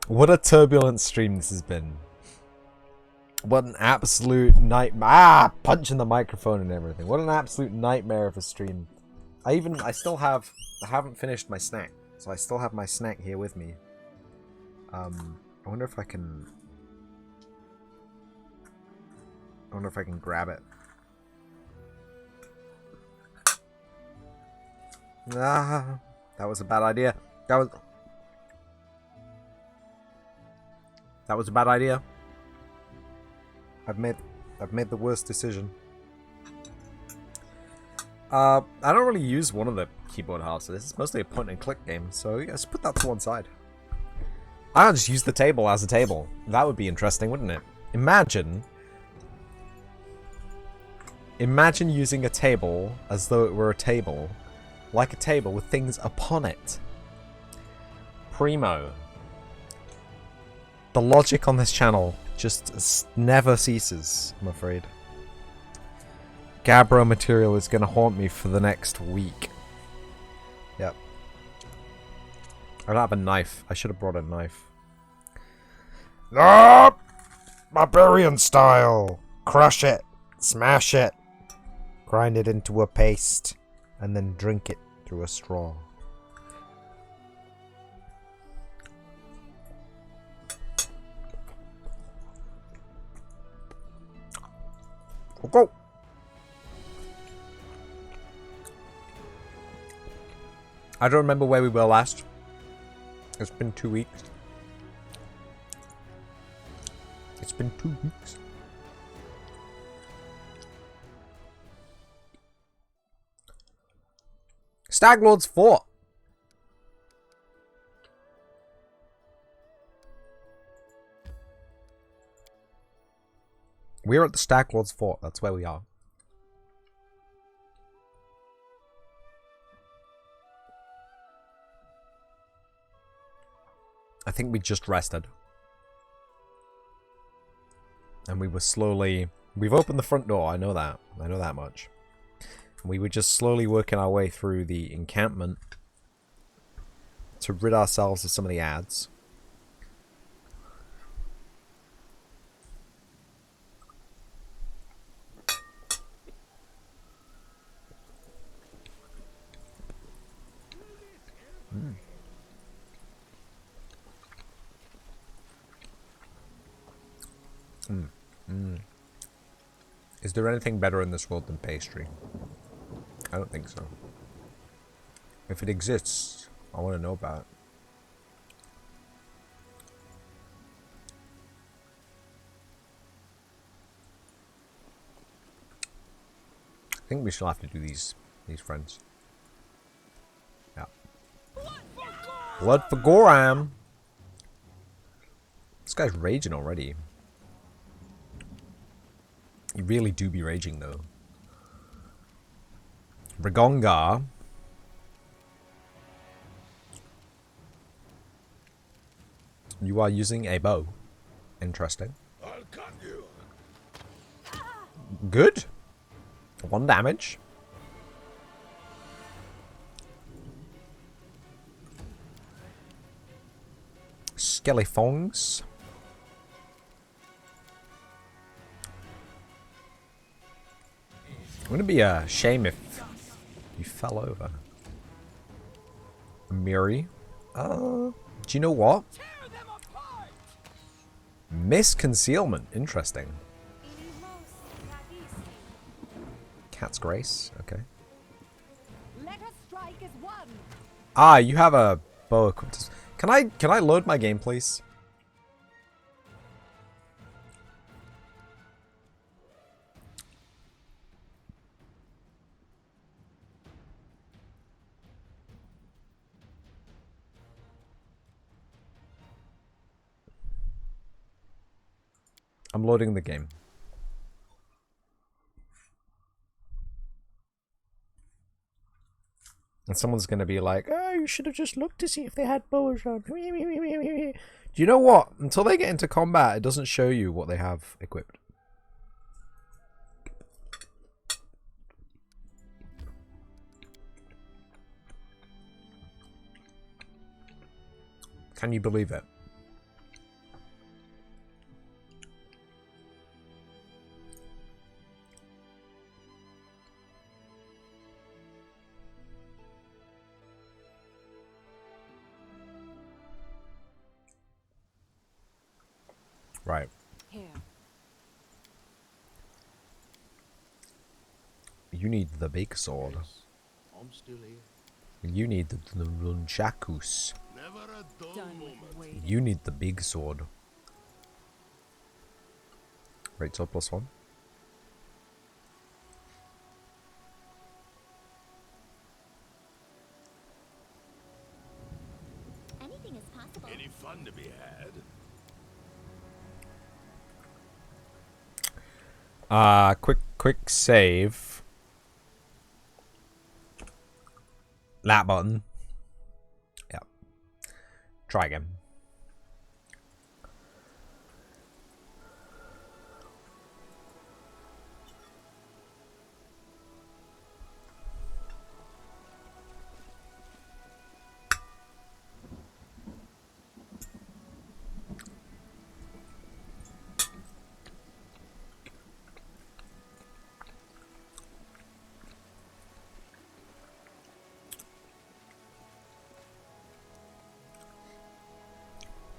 What a turbulent stream this has been. What an absolute nightmare. Ah! Punching the microphone and everything. What an absolute nightmare of a stream. I haven't finished my snack. So I still have my snack here with me. I wonder if I can grab it. Ah, that was a bad idea. That was a bad idea. I've made the worst decision. I don't really use one of the keyboard halves, so this is mostly a point and click game, so yeah, let's put that to one side. I'll just use the table as a table. That would be interesting, wouldn't it? Imagine using a table as though it were a table. Like a table with things upon it. Primo. The logic on this channel just never ceases, I'm afraid. Gabbro material is going to haunt me for the next week. Yep. I don't have a knife. I should have brought a knife. Ah! Barbarian style! Crush it. Smash it. Grind it into a paste. And then drink it through a straw. Go! I don't remember where we were last. It's been 2 weeks. It's been 2 weeks. Staglord's Fort. We're at the Staglord's Fort. That's where we are. I think we just rested. And we were slowly... We've opened the front door, I know that. I know that much. We were just slowly working our way through the encampment to rid ourselves of some of the ads. Mm. Mm. Mm. Is there anything better in this world than pastry? I don't think so. If it exists, I want to know about it. I think we shall have to do these friends. Yeah. Blood for Goram! This guy's raging already. You really do be raging though. Ragongar. You are using a bow. Interesting. I'll cut you. Good. 1 damage. Skellyfongs. Wouldn't it be a shame if you fell over? Miri. Do you know what? Misconcealment. Interesting. Cat's Grace. Okay. Ah, you have a bow equipped. Can I load my game, please? I'm loading the game. And someone's going to be like, oh, you should have just looked to see if they had bows on. Do you know what? Until they get into combat, it doesn't show you what they have equipped. Can you believe it? Right. Here. You need the big sword. Yes, I'm still here. You need the nunchakus. Never a dull Done moment. with waiting. You need the big sword. Right, so +1. Anything is possible. Any fun to be had? Quick save. That button. Yep. Try again.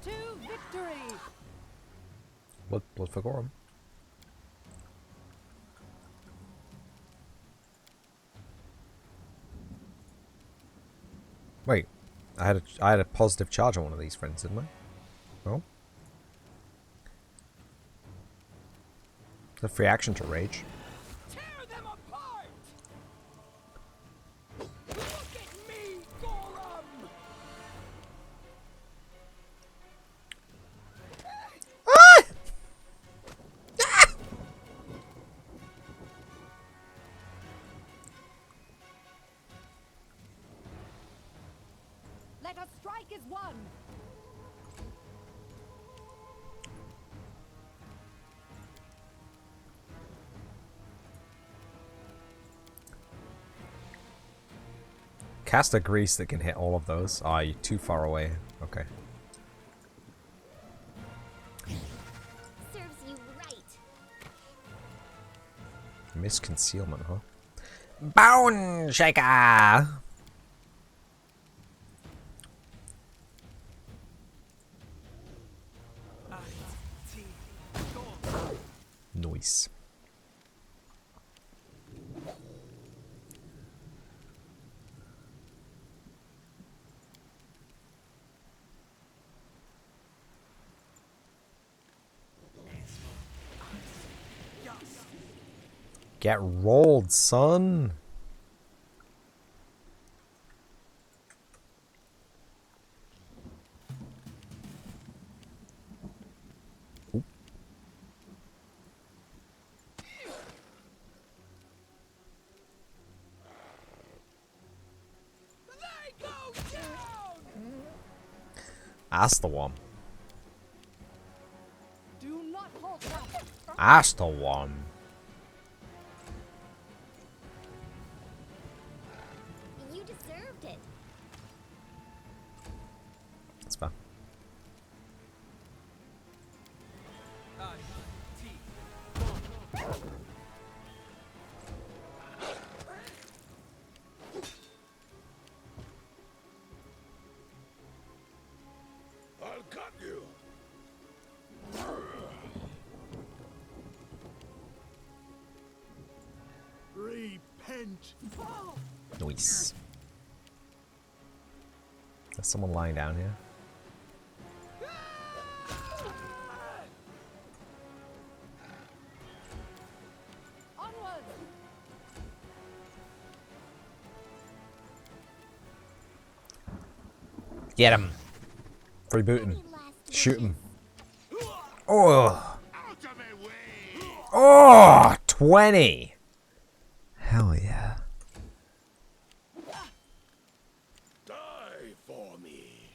To victory! Blood for Gorum. Wait, I had a positive charge on one of these friends, didn't I? No. It's a free action to rage. Tear them apart! Look at me, Golem! Let us strike as one! Cast a grease that can hit all of those. Ah, you're too far away. Okay. Serves you right. Miss concealment, huh? Bone shaker! Nice. Get rolled, son. Oop. They go down! That's the one. Do not hold back! That's the one. You deserved it. That's fine. I'll cut you. Repent. Nice. There's someone lying down here. Onward! Get him. Freebooting. Any last Shoot him. wishes? Oh. Out of my way. Oh, 20. Hell yeah. Die for me.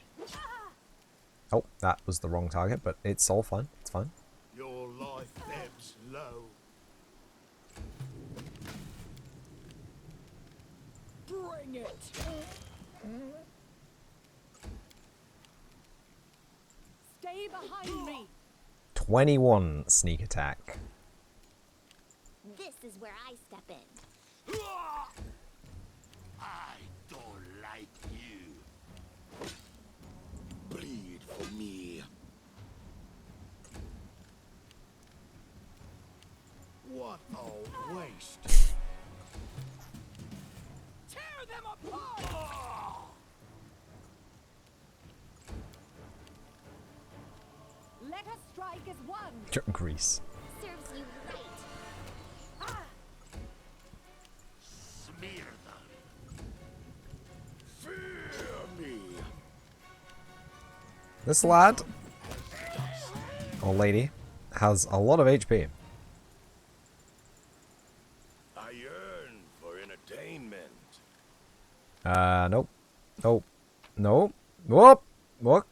Oh, that was the wrong target, but it's all fine. It's fine. Your life ebbs low. Bring it! Stay behind me! 21 sneak attack. This is where I step in. I don't like you. Bleed for me. Let us strike as one. Grease. Serves you right. Smear them. Fear me. This lad, or lady, has a lot of HP. I yearn for entertainment. Nope. Nope. Nope. Nope. Nope.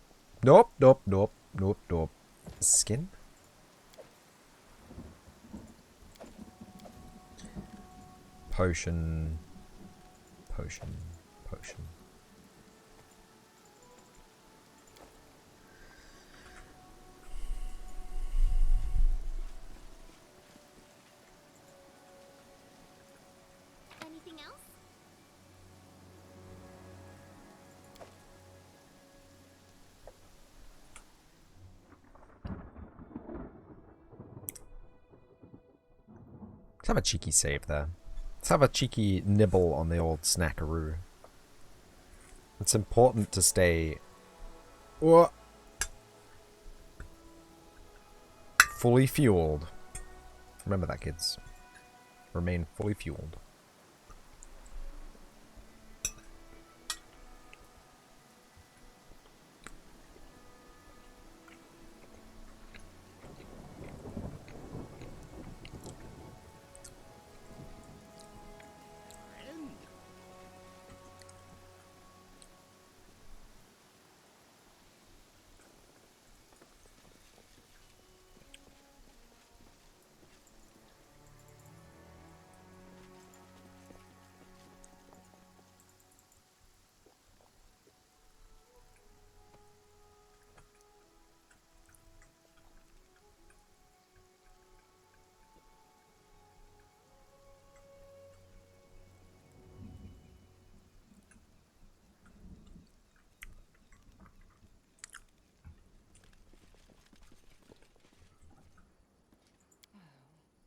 Nope. Nope. Nope. Nope. Nope. Skin? Potion. Potion. Potion. Anything else? Let's have a cheeky save there. Let's have a cheeky nibble on the old snackaroo. It's important to stay fully fueled. Remember that, kids. Remain fully fueled.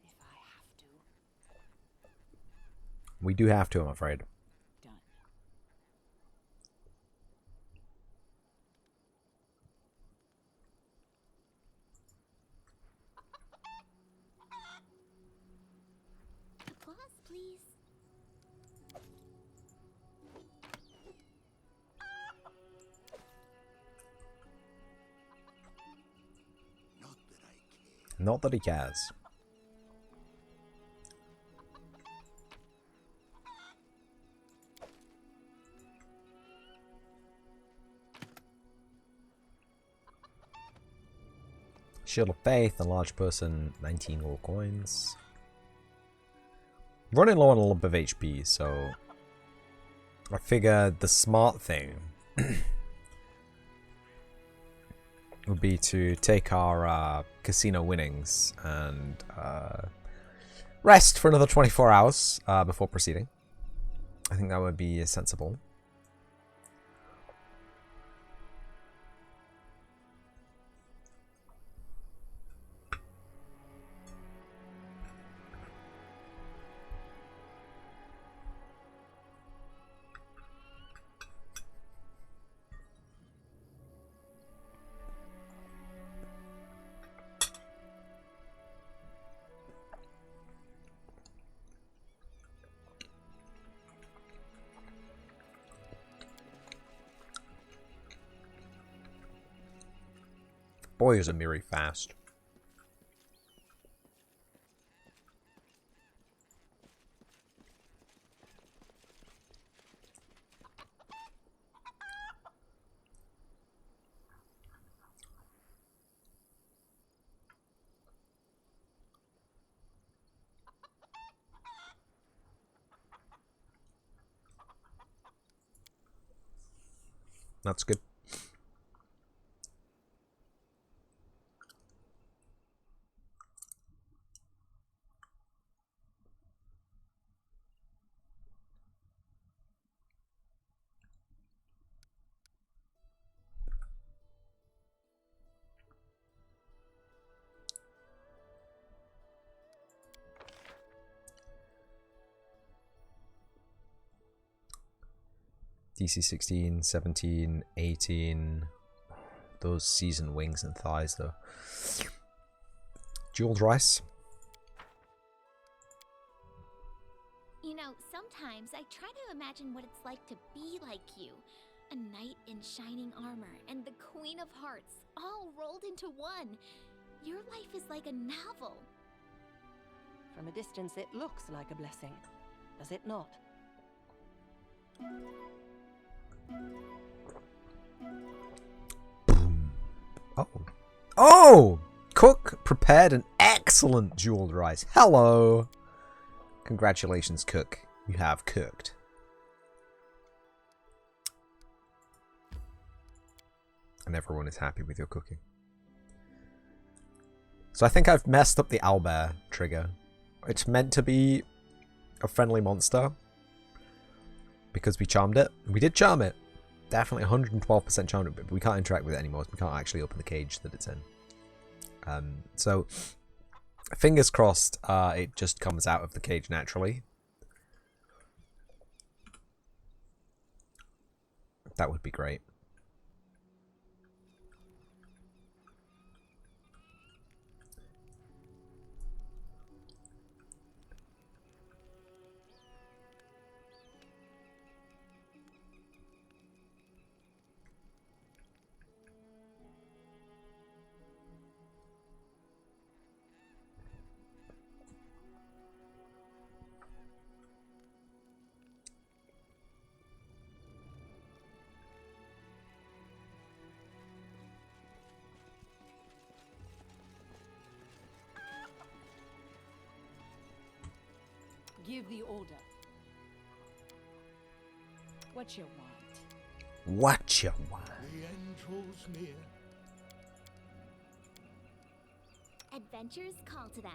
If I have to. We do have to, I'm afraid. Done. Applause, please. Not that I care. Not that he cares. Shield of Faith, a large person, 19 gold coins. Running low on a lump of HP, so I figured the smart thing would be to take our casino winnings and rest for another 24 hours before proceeding. I think that would be sensible. Boy, is Amiri fast. That's good. DC 16, 17, 18. those seasoned wings and thighs, though. Jeweled rice. You know, sometimes I try to imagine what it's like to be like you. A knight in shining armor and the Queen of Hearts, all rolled into one. Your life is like a novel. From a distance, it looks like a blessing, does it not? Oh. Oh! Cook prepared an excellent jeweled rice. Hello! Congratulations, Cook. You have cooked. And everyone is happy with your cooking. So I think I've messed up the owlbear trigger. It's meant to be a friendly monster. Because we charmed it. We did charm it. Definitely 112% charmed it, but we can't interact with it anymore. So we can't actually open the cage that it's in. So, fingers crossed, it just comes out of the cage naturally. That would be great. Give the order. What you want? What you want? The end draws near. Adventures call to them.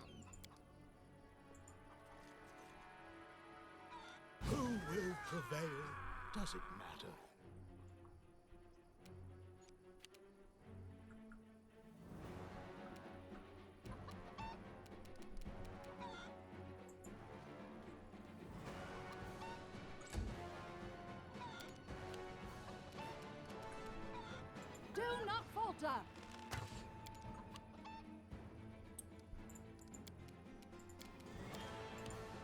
Who will prevail? Does it matter? Do not falter!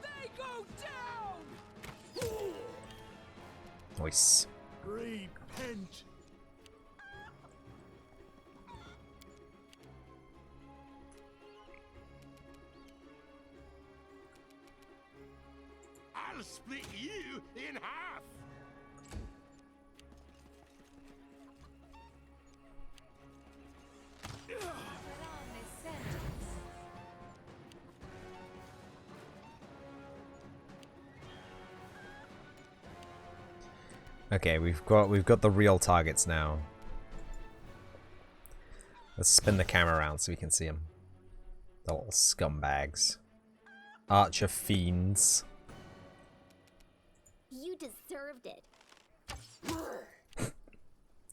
They go down! Nice. Repent. I'll split you in half. Okay, we've got the real targets now. Let's spin the camera around so we can see them. The little scumbags. Archer fiends. You deserved it.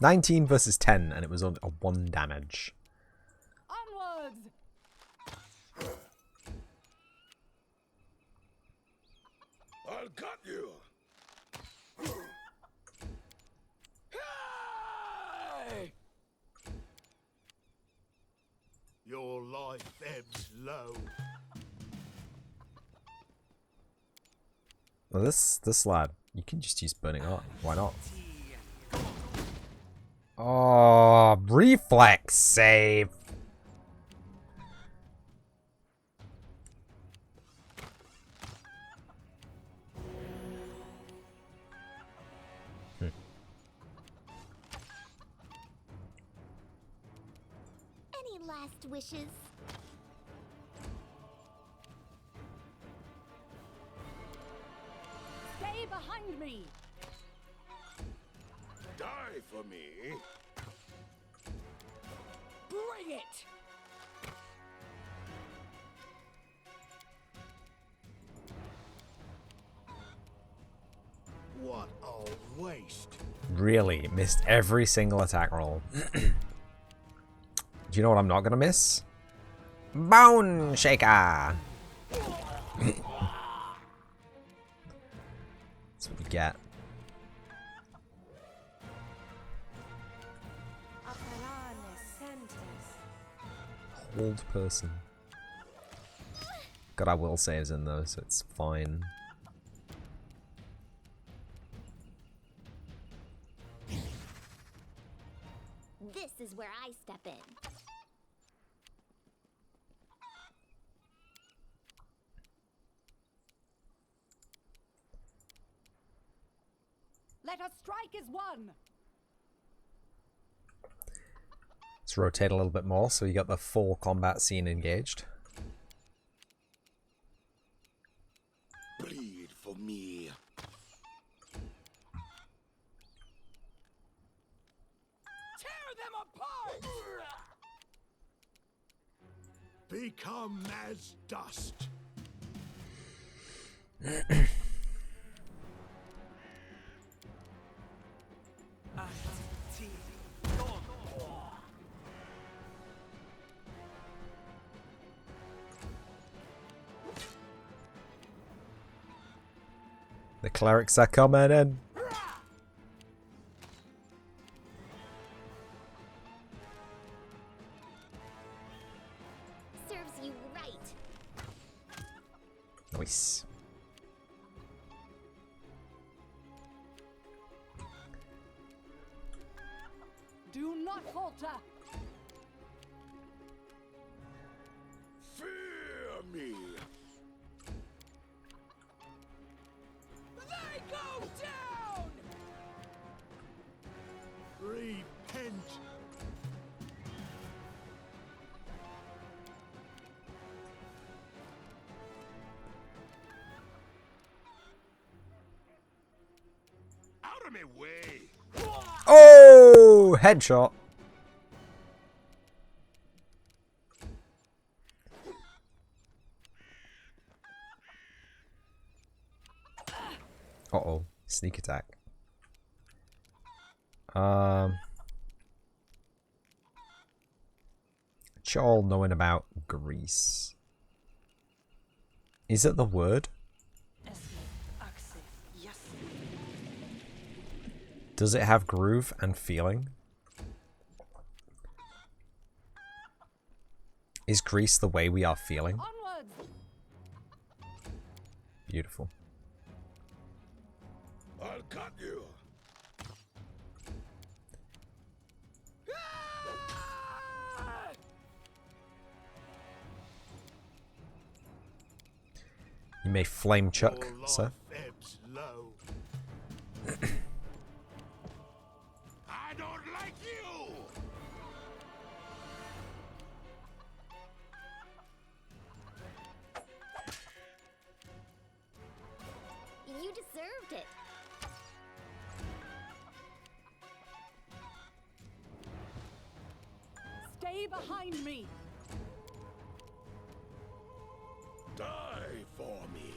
19 versus 10, and it was on a 1 damage. Onwards! I'll cut you. Hey! Your life ebbs low. Well, this lad, you can just use burning heart. Why not? Oh, reflex save. Any last wishes? Stay behind me! Die for me. Bring it! What a waste. Really, missed every single attack roll. Do you know what I'm not gonna miss? Bone Shaker! That's what you get. old person. God, I will saves in though, so it's fine. This is where I step in. Let us strike as one. Let's rotate a little bit more so you got the full combat scene engaged. Bleed for me. Tear them apart! Become as dust. The clerics are coming in. Serves you right. Nice. Do not falter. Fear me. They go down! Repent. Out of my way. Oh, headshot. Uh-oh, sneak attack. All knowing about grease. Is it the word? Does it have groove and feeling? Is grease the way we are feeling? Onwards! Beautiful. I'll cut you. You may flame chuck, Your sir. life ebbs low. I don't like you. You deserved it. Stay behind me. Die for me.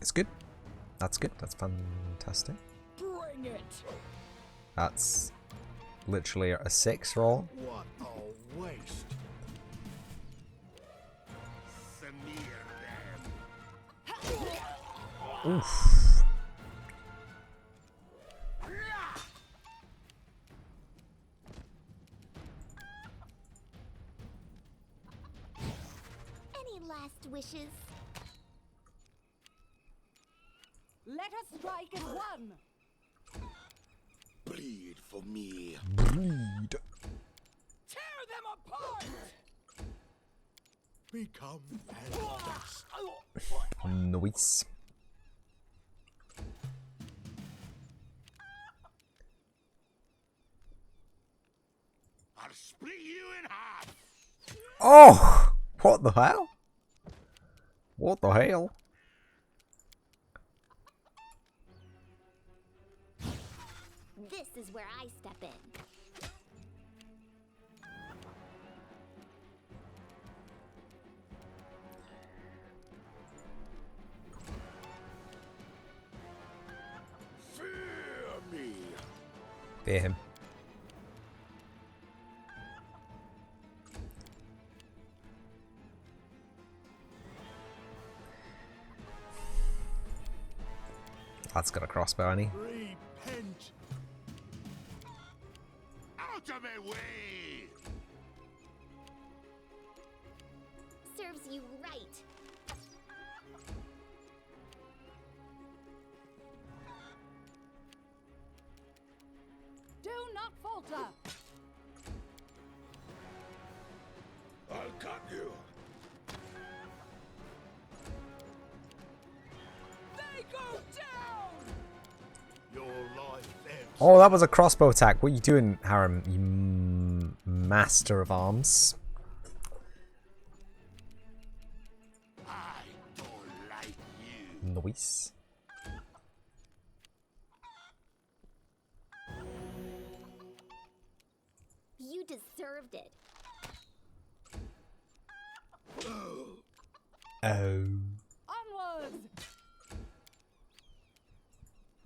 It's good. That's good. That's fantastic. Bring it. That's literally a 6 roll. What a waste. Smear them. Oof. Any last wishes? Let us strike as one. Bleed for me. Bleed. Tear them apart! Become as dust. Nice. I'll split you in half. Oh! What the hell? What the hell? This is where I step in. Fear me. Fear him. That's got a crossbow, hasn't he? Repent. Out of my way. right. Do not falter. I'll cut you. They go down. Your life ends. Oh, that was a crossbow attack. What are you doing, Harem? You master of arms. I don't like you. Nice. You deserved it. Oh. Onwards.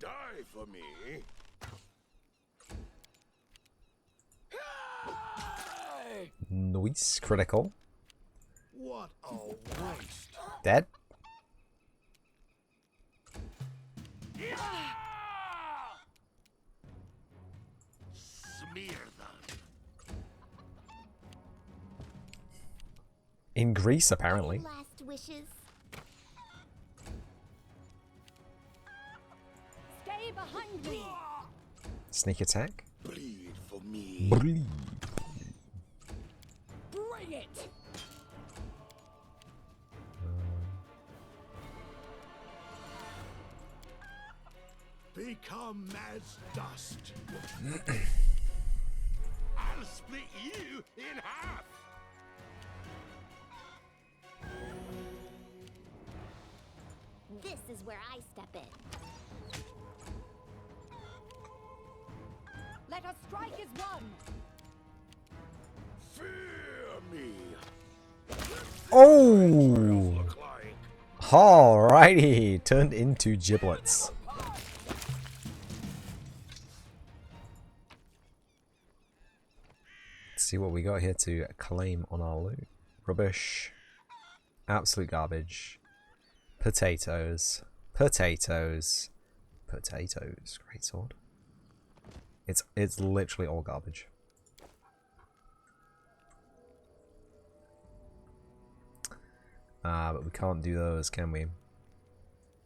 Die for me. Nice. Critical. What a waste. Dead. Smear them. In Greece, apparently. Last wishes. Stay behind me. Sneak attack. Bleed for me. Bleed. Bring it. Become as dust. I'll split you in half. This is where I step in. Let us strike as one. Fear me. Oh! Look like. Alrighty. Turned into giblets. Let's see what we got here to claim on our loot. Rubbish. Absolute garbage. Potatoes. Potatoes. Potatoes. Great sword. It's literally all garbage. But we can't do those, can we?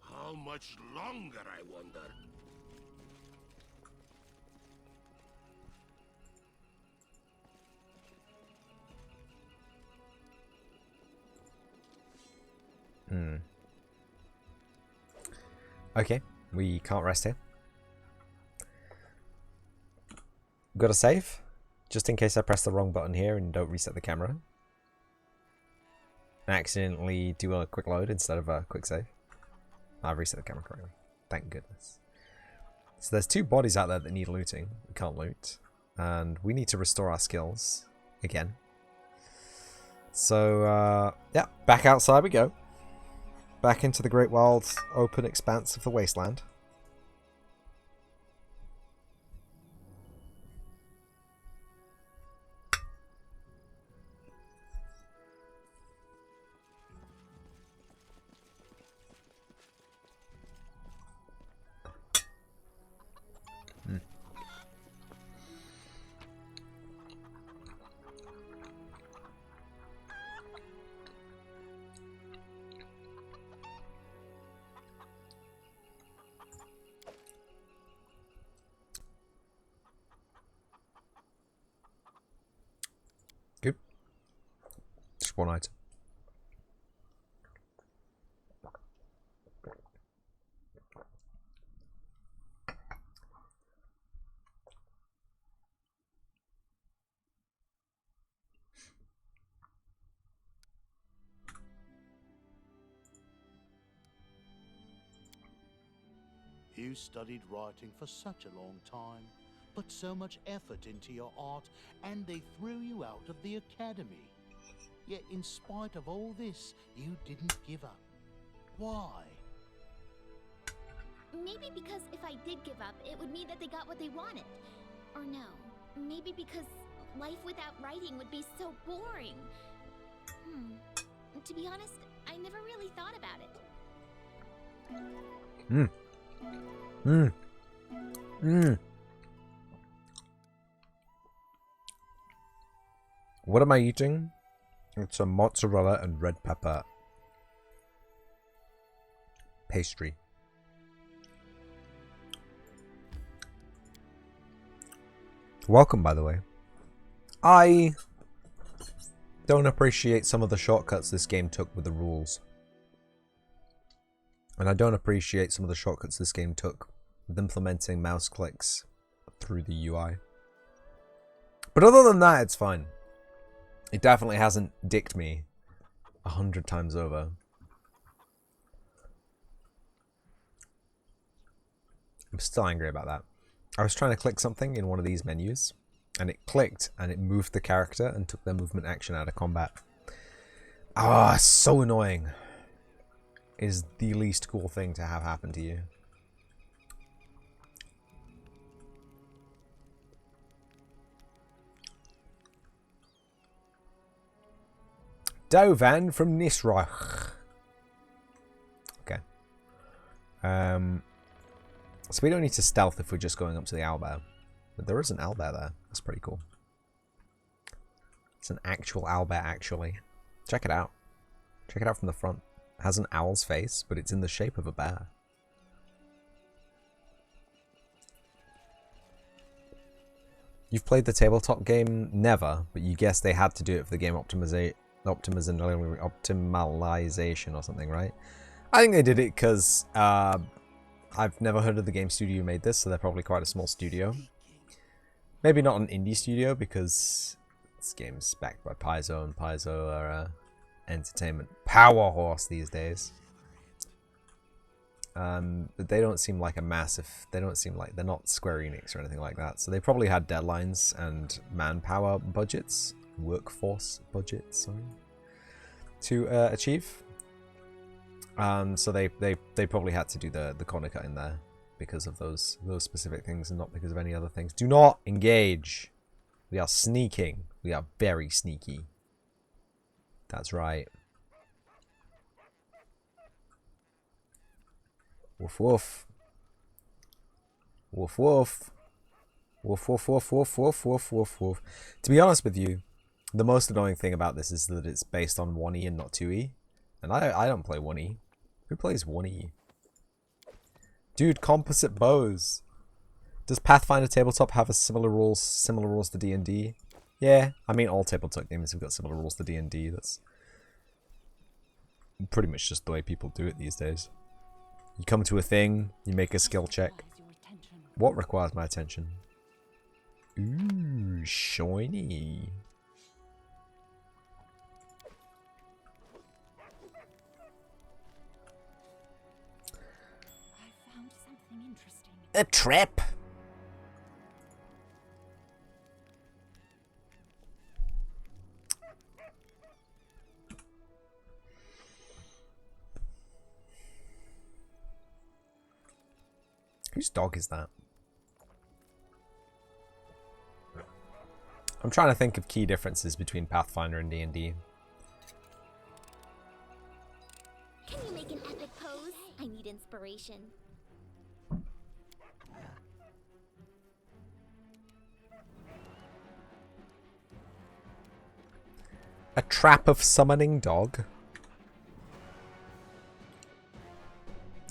How much longer, I wonder? Okay, we can't rest here. Got to save, just in case I press the wrong button here and don't reset the camera. I accidentally do a quick load instead of a quick save. I've reset the camera correctly. Thank goodness. So there's two bodies out there that need looting. We can't loot. And we need to restore our skills again. So, yeah, back outside we go. Back into the great wild open expanse of the wasteland. Good. Just one item. You studied writing for such a long time, put so much effort into your art, and they threw you out of the academy. Yet in spite of all this, you didn't give up. Why? Maybe because if I did give up, it would mean that they got what they wanted. Or no, maybe because life without writing would be so boring. To be honest, I never really thought about it. What am I eating? It's a mozzarella and red pepper pastry. Welcome, by the way. I don't appreciate some of the shortcuts this game took with the rules. And I don't appreciate some of the shortcuts this game took with implementing mouse clicks through the UI. But other than that, it's fine. It definitely hasn't dicked me 100 times over. I'm still angry about that. I was trying to click something in one of these menus, and it clicked, and it moved the character and took their movement action out of combat. Ah, oh, so annoying. It is the least cool thing to have happen to you. Dovan from Nisroch. Okay. So we don't need to stealth if we're just going up to the owlbear. But there is an owlbear there. That's pretty cool. It's an actual owlbear, actually. Check it out. Check it out from the front. It has an owl's face, but it's in the shape of a bear. You've played the tabletop game? Never, but you guessed they had to do it for the game optimization or something, right? I think they did it because I've never heard of the game studio who made this, so they're probably quite a small studio. Maybe not an indie studio, because this game's backed by Paizo, and Paizo are entertainment powerhouse these days. But they don't seem like a massive... They don't seem like... They're not Square Enix or anything like that. So they probably had deadlines and manpower budgets. Workforce budgets, sorry. To achieve. So they probably had to do the corner cut in there. Because of those specific things and not because of any other things. Do not engage. We are sneaking. We are very sneaky. That's right. Woof woof. Woof woof. Woof woof woof woof woof woof woof woof. To be honest with you, the most annoying thing about this is that it's based on 1E and not 2E. And I don't play 1E. Who plays 1E? Dude, composite bows. Does Pathfinder Tabletop have a similar rules to D&D? Yeah, I mean all tabletop games have got similar rules to D&D. That's pretty much just the way people do it these days. You come to a thing, you make a skill check. What requires my attention? Ooh, shiny. I found something interesting. A trap. Whose dog is that? I'm trying to think of key differences between Pathfinder and D&D. Can you make an epic pose? I need inspiration. A trap of summoning dog.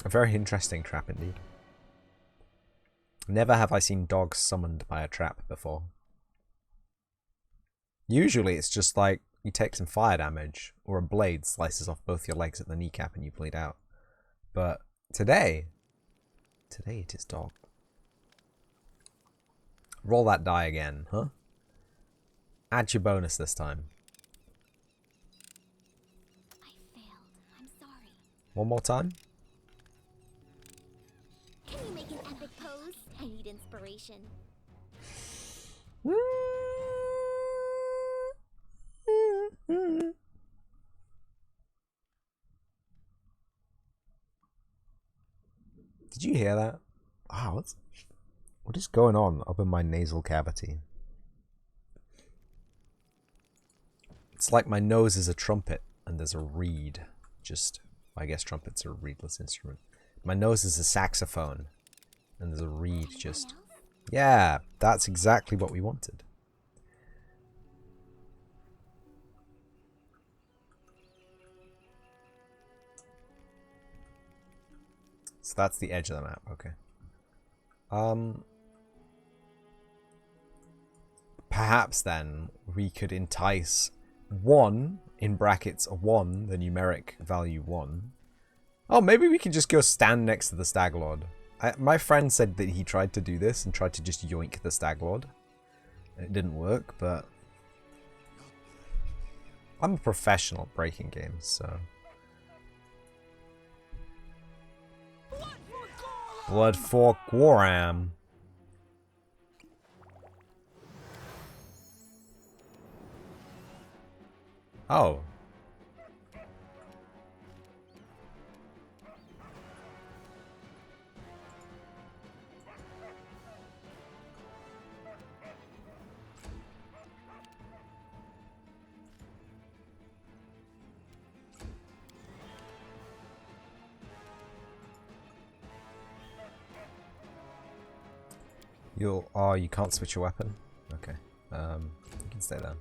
A very interesting trap indeed. Never have I seen dogs summoned by a trap before. Usually it's just like you take some fire damage or a blade slices off both your legs at the kneecap and you bleed out. But today it is dog. Roll that die again, huh? Add your bonus this time. I failed. I'm sorry. One more time. Can you make an epic pose? I need inspiration. Did you hear that? Wow, what is going on up in my nasal cavity? It's like my nose is a trumpet and there's a reed. Just, I guess trumpets are a reedless instrument. My nose is a saxophone and there's a reed just... Yeah, that's exactly what we wanted. So that's the edge of the map. Okay. Perhaps then we could entice 1 in brackets 1, the numeric value 1. Oh, maybe we could just go stand next to the stag lord. My friend said that he tried to do this and tried to just yoink the stag lord. It didn't work, but I'm a professional at breaking games, so. Blood for Goram. Oh. You can't switch your weapon? Okay. You can stay there.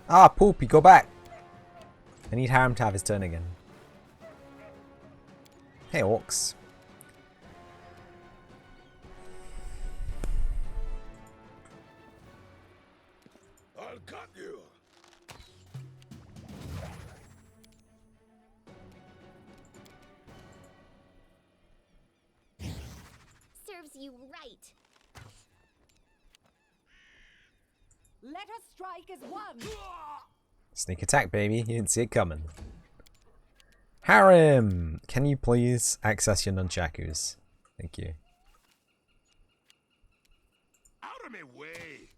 Ah, Poopy, go back! I need Harem to have his turn again. Hey, orcs. I'll cut you. Serves you right. Let us strike as one. Sneak attack, baby. You didn't see it coming. Harem! Can you please access your nunchakus? Thank you. Out of my way.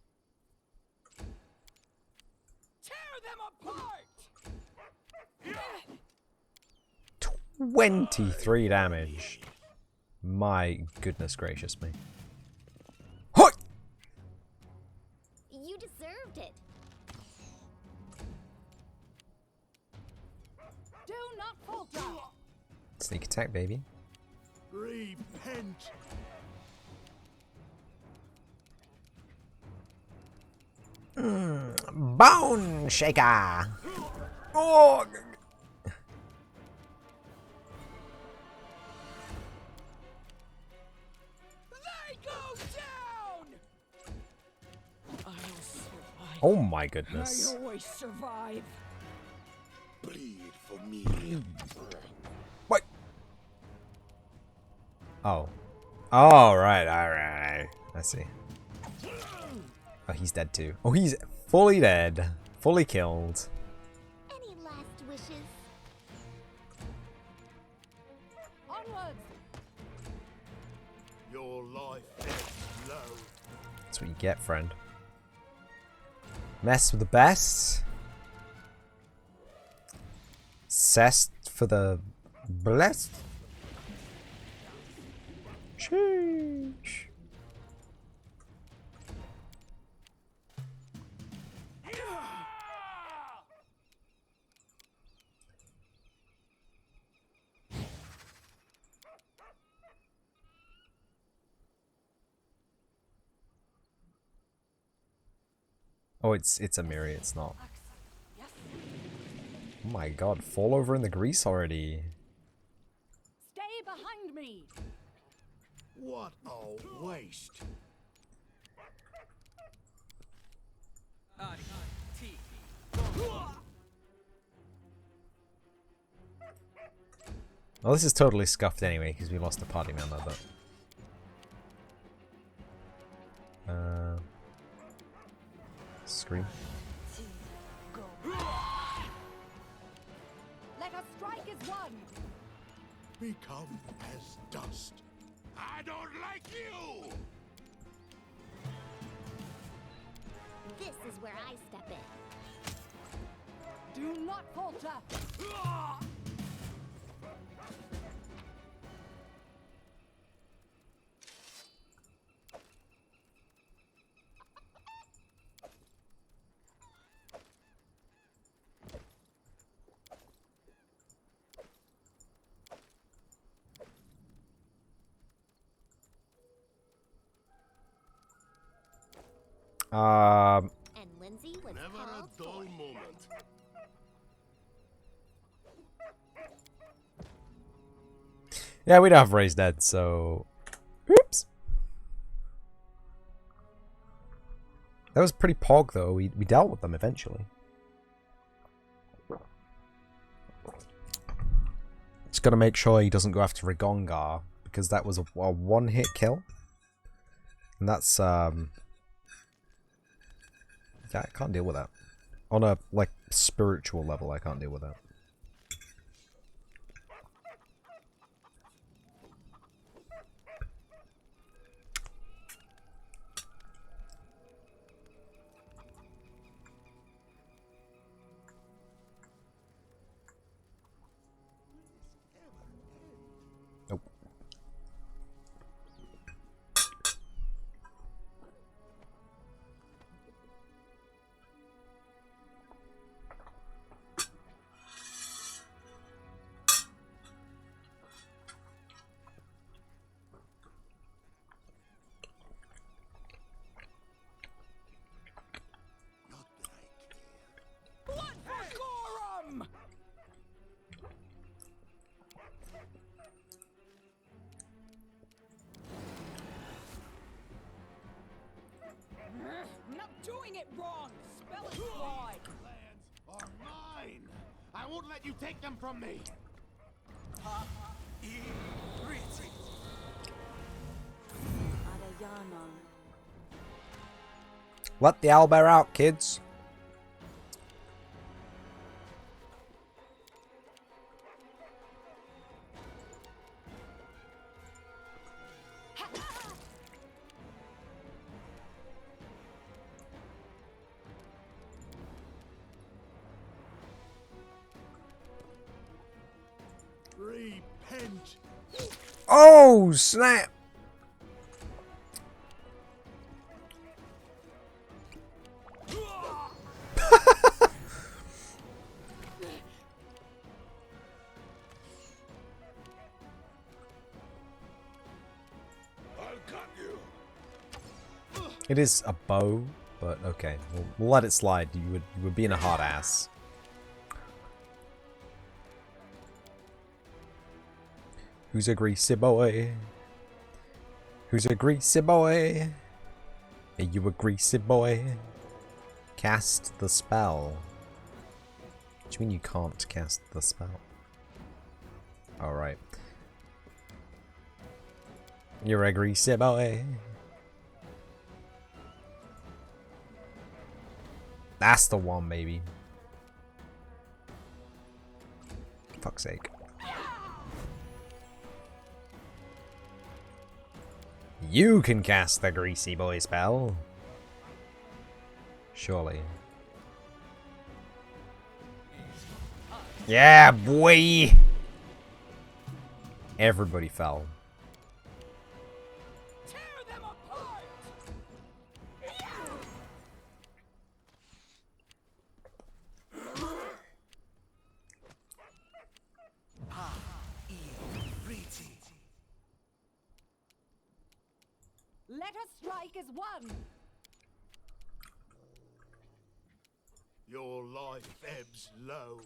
Tear them apart. 23 damage. My goodness gracious me. Hoi! You deserved it. Do not falter. Sneak attack, baby. Repent. Bone shaker! Oh! They go down. I'll survive. Oh my goodness. I always survive. Bleed for me. What? Oh. Oh, right, alright. I see. Oh, he's dead too. Oh, he's fully dead. Fully killed. Any last wishes? Onwards. Your life ebbs low. That's what you get, friend. Mess with the best. Cest for the blessed. Sheesh. Oh, it's a Miri, it's not. Oh my god, fall over in the grease already. Stay behind me. What a waste. Well, this is totally scuffed anyway, because we lost a party member, but... Scream. Let us strike as one. Become as dust. I don't like you. This is where I step in. Do not falter. Um. And Lindsay was Never a called dull forth. moment. Yeah, we don't have raised dead, so. Oops. That was pretty pog, though. We dealt with them eventually. Just gotta make sure he doesn't go after Rigongar, because that was a one-hit kill. And that's, yeah, I can't deal with that. On a, like, spiritual level, I can't deal with that. Nope. I'm not doing it wrong. Spell it right. Lands are mine. I won't let you take them from me. Adayana. Let the owlbear out, kids. Repent. Oh, snap! I'll cut you. It is a bow, but okay. We'll let it slide. You would be in a hard ass. Who's a greasy boy? Who's a greasy boy? Are you a greasy boy? Cast the spell. What do you mean you can't cast the spell? Alright. You're a greasy boy. That's the one, maybe. Fuck's sake. You can cast the greasy boy spell. Surely. Yeah, boy! Everybody fell. Tear them apart. Let us strike as one. Your life ebbs low.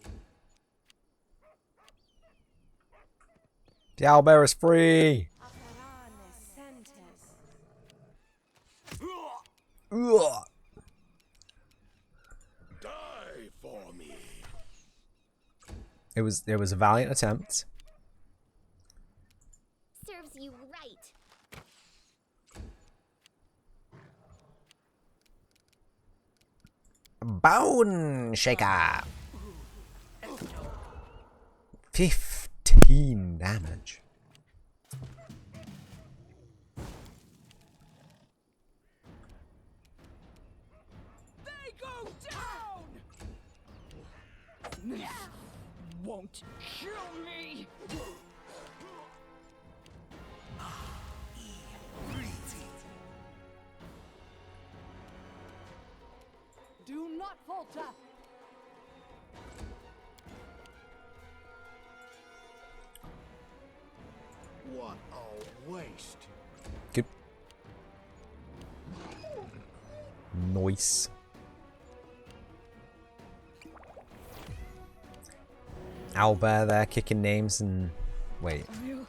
The owlbear is free! Ugh. Die for me. It was a valiant attempt. Serves you right. Bone shaker. 15 damage. They go down. This won't kill me. Do not falter. What a waste. Good. Nice. Owlbear there kicking names and... Wait. I'll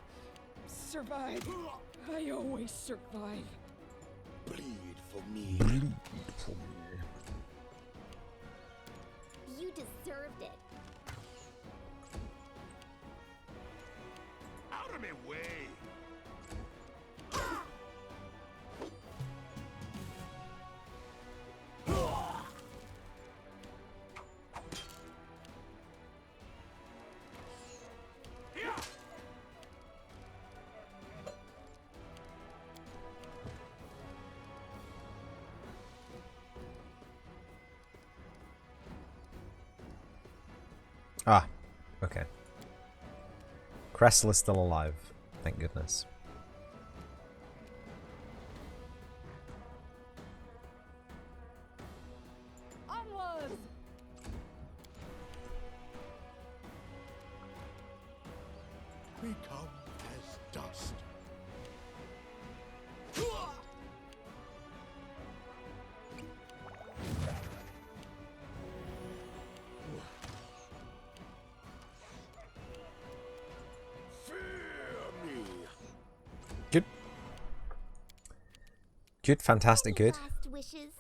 survive. I always survive. Bleed for me. You deserved it. Out of my way. Ah, okay. Cressel is still alive. Thank goodness. Onwards! We come as dust. Good. Good, fantastic, good. Last wishes.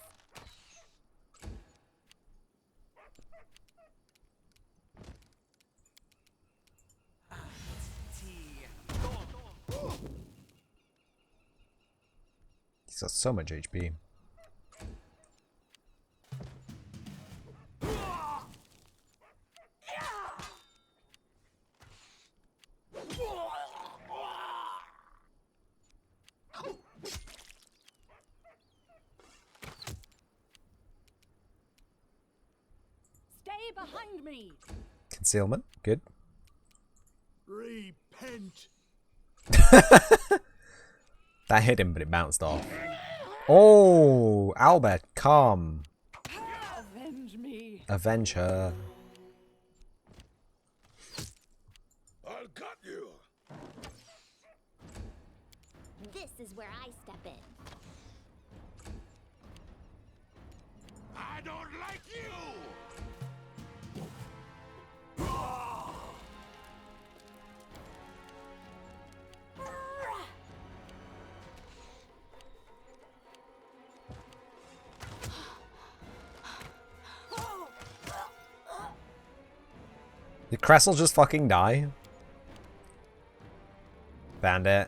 He's got so much HP. Stay behind me! Concealment, good. Repent. That hit him, but it bounced off. Oh, Albert, calm. Avenge me! Avenge her. I'll cut you. This is where I step in. I don't like you. Did Cressel just fucking die? Bandit.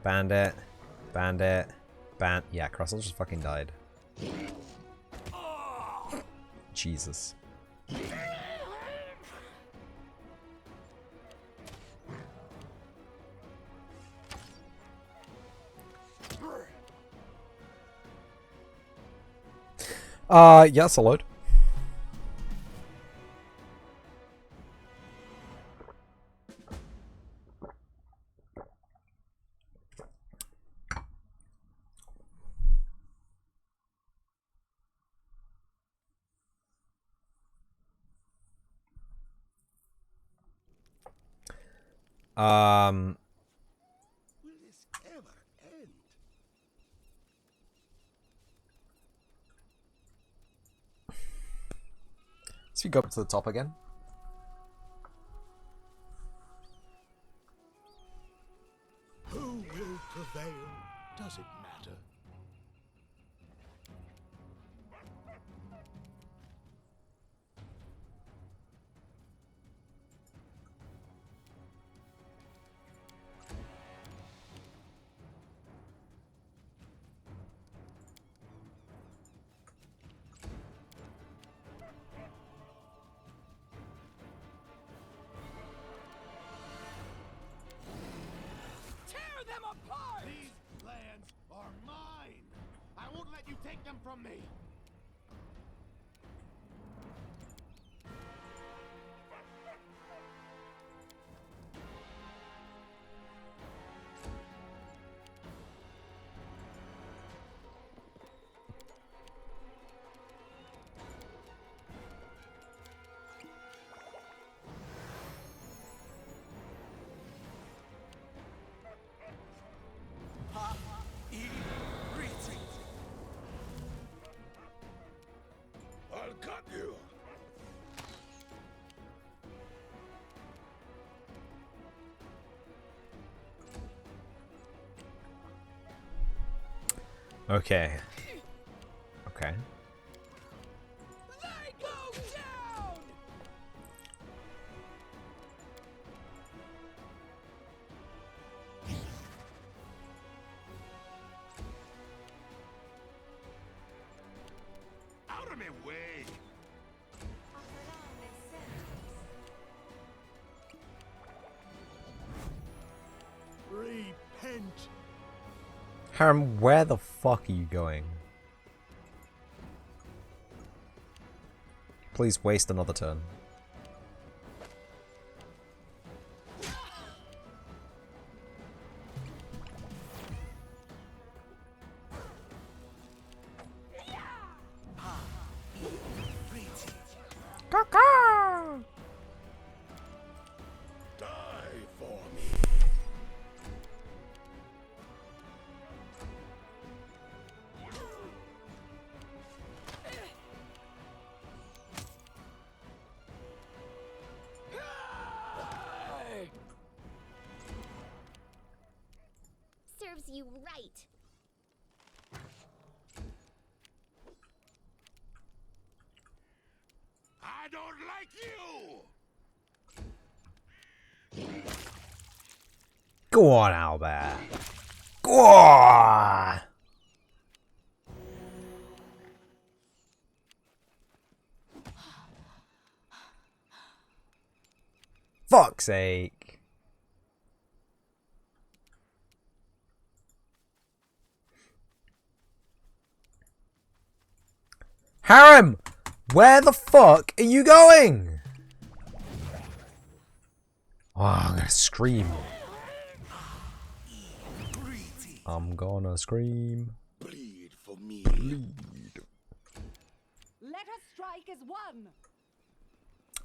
Bandit. Bandit. Yeah, Cressel just fucking died. Jesus. Yes, a load. Will this ever end? So you go up to the top again. Who will prevail? Does it matter? Tear them apart! These lands are mine. I won't let you take them from me. Okay. Okay. They go down! Out of my way! Repent. Harem, where the fuck are you going? Please waste another turn. Die for me! Serves you right. I don't like you! Go on, owlbear. Go on! Fuck's sake. Harem! Where the fuck are you going? Oh, I'm gonna scream. I'm gonna scream. Bleed for me. Let us strike as one!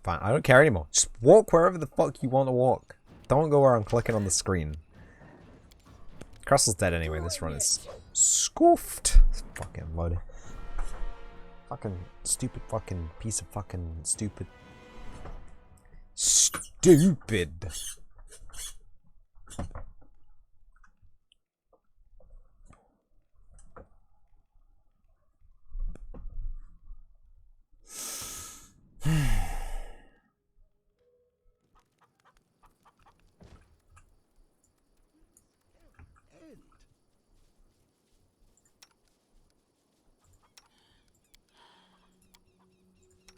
Fine, I don't care anymore. Just walk wherever the fuck you want to walk. Don't go where I'm clicking on the screen. Castle's dead anyway, this run is scoofed. Fucking load. Fucking stupid fucking piece of fucking stupid. Stupid.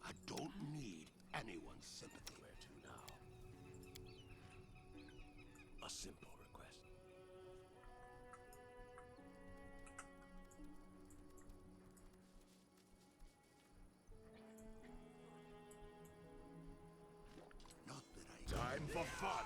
I don't need anyone's sympathy. Where to now? A simple request. Not that I... Time for fun!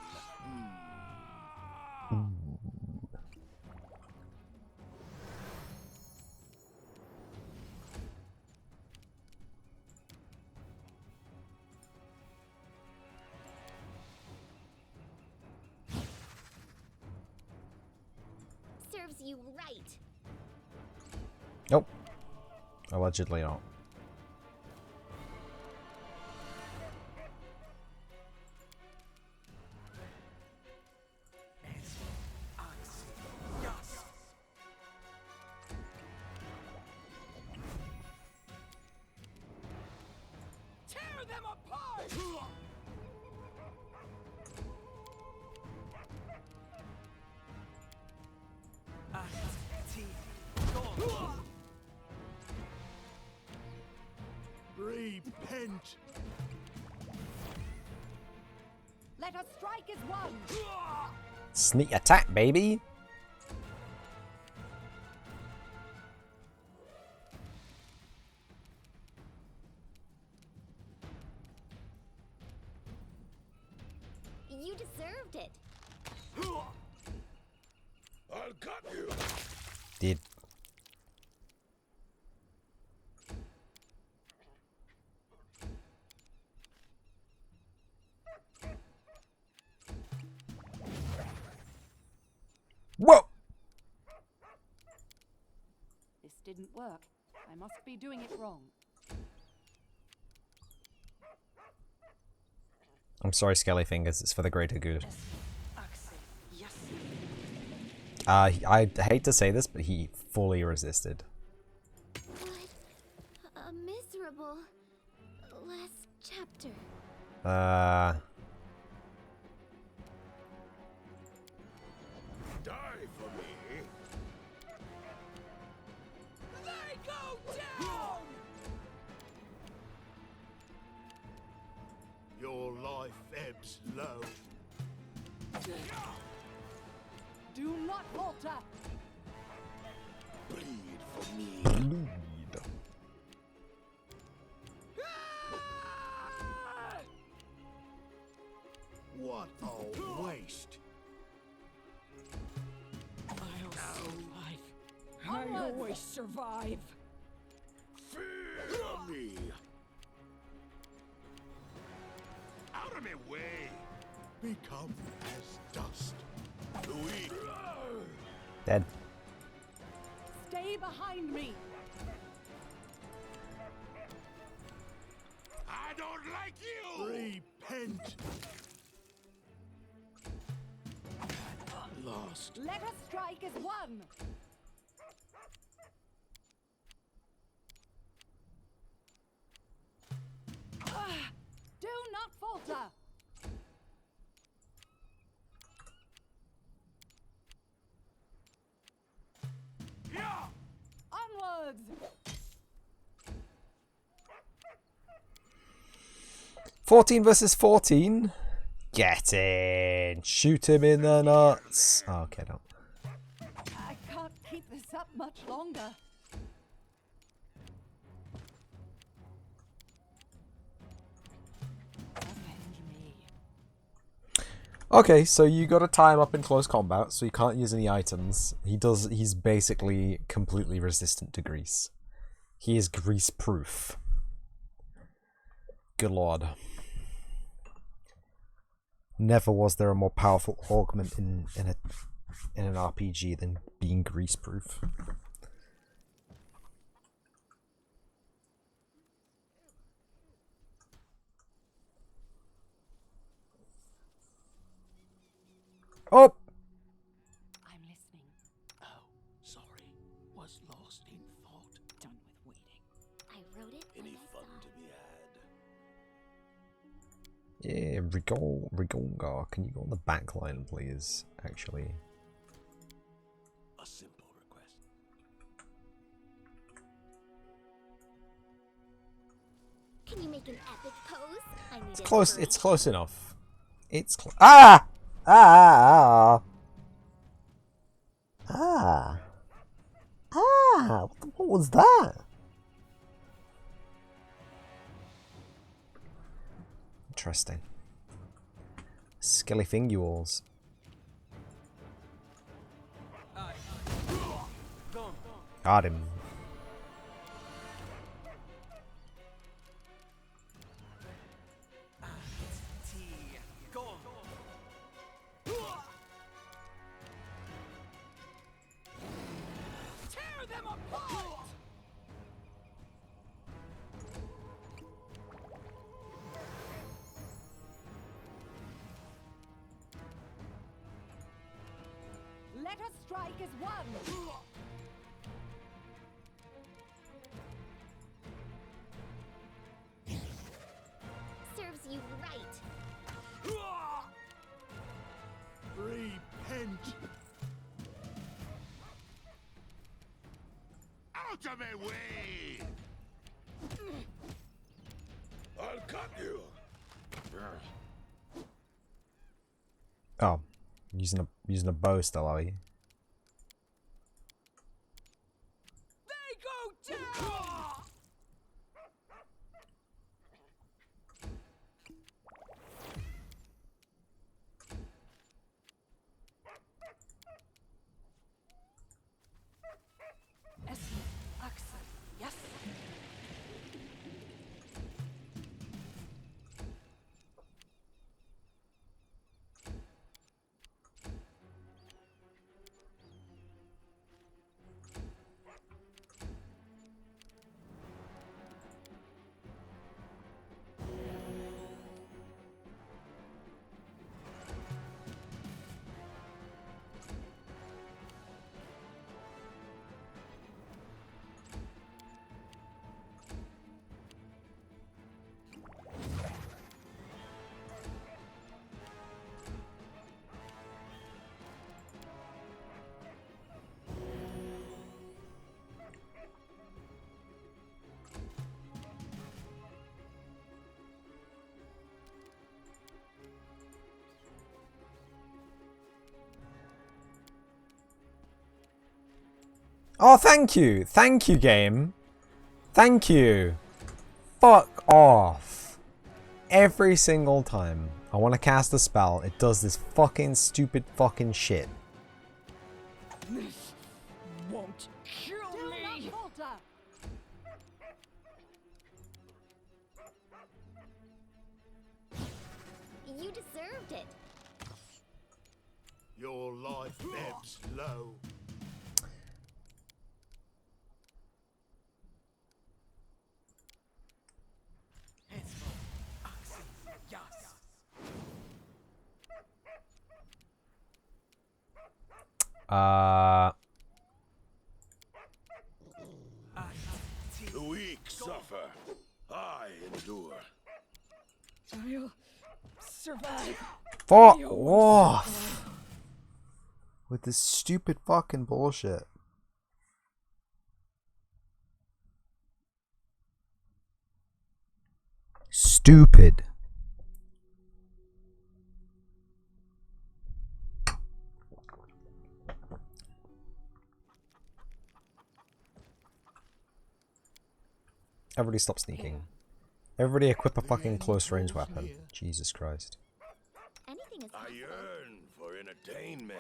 Serves you right. Nope. Allegedly not. Tear them apart! Repent. Let us strike as one! Sneak attack, baby. You deserved it. I'll cut you! Did. Whoa! This didn't work. I must be doing it wrong. I'm sorry, Skelly Fingers. It's for the greater good. Yes. I hate to say this, but he fully resisted. What a miserable last chapter. Die for me. They go down! Your life ebbs low. Do not falter! Bleed for me. Bleed. What a waste. I always survive. Fear me. Out of my way. Become as dust. Louis. Dead. Stay behind me. I don't like you. Repent. Lost. Let us strike as one. Do not falter. Yeah. Onwards. 14 versus 14. Get in. Shoot him in the nuts. Oh, okay, no. I can't keep this up much longer. Avenge me. Okay, so you gotta tie him up in close combat, so you can't use any items. He's basically completely resistant to grease. He is grease proof. Good lord. Never was there a more powerful augment in an RPG than being grease proof. Oh! I'm listening. Oh, sorry. Was lost in thought. Done with waiting. I wrote it. Any and I fun saw. to be had? Yeah, Rigonga, can you go on the back line, please? Actually. A simple request. Can you make an epic pose? I need It's close. It's inspiration. close enough. It's ah! Ah! Ah! Ah! What was that? Interesting. Skelly fingules. Got him. Tear them apart! Let us strike as one! Serves you right. Repent. Out of my way. I'll cut you. Oh, using a bow still, are you? They go down! Yes. Oh, thank you. Thank you, game. Thank you. Fuck off. Every single time I want to cast a spell, it does this fucking stupid fucking shit. This won't kill me. You deserved it. Your life ebbs low. The weak suffer. I endure. I'll survive. Fuck off. With this stupid fucking bullshit. Stupid. Everybody stop sneaking. Everybody equip a fucking close range weapon. Jesus Christ. Anything is I possible. yearn for entertainment.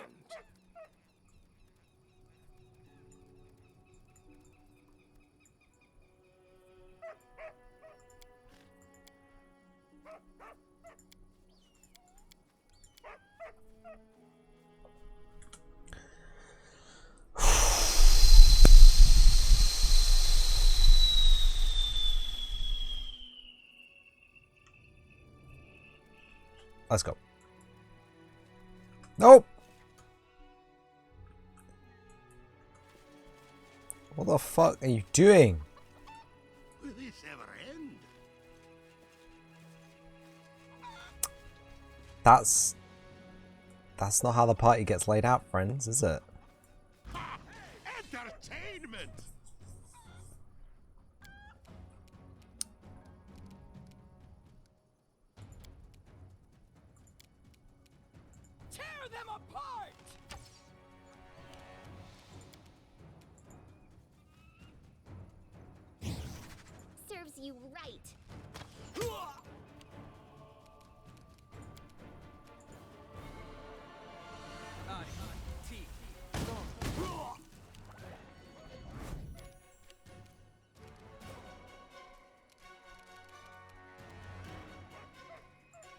Let's go. Nope. What the fuck are you doing? Will this ever end? That's not how the party gets laid out, friends, is it? Ha! Entertainment! Tear them apart. Serves you right.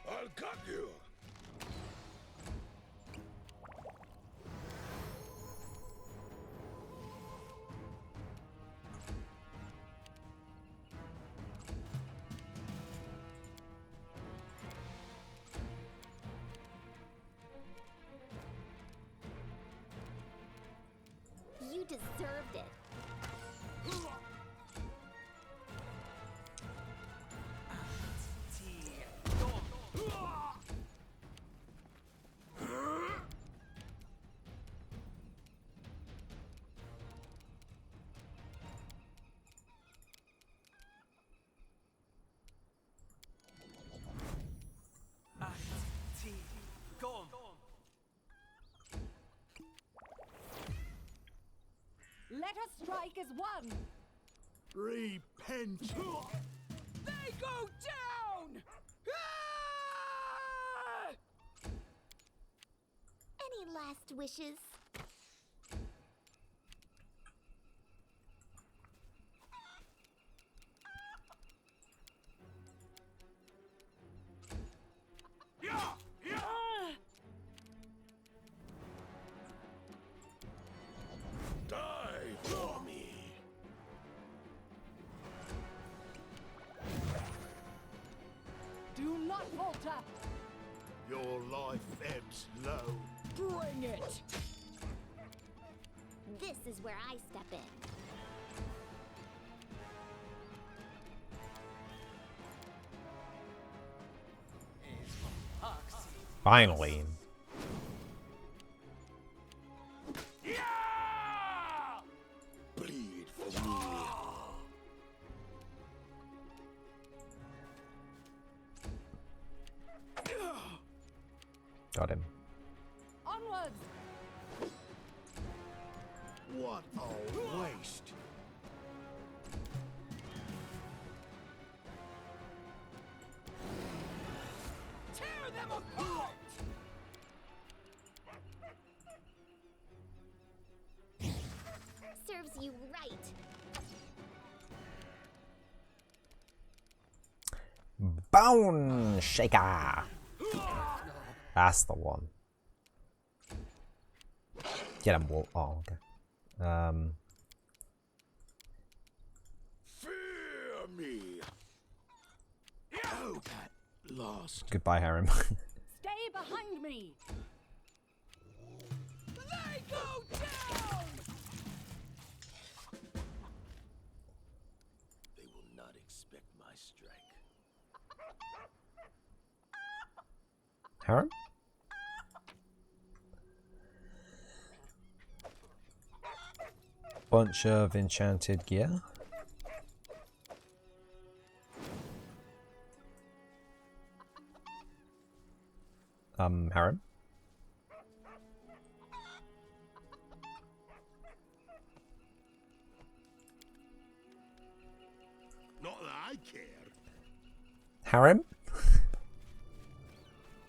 I'll cut you. You deserved it. Let us strike as one. Repent. They go down. Ah! Any last wishes? Die for me. Do not falter. Your life ebbs low. Bring it. This is where I step in. Finally. Bleed for me. Got him. Onwards. What a waste. Tear them apart! Serves you right. Bone shaker. That's the one. Get him, Wolf. Oh, okay. Fear me. Oh, at last. Goodbye, Harem. Stay behind me! They go down! They will not expect my strike. Harem? Bunch of enchanted gear. Harem? Not that I care. Harem?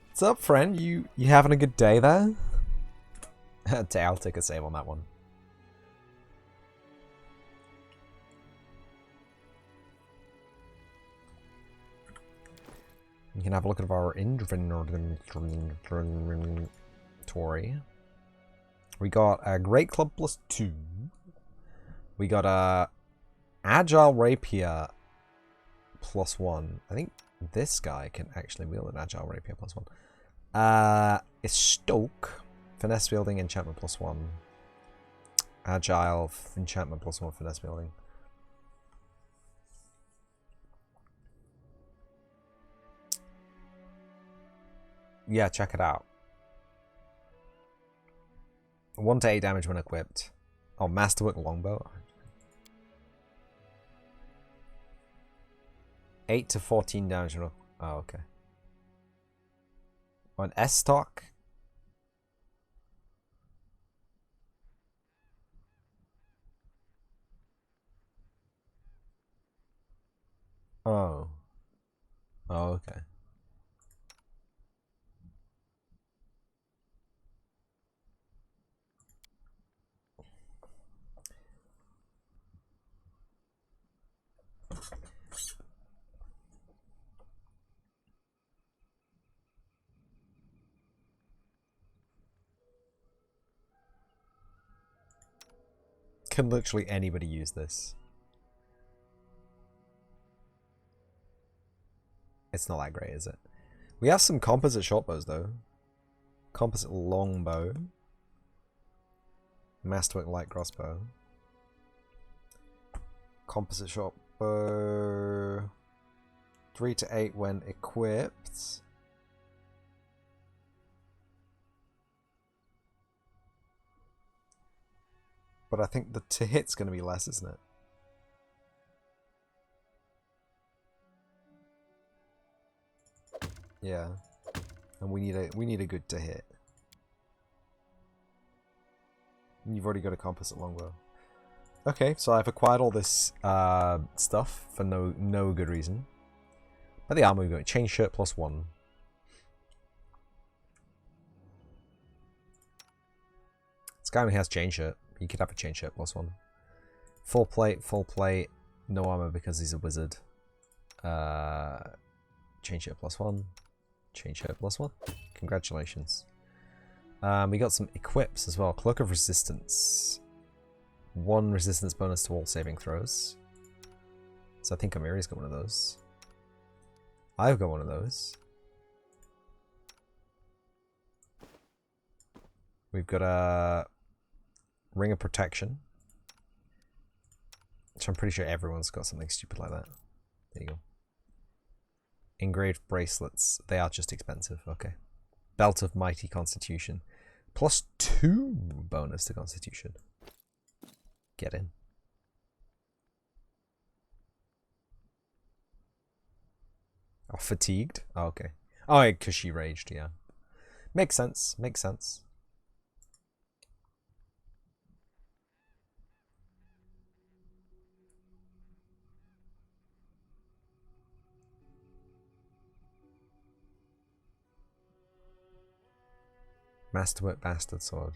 What's up, friend? You having a good day there? I'll take a save on that one. You can have a look at our inventory. We got a Great Club +2. We got a Agile Rapier +1. I think this guy can actually wield an Agile Rapier +1. It's Stoke. Finesse Wielding, Enchantment +1. Agile, Enchantment +1, Finesse Wielding. Yeah, check it out. 1 to 8 damage when equipped. Oh, Masterwork Longbow. 8 to 14 damage when... Oh, okay. On S-Stock. Oh. Oh, okay. Can literally anybody use this? It's not that great, is it? We have some composite shortbows though. Composite longbow. Masterwork light crossbow. Composite shortbow. 3 to 8 when equipped. But I think the to hit's going to be less, isn't it? Yeah, and we need a good to hit. And you've already got a composite longbow. Okay, so I've acquired all this stuff for no good reason. But the armor we got chain shirt +1. This guy only has chain shirt. You could have a chain shirt +1. Full plate, no armor because he's a wizard. Chain shirt +1. Chain shirt +1. Congratulations. We got some equips as well. Cloak of Resistance. 1 resistance bonus to all saving throws. So I think Amiri's got one of those. I've got one of those. We've got a Ring of Protection. Which I'm pretty sure everyone's got something stupid like that. There you go. Engraved bracelets. They are just expensive. Okay. Belt of Mighty Constitution. +2 bonus to Constitution. Get in. Oh, fatigued? Oh, okay. Oh, because she raged, yeah. Makes sense. Makes sense. Masterwork Bastard Sword.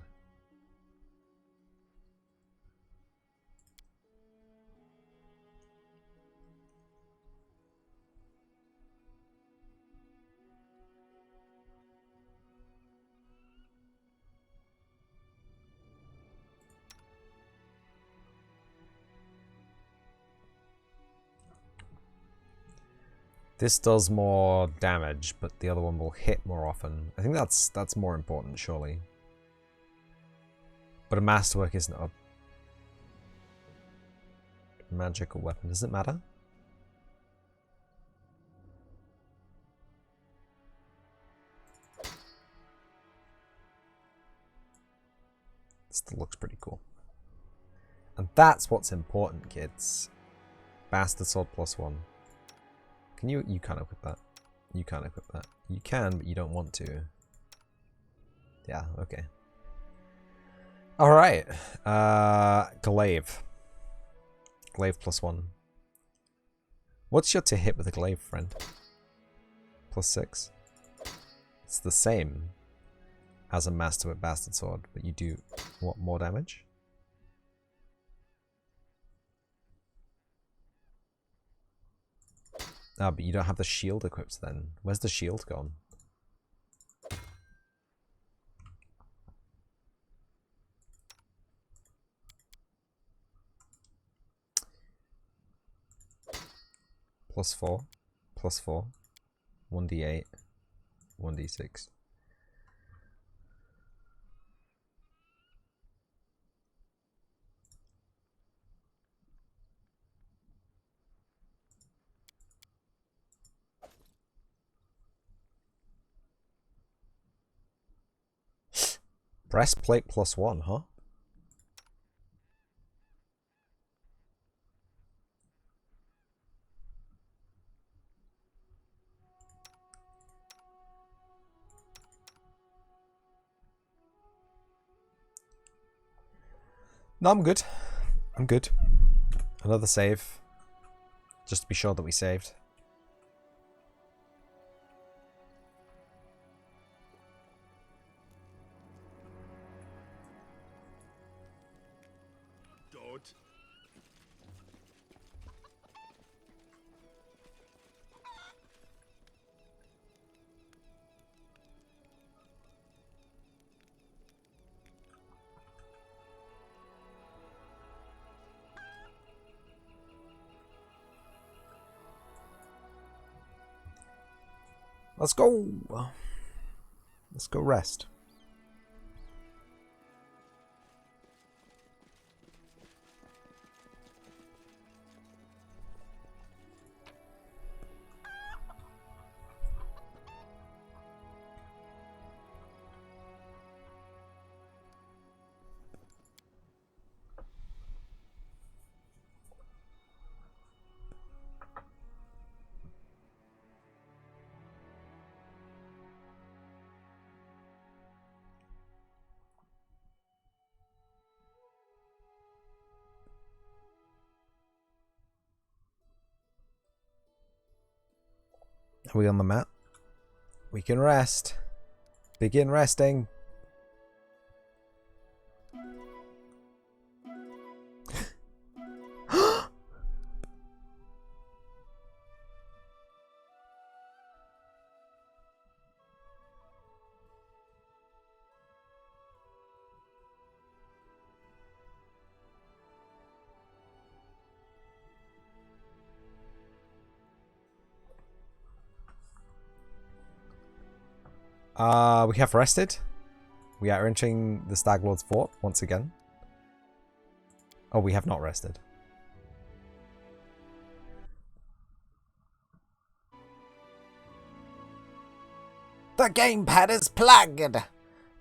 This does more damage, but the other one will hit more often. I think that's more important, surely. But a masterwork isn't a magical weapon. Does it matter? Still looks pretty cool. And that's what's important, kids. Bastard Sword +1. Can you can't equip that. You can't equip that. You can, but you don't want to. Yeah, okay. Alright. Glaive. Glaive +1. What's your to hit with a glaive, friend? +6. It's the same as a Masterwork Bastard Sword, but you do what, more damage? Ah, but you don't have the shield equipped then. Where's the shield gone? +4, +4, 1d8, 1d6. Breastplate +1, huh? No, I'm good. I'm good. Another save. Just to be sure that we saved. Don't. Let's go. Let's go rest. Are we on the mat? We can rest. Begin resting. We have rested. We are entering the Stag Lord's fort once again. Oh, we have not rested. The gamepad is plugged!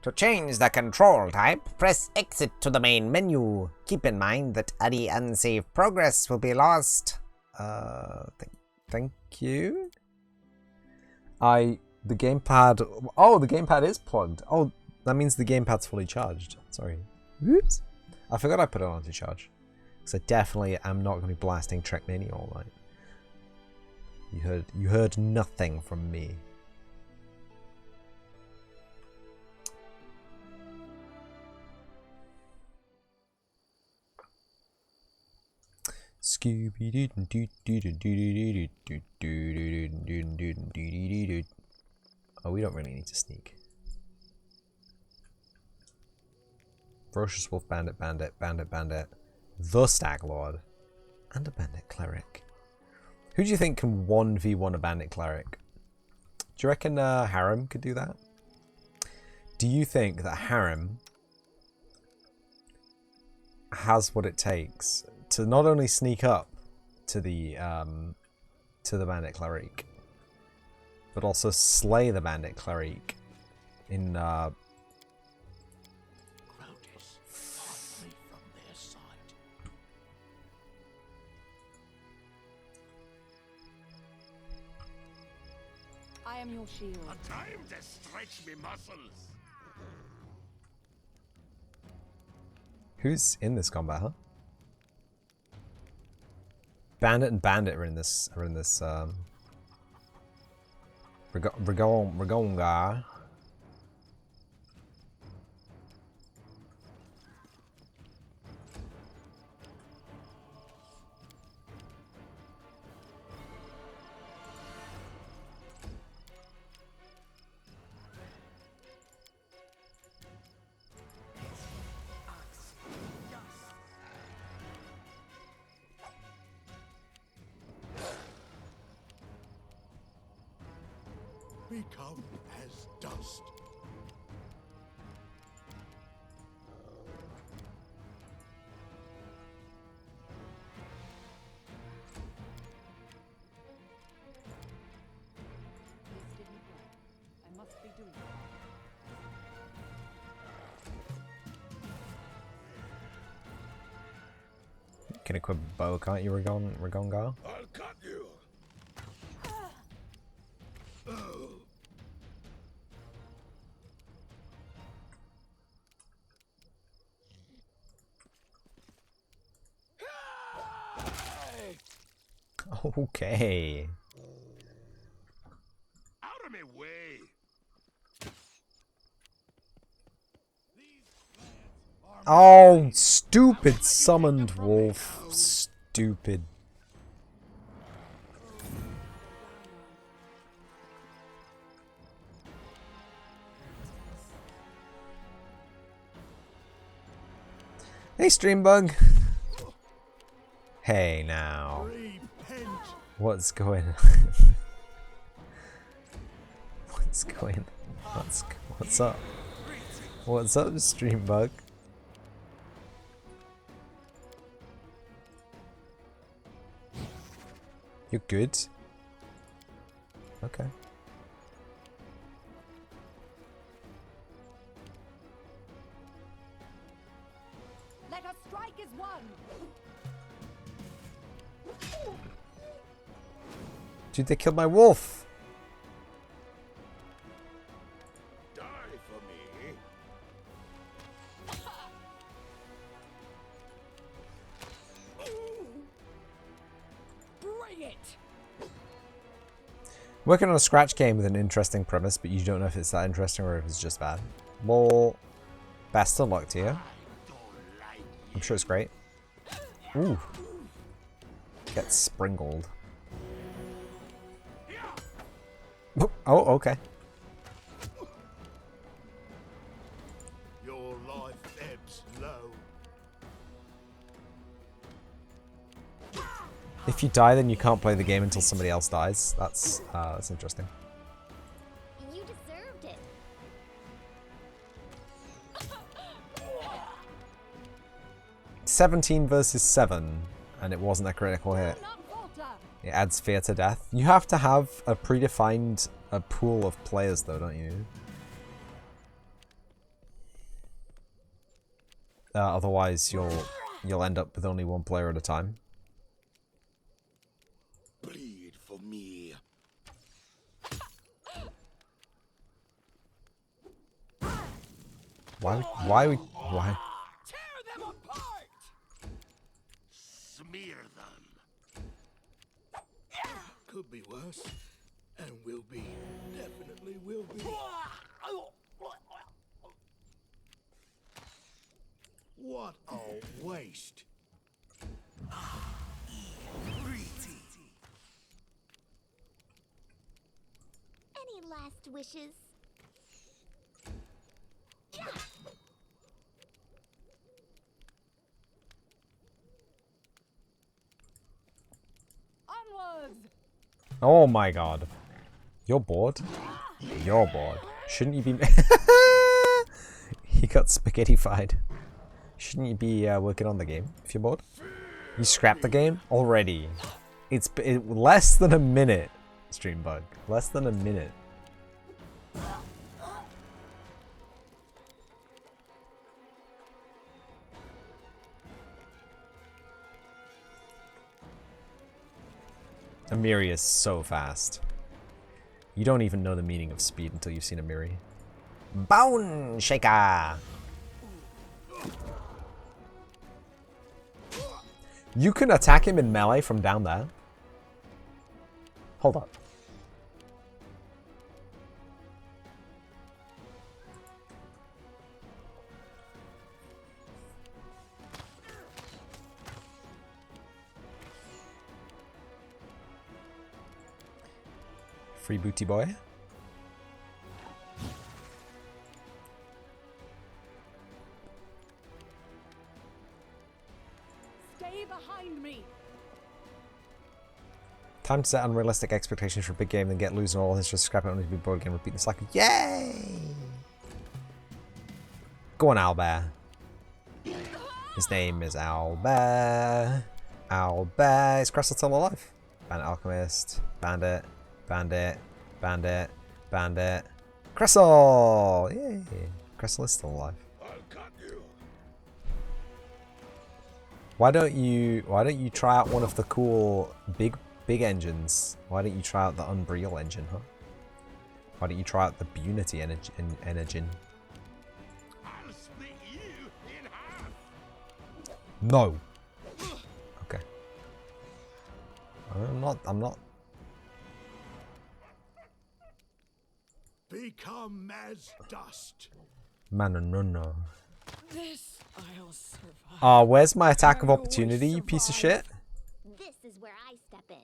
To change the control type, press exit to the main menu. Keep in mind that any unsaved progress will be lost. Thank you. The gamepad... Oh, the gamepad is plugged. Oh, that means the gamepad's fully charged. Sorry. Oops. I forgot I put it on to charge. Because I definitely am not going to be blasting Trackmania all night. You heard nothing from me. Oh, we don't really need to sneak. Ferocious Wolf, Bandit, Bandit, Bandit, Bandit. The Stag Lord. And a Bandit Cleric. Who do you think can 1v1 a Bandit Cleric? Do you reckon Harem could do that? Do you think that Harem has what it takes to not only sneak up to the Bandit Cleric, but also slay the Bandit Cleric in Grotus, hide me from their sight. I am your shield. A time to stretch me muscles. Who's in this combat, huh? Bandit and Bandit are in this Rigonga. Become as dust. This didn't work. I must be doing it. You can equip a bow, can't you, Rigonga? I'll cut you. Okay. Out of my way. Oh, stupid summoned wolf. Stupid. Hey, Streambug. Hey, now. Repent. What's going on? What's going on? What's up? What's up, Streambug? You're good? Okay. Let us strike as one. Dude, they killed my wolf! Die for me. Bring it. Working on a scratch game with an interesting premise, but you don't know if it's that interesting or if it's just bad. Well, best of luck to you. I'm sure it's great. Ooh. Get springled. Oh, okay. Your life ebbs low. If you die, then you can't play the game until somebody else dies. That's interesting. You deserved it. 17 versus 7, and it wasn't a critical hit. Not falter. It adds fear to death. You have to have a predefined pool of players, though, don't you? Otherwise, you'll end up with only one player at a time. Bleed for me. Why? Tear them apart. Smear them. Could be worse. And will be. Definitely will be. What a waste. best wishes. Onwards! Oh my god. You're bored? You're bored. Shouldn't you be... He got spaghettified. Shouldn't you be working on the game if you're bored? You scrapped the game already. It's less than a minute, stream bug. Less than a minute. Amiri is so fast. You don't even know the meaning of speed until you've seen Amiri. Bone shaker. You can attack him in melee from down there. Hold up. Free booty boy. Stay behind me. Time to set unrealistic expectations for a big game, then get losing all this, just scrap it only to be bored again, repeat the cycle. Yay! Go on, owlbear. His name is owlbear. Owlbear. Is Crystal still alive? Bandit Alchemist. Bandit. Bandit. Bandit. Bandit. Crystal! Yay! Crystal is still alive. I'll cut you. Why don't you try out one of the cool big engines? Why don't you try out the Unreal engine, huh? Why don't you try out the Unity engine? I'll split you in half. No. Okay. I'm not. Become as dust. Man, no. This I'll survive. Where's my attack of opportunity, you piece of shit? This is where I step in.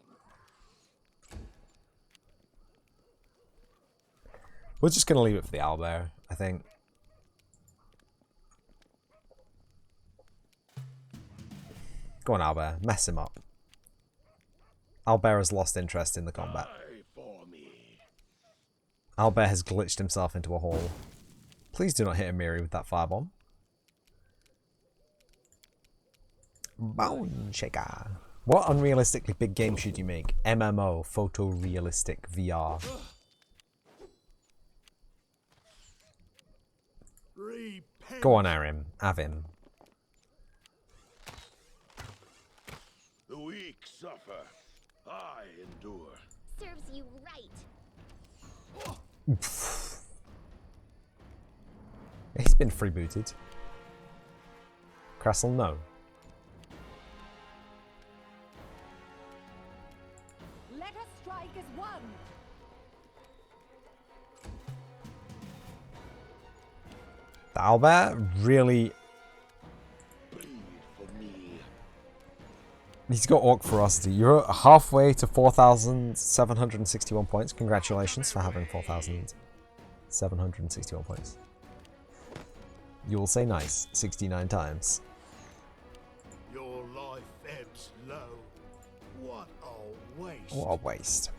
We're just gonna leave it for the owlbear, I think. Go on, owlbear. Mess him up. Owlbear has lost interest in the combat. Die for me. Owlbear has glitched himself into a hole. Please do not hit Amiri with that firebomb. Bone shaker. What unrealistically big game should you make? MMO, photorealistic VR. Repent. Go on, Arim. Have him. The weak suffer. I endure. Serves you right. He's been freebooted. Cressel, no. Let us strike as one. The owlbear really... Bleed for me. He's got Orc Ferocity. You're halfway to 4,761 points. Congratulations for having 4,761 points. You will say nice 69 times. Your life ebbs low. What a waste. What a waste.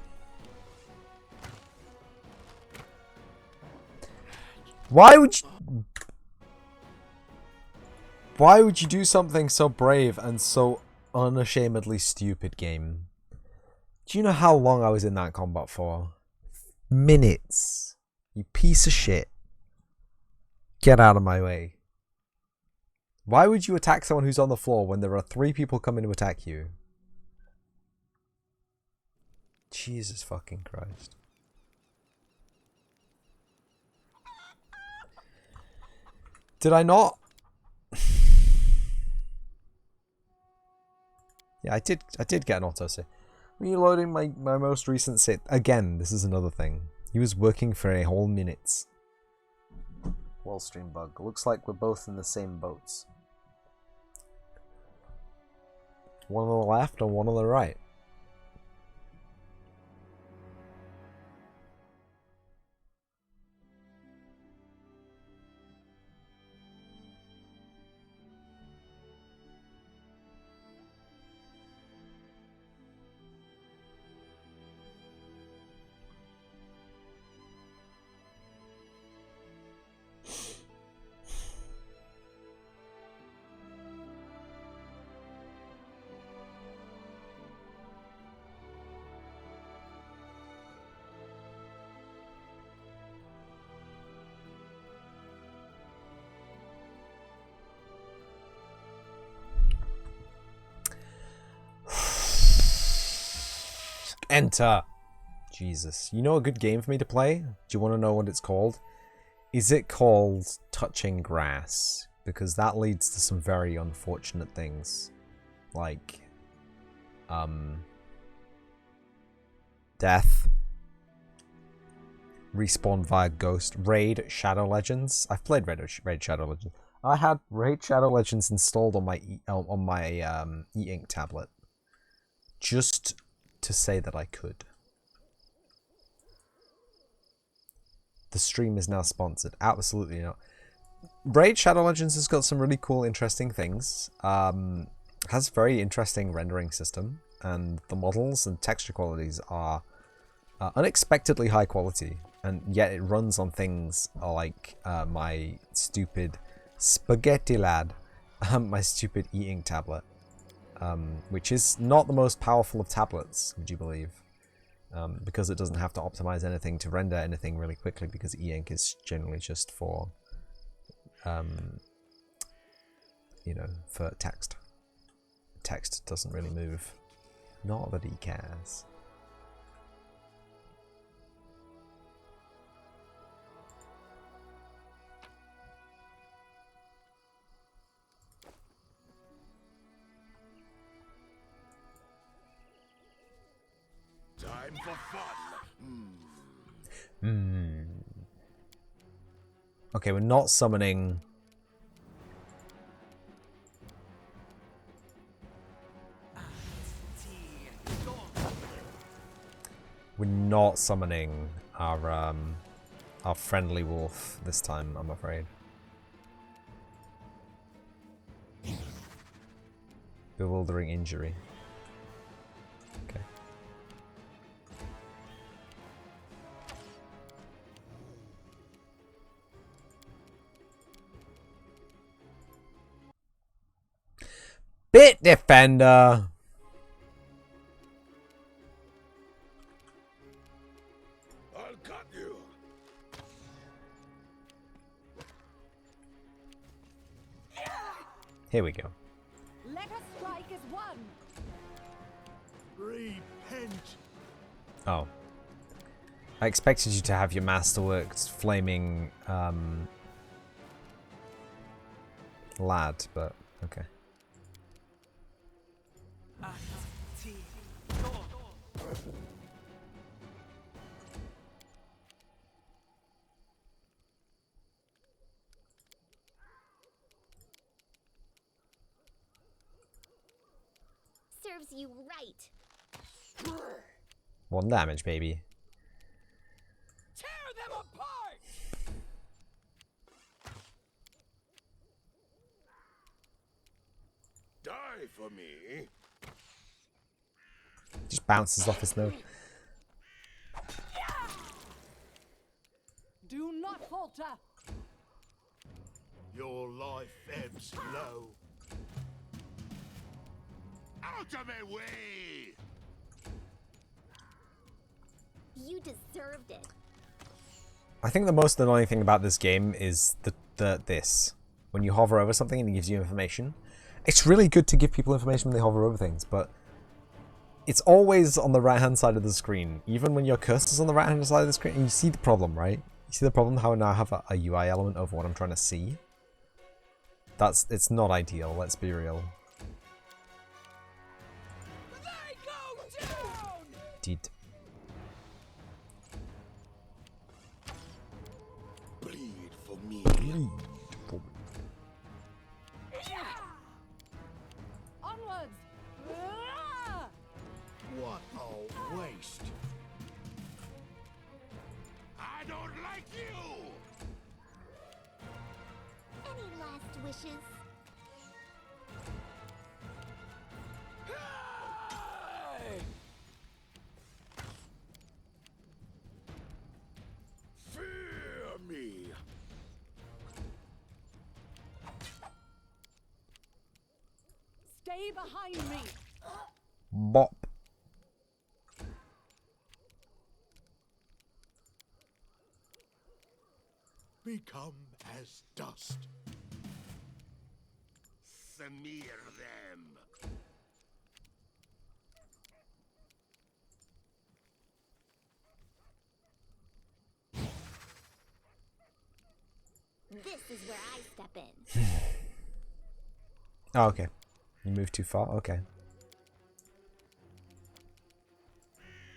Why would you do something so brave and so unashamedly stupid, game? Do you know how long I was in that combat for? Minutes. You piece of shit. Get out of my way. Why would you attack someone who's on the floor when there are 3 people coming to attack you? Jesus fucking Christ. Did I not? Yeah, I did get an autosave. Reloading my most recent save. Again, this is another thing. He was working for a whole minute. Well, stream bug. Looks like we're both in the same boats. One on the left and one on the right. Enter. Jesus. You know a good game for me to play? Do you want to know what it's called? Is it called Touching Grass? Because that leads to some very unfortunate things. Like, death. Respawn via Ghost. Raid Shadow Legends. I've played Raid Shadow Legends. I had Raid Shadow Legends installed on my e-ink tablet. Just to say that I could. The stream is now sponsored. Absolutely not. Raid Shadow Legends has got some really cool, interesting things. Has a very interesting rendering system, and the models and texture qualities are unexpectedly high quality, and yet it runs on things like my stupid spaghetti lad, my stupid e-ink tablet, which is not the most powerful of tablets, would you believe? Because it doesn't have to optimize anything to render anything really quickly, because e-ink is generally just for, you know, for text. Text doesn't really move. Not that he cares. Time for fun. Okay, we're not summoning. We're not summoning our friendly wolf this time, I'm afraid. Bewildering injury. Okay. Bit Defender! I'll cut you. Here we go. Let us strike as one. Repent. Oh. I expected you to have your masterworks flaming lad, but okay. Serves you right. 1 damage, baby. Tear them apart! Die for me. Just bounces off his nose. Do not falter. Your life ebbs low. Out of my way. You deserved it. I think the most annoying thing about this game is this. When you hover over something and it gives you information. It's really good to give people information when they hover over things, but it's always on the right-hand side of the screen. Even when your cursor's on the right-hand side of the screen, and you see the problem, right? You see the problem how I now have a UI element of what I'm trying to see? It's not ideal, let's be real. They go down! Did. Bleed for me. Onwards! Ah! What a waste. I don't like you. Any last wishes? Hey! Fear me. Stay behind me! Bop. Become as dust. Smear them. This is where I step in. Oh, okay. You moved too far? Okay.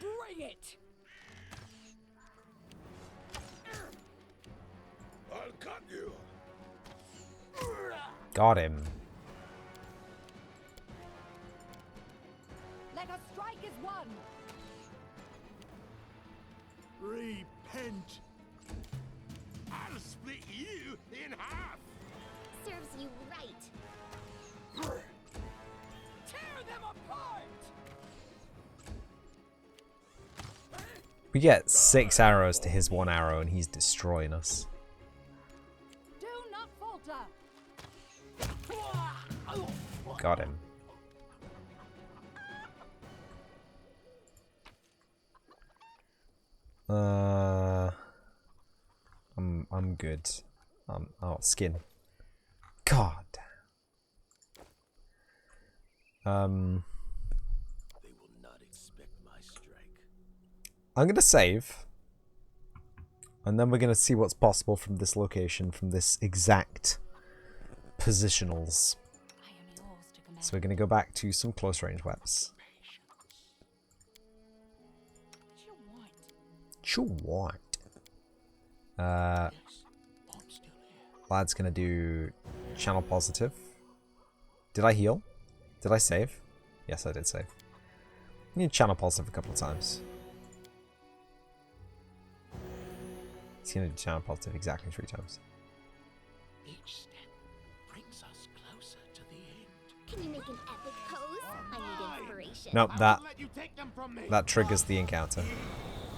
Bring it! I'll cut you. Got him. Let us strike as one! Repent. I'll split you in half. Serves you right. Tear them apart! We get 6 arrows to his 1 arrow and he's destroying us. Do not falter! Got him. I'm good. Oh, skin. God. They will not expect my strike. I'm gonna save. And then we're gonna see what's possible from this location, from this exact positionals. I am yours to command. So we're gonna go back to some close range weapons. What you want? Sure, what? Yes, I'm still here. Lad's gonna do channel positive. Did I heal? Did I save? Yes, I did save. I need channel positive a couple of times. He's gonna do channel positive exactly 3 times. Each step brings us closer to the end. Can you make an epic pose? I need inspiration. Nope, I that won't let you take them from me. that triggers the encounter.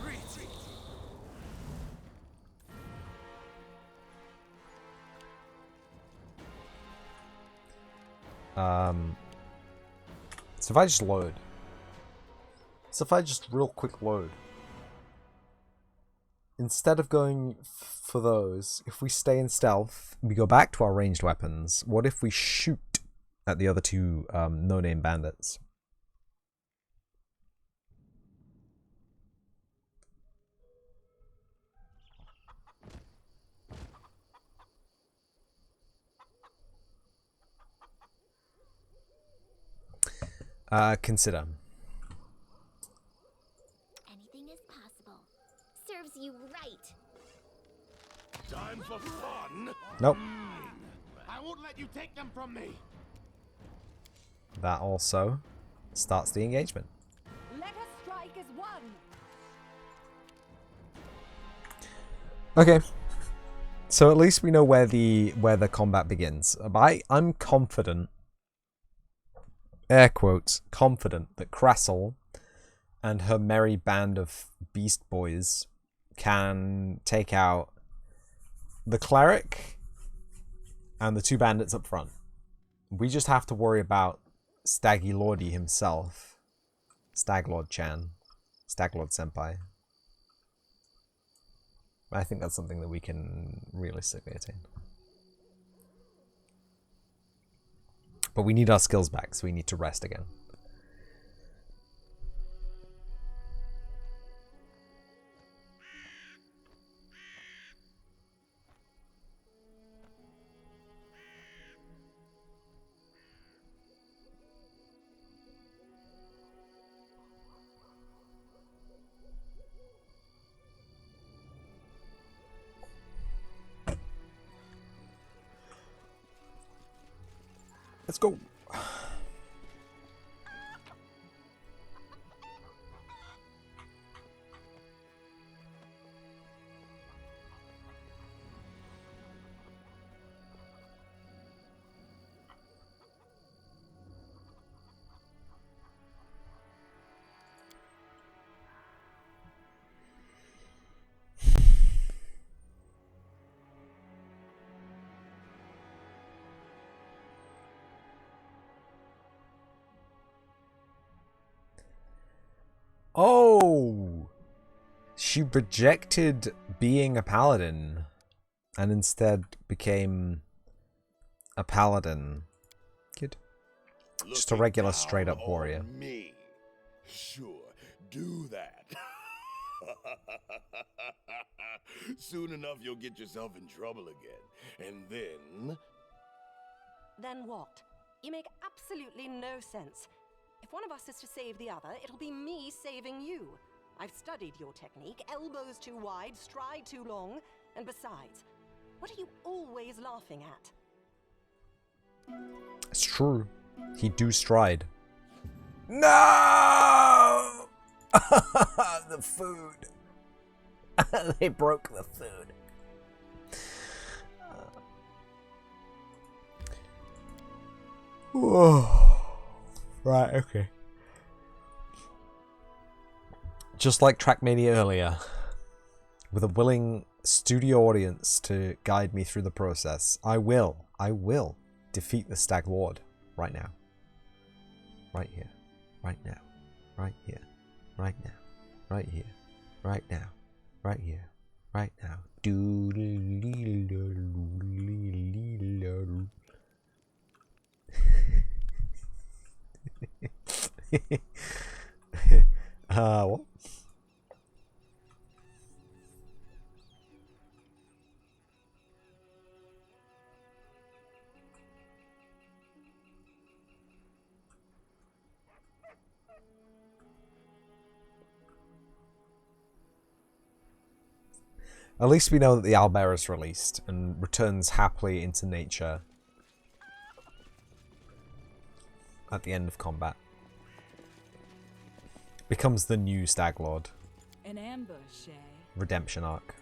Retreat. So if I just load. So if I just real quick load. Instead of going for those, if we stay in stealth, we go back to our ranged weapons. What if we shoot at the other 2 no-name bandits? Consider. Anything is possible. Serves you right. Time for fun. Nope. I won't let you take them from me. That also starts the engagement. Let us strike as one! Okay. So at least we know where the combat begins. I'm confident, air quotes, confident that Crassel and her merry band of beast boys can take out the cleric and the 2 bandits up front. We just have to worry about Staggy Lordy himself. Staglord Chan. Staglord Senpai. I think that's something that we can realistically attain. But we need our skills back, so we need to rest again. Let's go. Oh! She rejected being a paladin and instead became a paladin. Good. Just a regular straight up warrior. Me. Sure, do that. Soon enough, you'll get yourself in trouble again. And then... Then what? You make absolutely no sense. If one of us is to save the other, it'll be me saving you. I've studied your technique. Elbows too wide, stride too long. And besides, what are you always laughing at? It's true. He do stride. No! The food. They broke the food. Right, okay. Just like Trackmania earlier, with a willing studio audience to guide me through the process, I will defeat the Stag Lord right now. Right here. Right now. Right here. Right now. Right here. Right now. Right here. Right now. What? At least we know that the owlbear is released and returns happily into nature at the end of combat. Becomes the new Stag Lord. An ambush, eh? Redemption arc.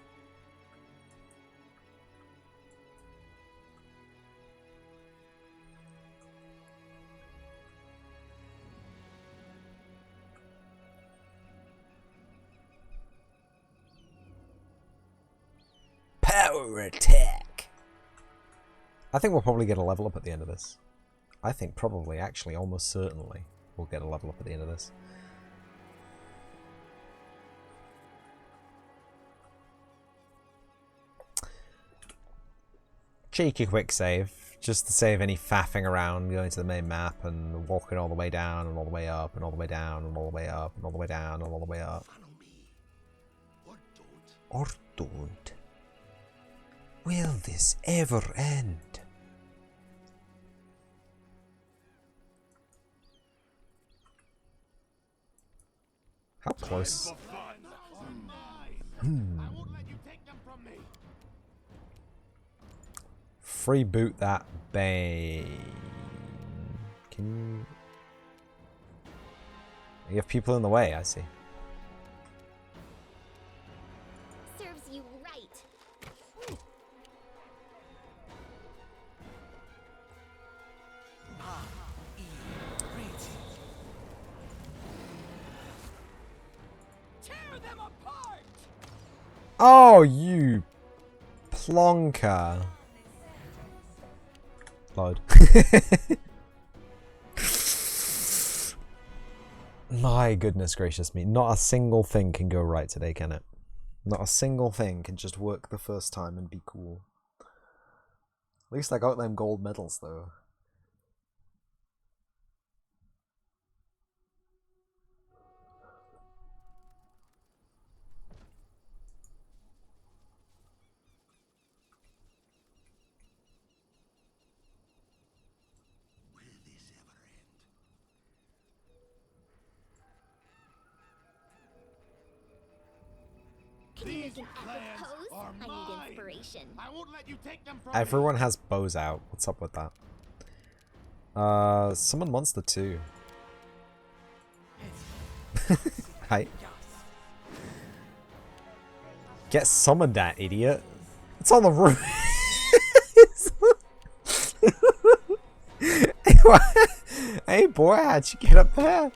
Power attack! I think we'll probably get a level up at the end of this. I think probably, actually, almost certainly, we'll get a level up at the end of this. Cheeky quick save, just to save any faffing around going to the main map and walking all the way down and all the way up and all the way down and all the way up and all the way down and all the way up. Follow me. Or don't. Will this ever end? How close? I won't let you take them from me. Freeboot that Bane. Can you have people in the way, I see. Serves you right. Tear them apart! Oh, you plonker. Load. My goodness gracious me. Not a single thing can go right today, can it? Not a single thing can just work the first time and be cool. At least I got them gold medals, though. Will this ever end? Can you make an epic Plans pose? are I mine. need inspiration. I won't let you take them from Everyone has bows out. What's up with that? Summon monster too. Hi. Get summoned, that idiot. It's on the roof. Hey boy, how'd you get up there?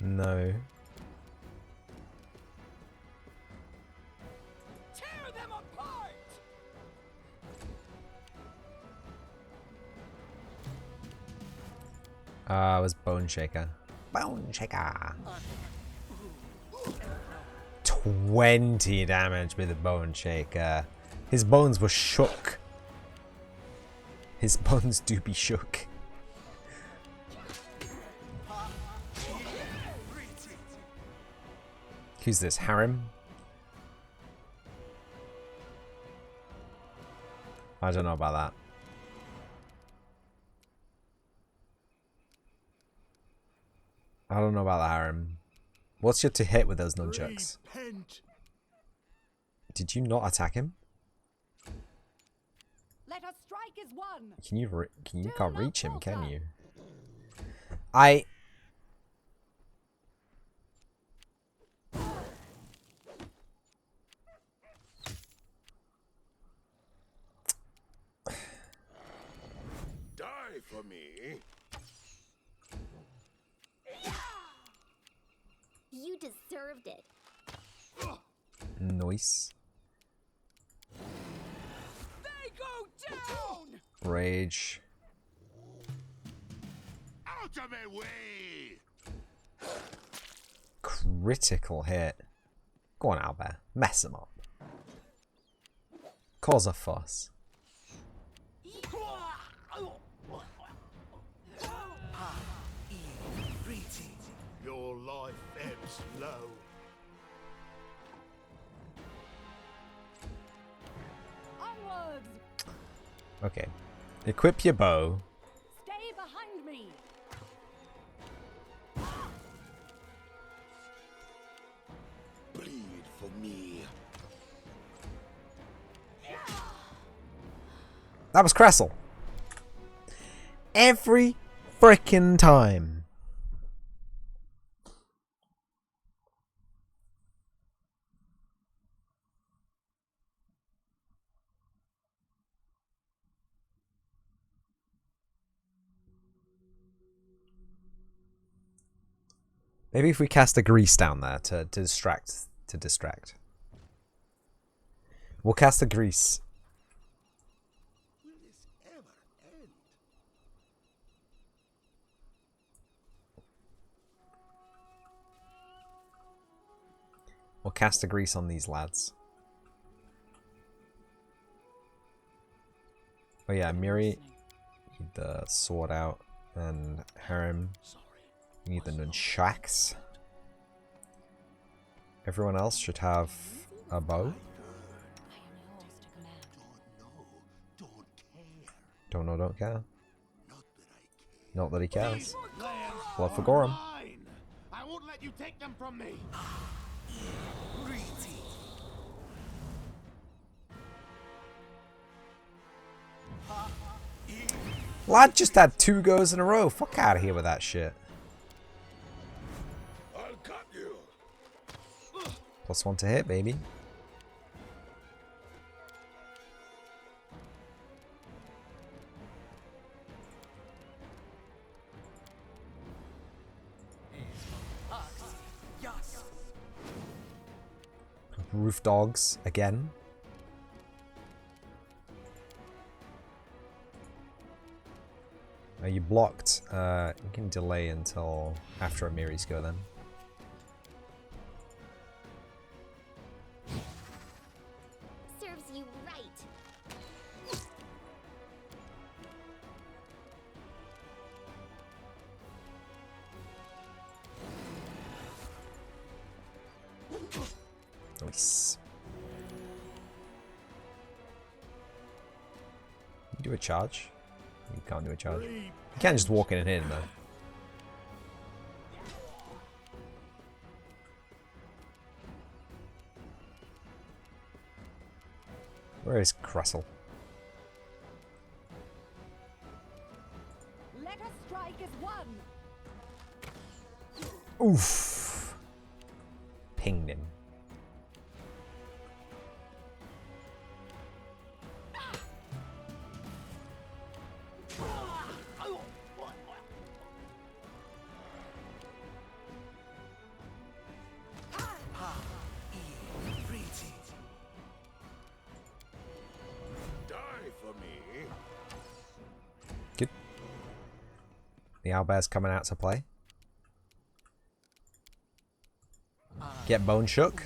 No. Tear them apart! It was Bone Shaker. Bone Shaker. 20 damage with the Bone Shaker. His bones were shook. His bones do be shook. Who's this? Harem? I don't know about that. I don't know about the Harem. What's your to hit with those nunchucks? Repent. Did you not attack him? Let us strike as one! Can you Do can't not reach him, can falter. you? Die for me. You deserved it. Nice. They go down! Rage. Out of my way! Critical hit. Go on, owlbear. Mess him up. Cause a fuss. Your life ebbs low. Onwards! Okay. Equip your bow. Stay behind me! Bleed for me. That was Cressel. Every frickin' time. Maybe if we cast a grease down there to distract. We'll cast a grease. Will this ever end? We'll cast a grease on these lads. Oh yeah, Miri, need the sword out, and Harem, you need the nunchucks. Everyone else should have a bow. Don't know, don't care. Not that he cares. Blood for Gorum. Mine! I won't let you take them from me! Lad just had 2 goes in a row. Fuck out of here with that shit. I'll cut you. +1 to hit, baby. Roof dogs again. You blocked. You can delay until after Amiri's go then. Serves you right. Nice. You do a charge? You can't do a charge. You can't just walk in and hit him though. Where is Cressel? Let us strike as one! Oof. Pinged him. The owlbear's coming out to play. Get bone shook.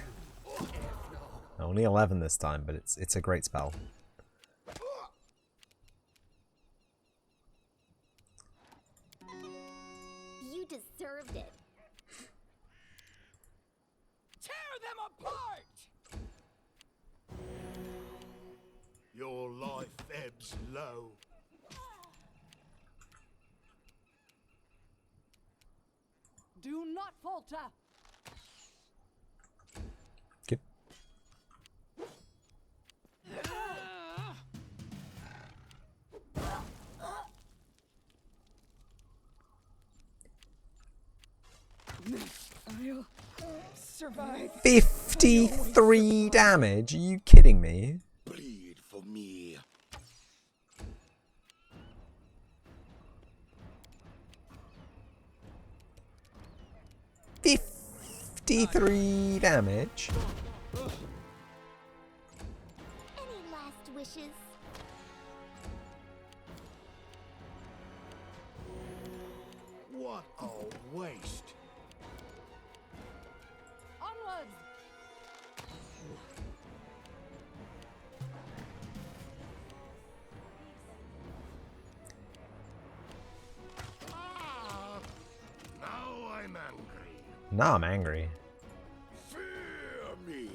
Only 11 this time, but it's a great spell. You deserved it. Tear them apart! Your life ebbs low. Do not falter! Good. I'll survive. 53 damage? Are you kidding me? Bleed for me. $53 damage? Any last wishes? What a waste. Onwards! Now I'm angry. Now I'm angry. Fear me.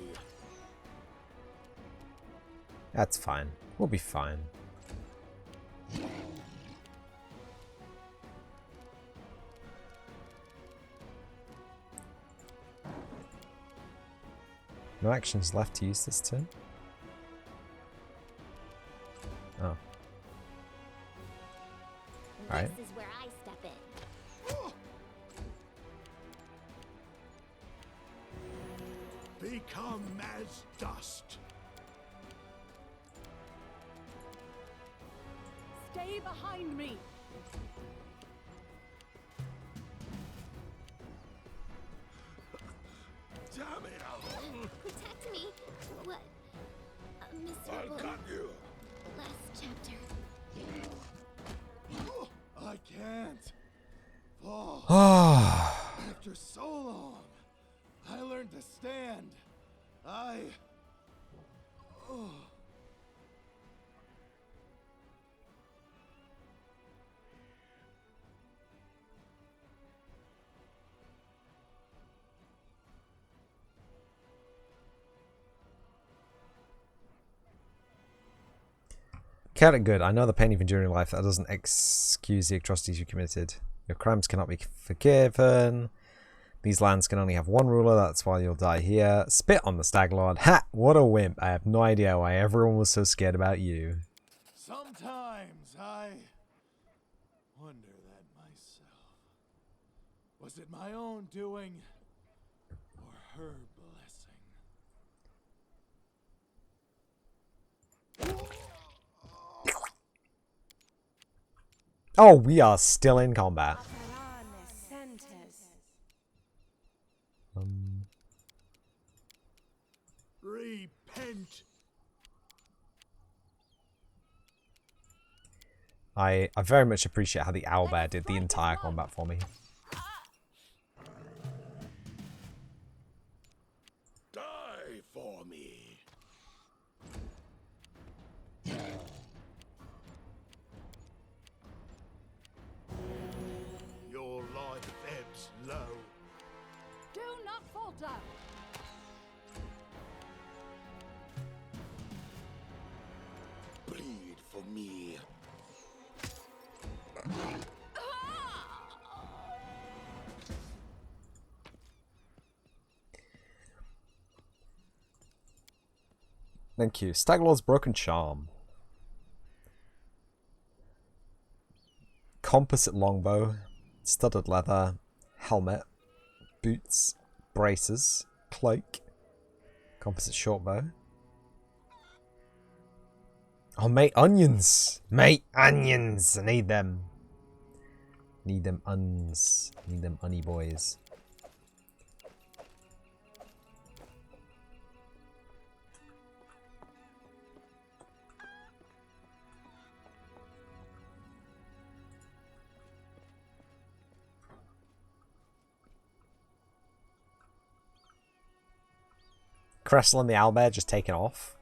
That's fine. We'll be fine. No actions left to use this turn. Oh. Alright. This is where I step in. Become as dust. Stay behind me! Damn it. Protect me. What? A I miserable got you. last chapter. I can't fall. Ah. After so long, I learned to stand. Count it good. I know the pain you've endured in life. That doesn't excuse the atrocities you committed. Your crimes cannot be forgiven. These lands can only have one ruler. That's why you'll die here. Spit on the stag lord. Ha! What a wimp. I have no idea why everyone was so scared about you. Sometimes I wonder that myself. Was it my own doing or her blessing? Oh, we are still in combat. Repent. I very much appreciate how the owlbear did the entire combat for me. Die for me. Your life ebbs low. Do not falter! Bleed for me. Thank you. Staglord's Broken Charm. Composite longbow, studded leather, helmet, boots, braces, cloak, composite shortbow. Oh, mate, onions! Mate, onions! I need them. Need them uns. Need them unny boys. Cressel and the owlbear just taken off.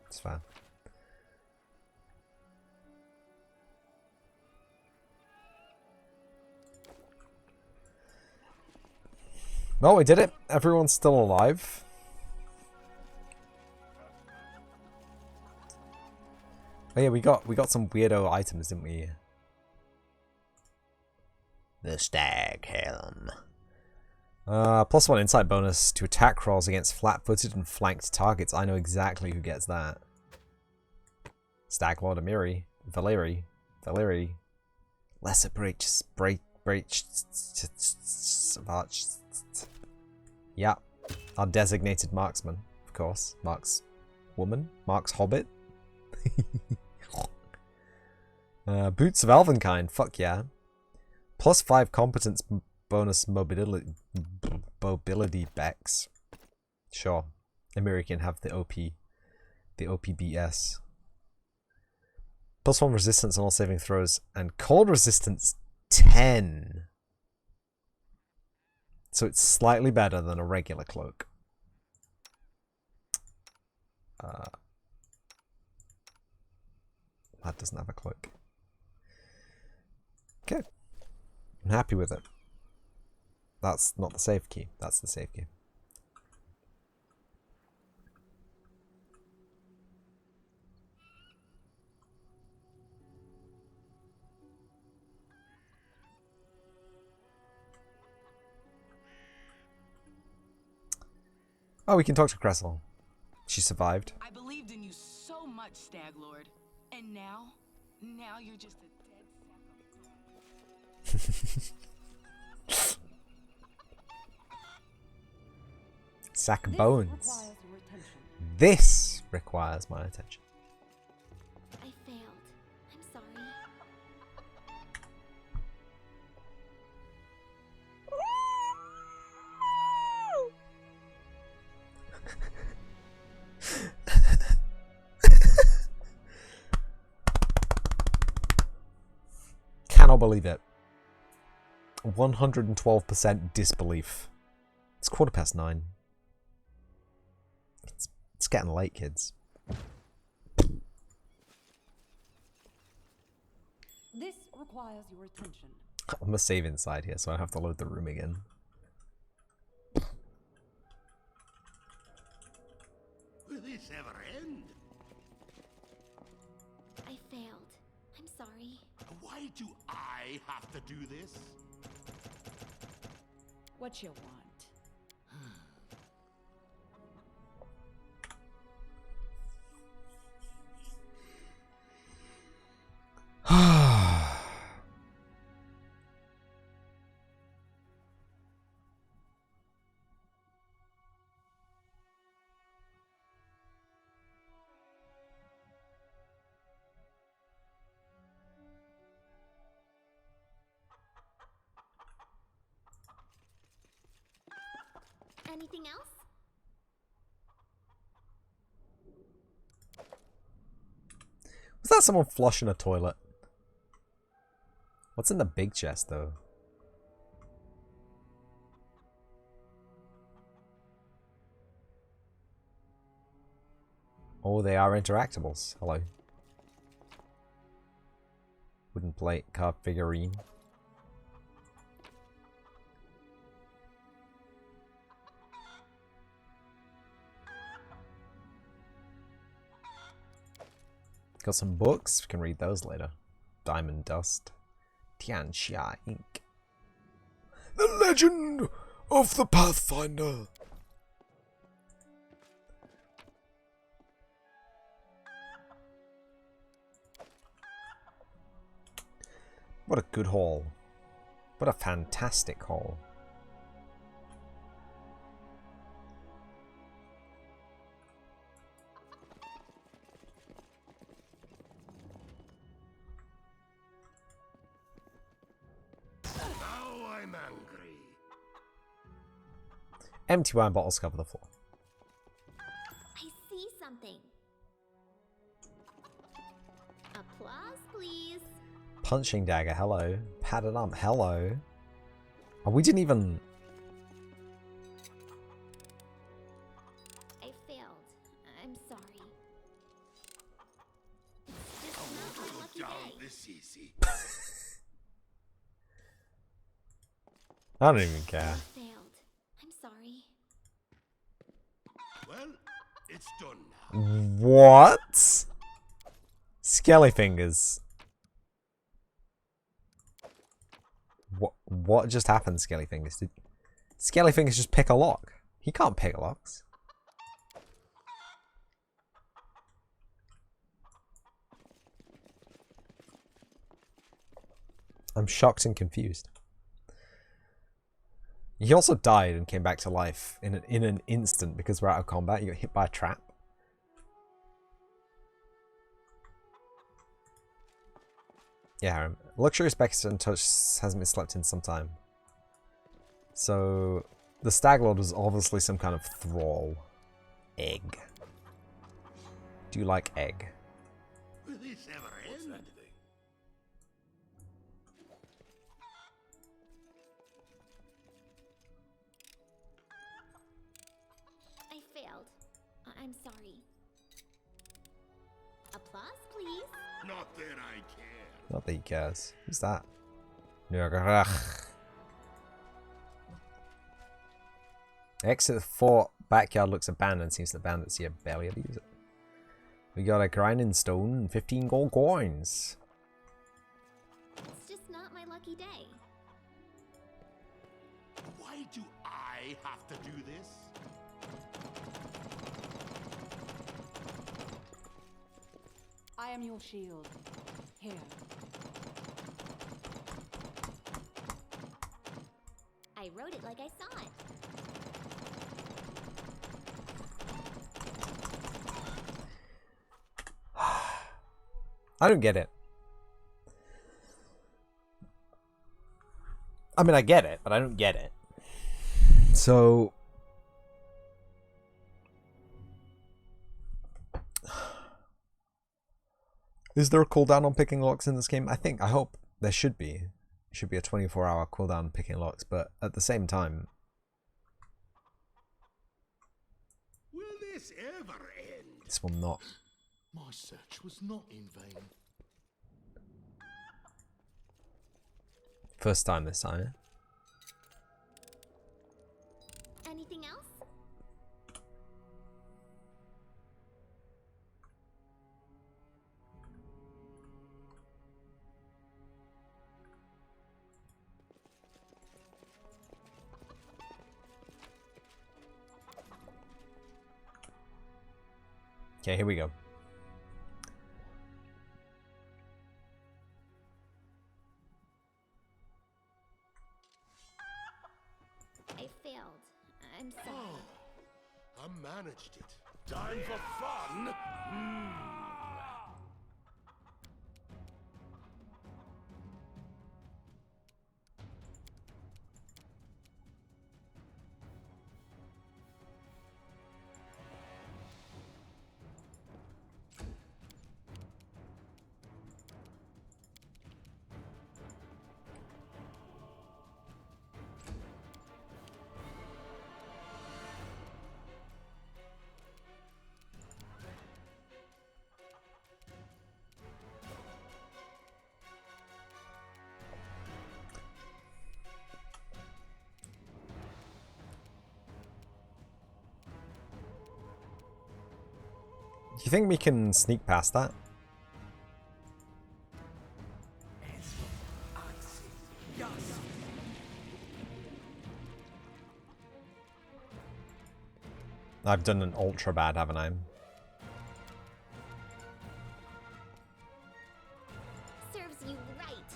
It's fine. Well, we did it. Everyone's still alive. Oh yeah, we got some weirdo items, didn't we? The stag helm. +1 insight bonus to attack rolls against flat-footed and flanked targets. I know exactly who gets that. Staglord Amiri. Valeri. Lesser breach. Yeah. Our designated marksman, of course. Marks woman? Marks hobbit? Boots of Elvenkind. Fuck yeah. +5 competence bonus mobility Bex. Sure. Amiri can have the OPBS. +1 resistance on all saving throws and cold resistance 10. So it's slightly better than a regular cloak. That doesn't have a cloak. Okay. I'm happy with it. That's not the save key. That's the save key. Oh, we can talk to Cressel. She survived. I believed in you so much, Staglord. And now you're just a dead Sack of bones. This requires my attention. I failed. I'm sorry. Cannot believe it. 112% disbelief. It's 9:15. It's getting late, kids. This requires your attention. I'm gonna save inside here, so I have to load the room again. Will this ever end? I failed. I'm sorry. Why do I have to do this? What you want? Anything else? Was that someone flushing a toilet? What's in the big chest, though? Oh, they are interactables. Hello. Wooden plate, carved figurine. Got some books. We can read those later. Diamond Dust. Tianxia Ink. The Legend of the Pathfinder. What a good haul. What a fantastic haul. Now I'm angry. Empty wine bottles cover the floor. I see something. Applause, please. Punching dagger, hello. Padded arm, hello. Oh, we didn't even... I failed. I don't even care. Failed. I'm sorry. Well, it's done now. What? Skelly fingers. What just happened, Skelly fingers? Did Skelly fingers just pick a lock? He can't pick locks. I'm shocked and confused. He also died and came back to life in an instant because we're out of combat. You got hit by a trap. Yeah, luxurious Beckton touch hasn't been slept in some time. So the Stag Lord was obviously some kind of thrall. Egg. Do you like egg? Will this ever end? I failed. I'm sorry. Applause, please. Not that I care. Not that he cares. Who's that? Exit the fort. Backyard looks abandoned. Seems the bandits here barely ever use it. We got a grinding stone and 15 gold coins. It's just not my lucky day. Why do I have to do this? I am your shield. Here. I wrote it like I saw it. I don't get it. I mean, I get it, but I don't get it. So... is there a cooldown on picking locks in this game? I hope there should be. It should be a 24-hour cooldown on picking locks, but at the same time... Will this ever end? this will not. My search was not in vain. First time this time. Anything else? Okay, here we go. I failed. I'm sorry. I managed it. Time for fun? Do you think we can sneak past that? I've done an ultra bad, haven't I? Serves you right.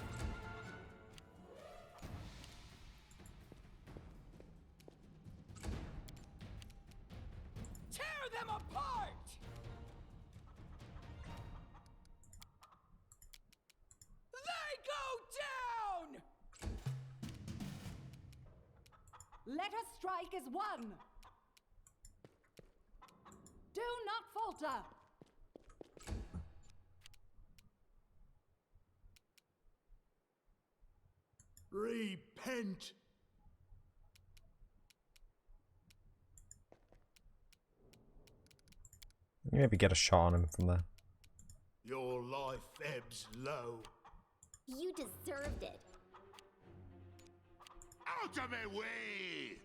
Tear them apart! They go down! Let us strike as one! Do not falter! Repent! Maybe get a shot on him from there. Your life ebbs low. You deserved it. Out of my way!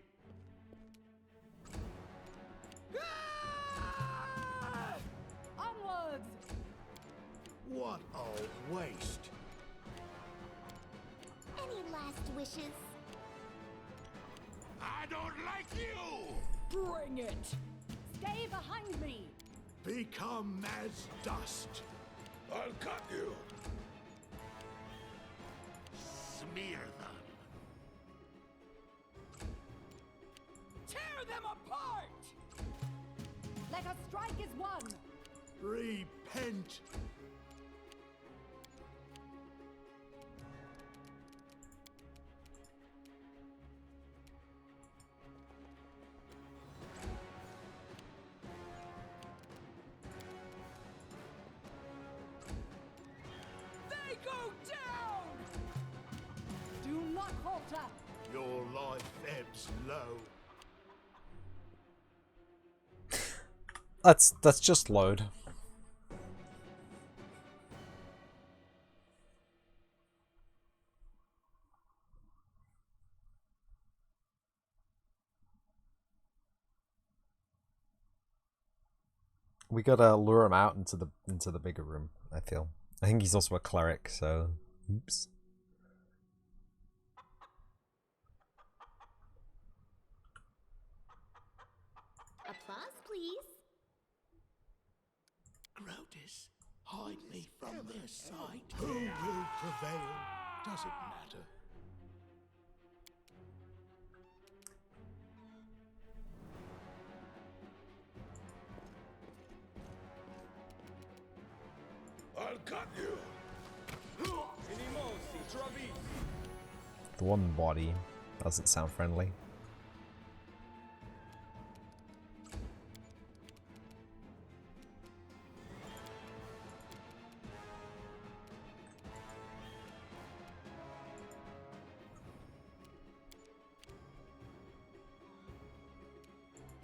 Onwards! What a waste! Any last wishes? I don't like you! Bring it! Stay behind me! Become as dust. I'll cut you. Smear them. Tear them apart! Let us strike as one! Repent. They go down! Do not falter! Your life ebbs low. Let's just load. We gotta lure him out into the bigger room, I feel. I think he's also a cleric, so oops. Applause, please. Grotus, hide me from their sight. Who will prevail? Does it matter? I'll cut you. The one body doesn't sound friendly.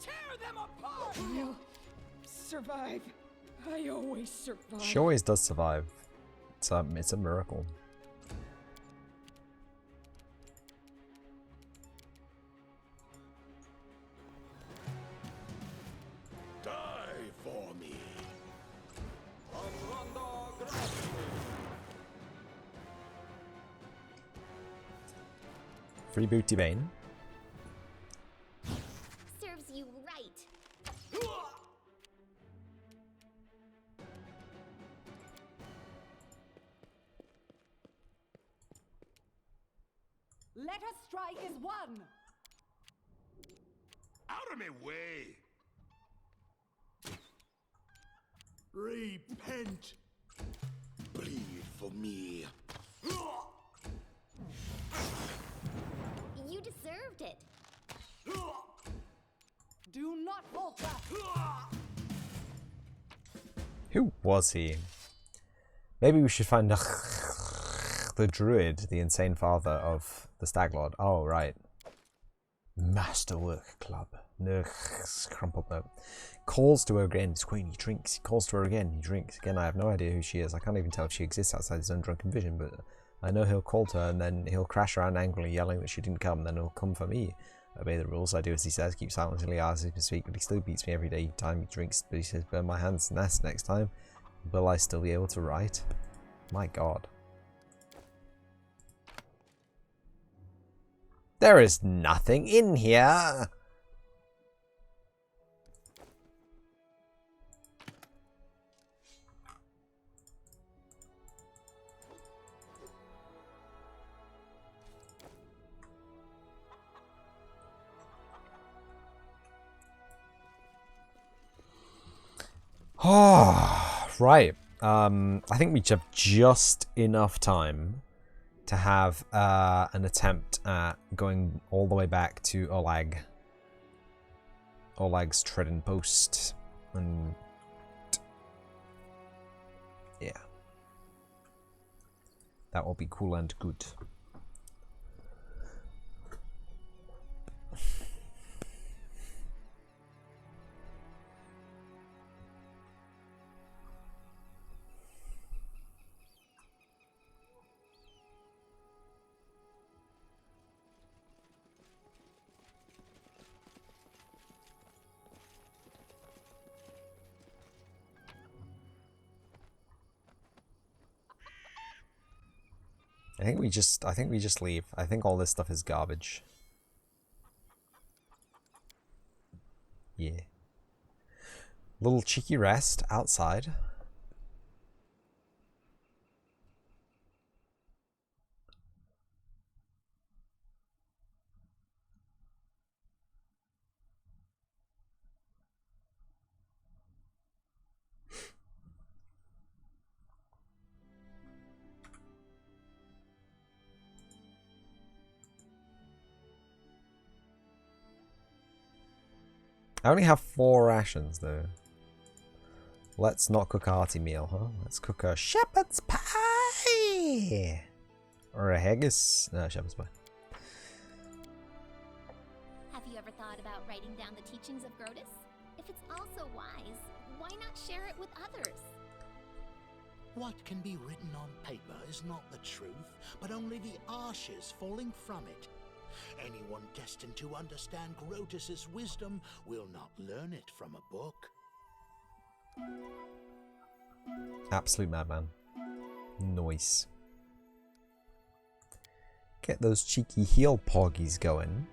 Tear them apart! You'll survive. I always survive. She always does survive. It's a miracle. Die for me. Free Booty Bane. Serves you right. Let us strike as one! Out of my way! Repent! Bleed for me. You deserved it. Do not falter! Who was he? Maybe we should find the druid, the insane father of the stag lord. Oh, right. Masterwork club. No, crumpled note. Calls to her again. It's Queen. He drinks. He calls to her again. He drinks. Again, I have no idea who she is. I can't even tell if she exists outside his own drunken vision, but I know he'll call to her and then he'll crash around angrily, yelling that she didn't come, then he'll come for me. Obey the rules. I do as he says. Keep silent until he asks me to speak, but he still beats me every time he drinks. But he says, burn my hands next time. Will I still be able to write? My God. There is nothing in here. Oh, right. I think we have just enough time to have an attempt at going all the way back to Olag's trading post, and yeah, that will be cool and good. I think we just leave. I think all this stuff is garbage. Yeah. Little cheeky rest outside. I only have 4 rations though. Let's not cook a hearty meal, huh? Let's cook a shepherd's pie! Or a haggis. No, shepherd's pie. Have you ever thought about writing down the teachings of Grotus? If it's all so wise, why not share it with others? What can be written on paper is not the truth, but only the ashes falling from it. Anyone destined to understand Grotus's wisdom will not learn it from a book. Absolute madman. Nice. Get those cheeky heel poggies going.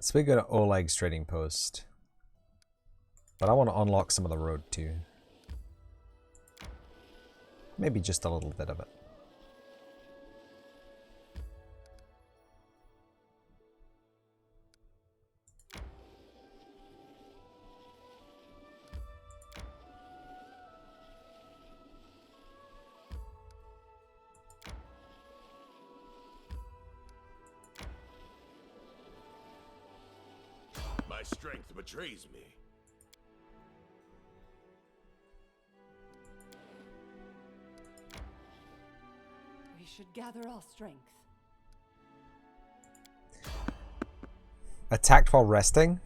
So we go to Oleg's trading post. But I want to unlock some of the road too. Maybe just a little bit of it. My strength betrays me. We should gather our strength. Attacked while resting?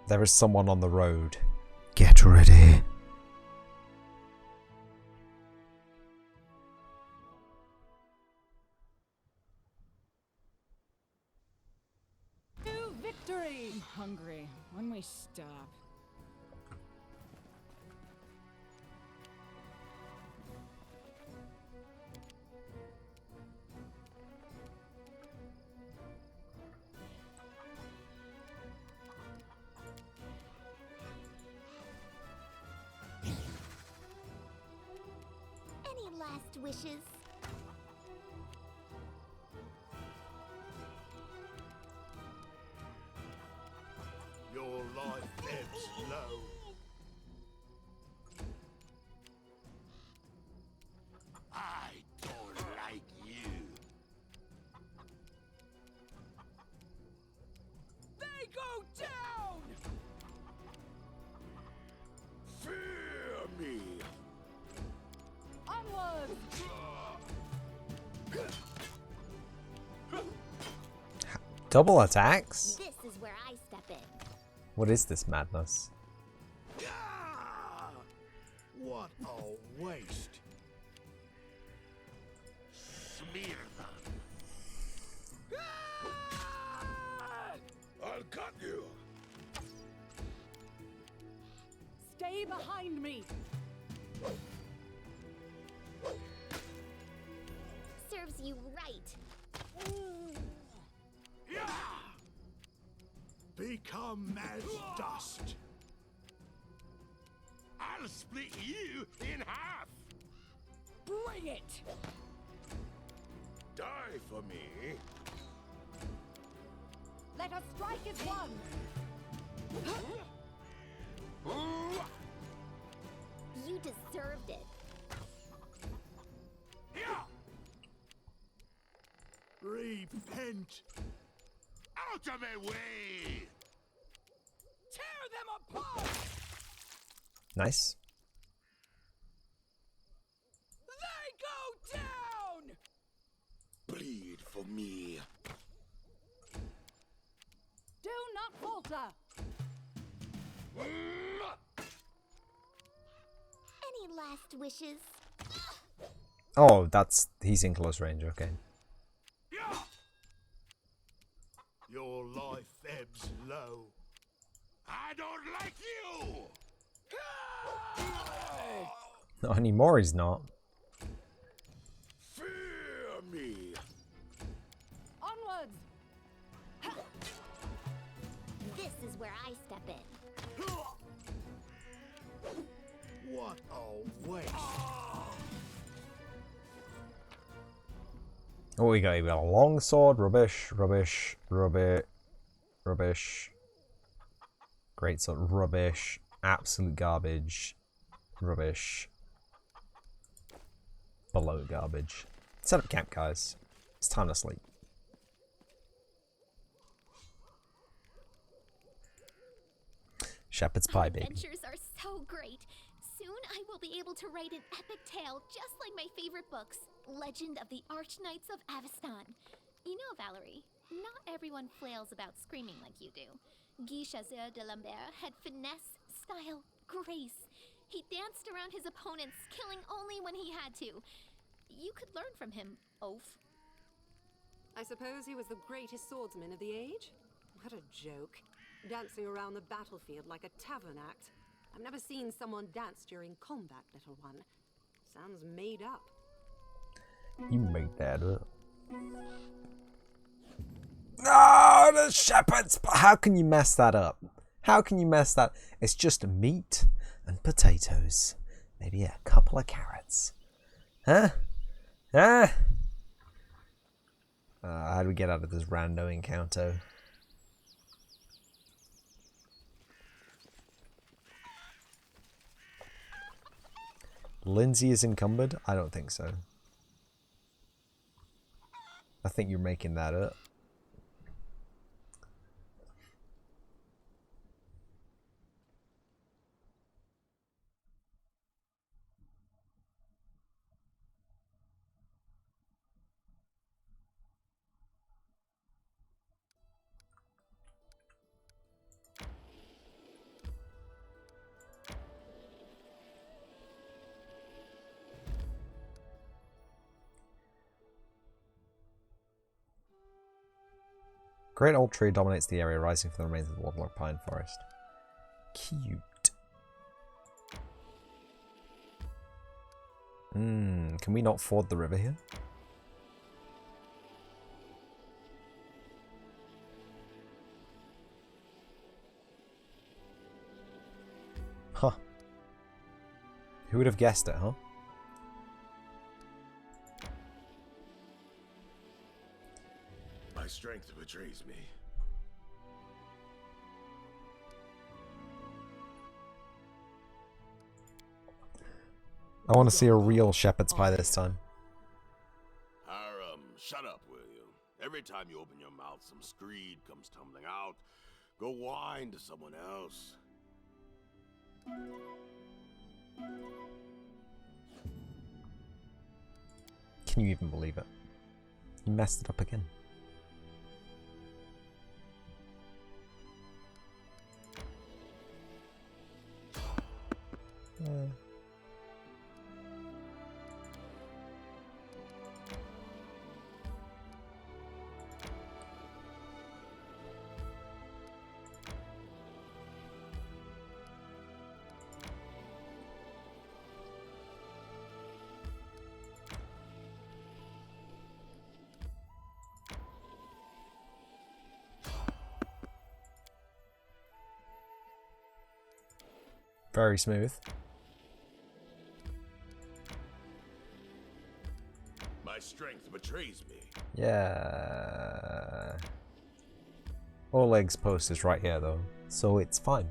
There is someone on the road. Get ready. To victory! I'm hungry. When we stop. Any last wishes? Your life ebbs low. I don't like you. They go down! Fear me. Onward! Double attacks? This is where I step in. What is this madness? Ah! What a waste. Smear them. I'll cut you. Stay behind me! Serves you right. Become as dust. I'll split you in half. Bring it! Die for me. Let us strike as one! You deserved it. Repent. Out of my way. Tear them apart! Nice. They go down! Bleed for me. Do not falter! Any last wishes? Oh, he's in close range, okay. Your don't like you! Not anymore, he's not. Fear me! Onwards! This is where I step in. What a waste. Oh, we got a long sword. Rubbish, rubbish, rubbish, rubbish. Great sword. Rubbish. Absolute garbage. Rubbish. Below garbage. Set up camp, guys. It's time to sleep. Shepherd's pie, baby. Adventures are so great. Soon I will be able to write an epic tale just like my favorite books, Legend of the Archknights of Avestan. You know, Valerie, not everyone flails about screaming like you do. Guy Chasseur de Lambert had finesse, style, grace. He danced around his opponents, killing only when he had to. You could learn from him, oaf. I suppose he was the greatest swordsman of the age? What a joke. Dancing around the battlefield like a tavern act. I've never seen someone dance during combat, little one. Sounds made up. You made that up. No, the shepherd's pie. How can you mess that up? How can you mess that? It's just meat and potatoes. Maybe a couple of carrots. Huh? Huh? How do we get out of this rando encounter? Lindsay is encumbered? I don't think so. I think you're making that up. Great old tree dominates the area, rising from the remains of the waterlogged pine forest. Cute. Can we not ford the river here? Huh. Who would have guessed it, huh? My strength betrays me. I want to see a real shepherd's pie this time. Shut up, will you? Every time you open your mouth, some screed comes tumbling out. Go whine to someone else. Can you even believe it? You messed it up again. Very smooth. My strength betrays me. Yeah. Oleg's post is right here though, so it's fine.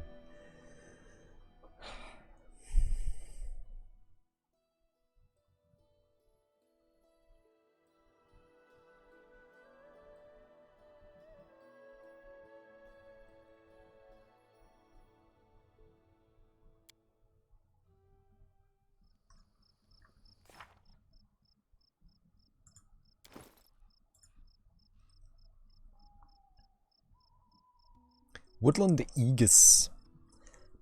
Woodland Aegis.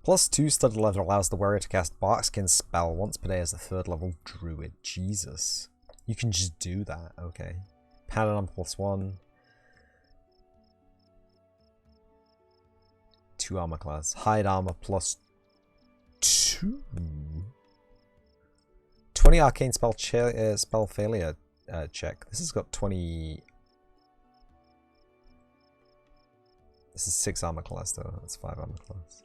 +2 study level allows the warrior to cast Barkskin spell once per day as a 3rd level druid. Jesus. You can just do that, okay. Paladin +1. 2 armor class. Hide armor plus 2. 20 arcane spell spell failure check. This has got 20. This is 6 armor class though. That's 5 armor class.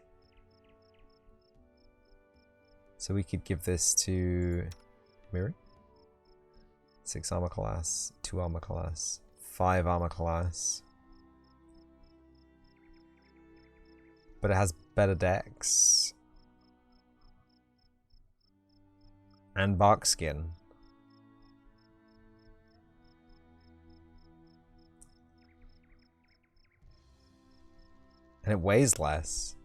So we could give this to Miri. 6 armor class, 2 armor class, 5 armor class. But it has better dex. And bark skin. And it weighs less.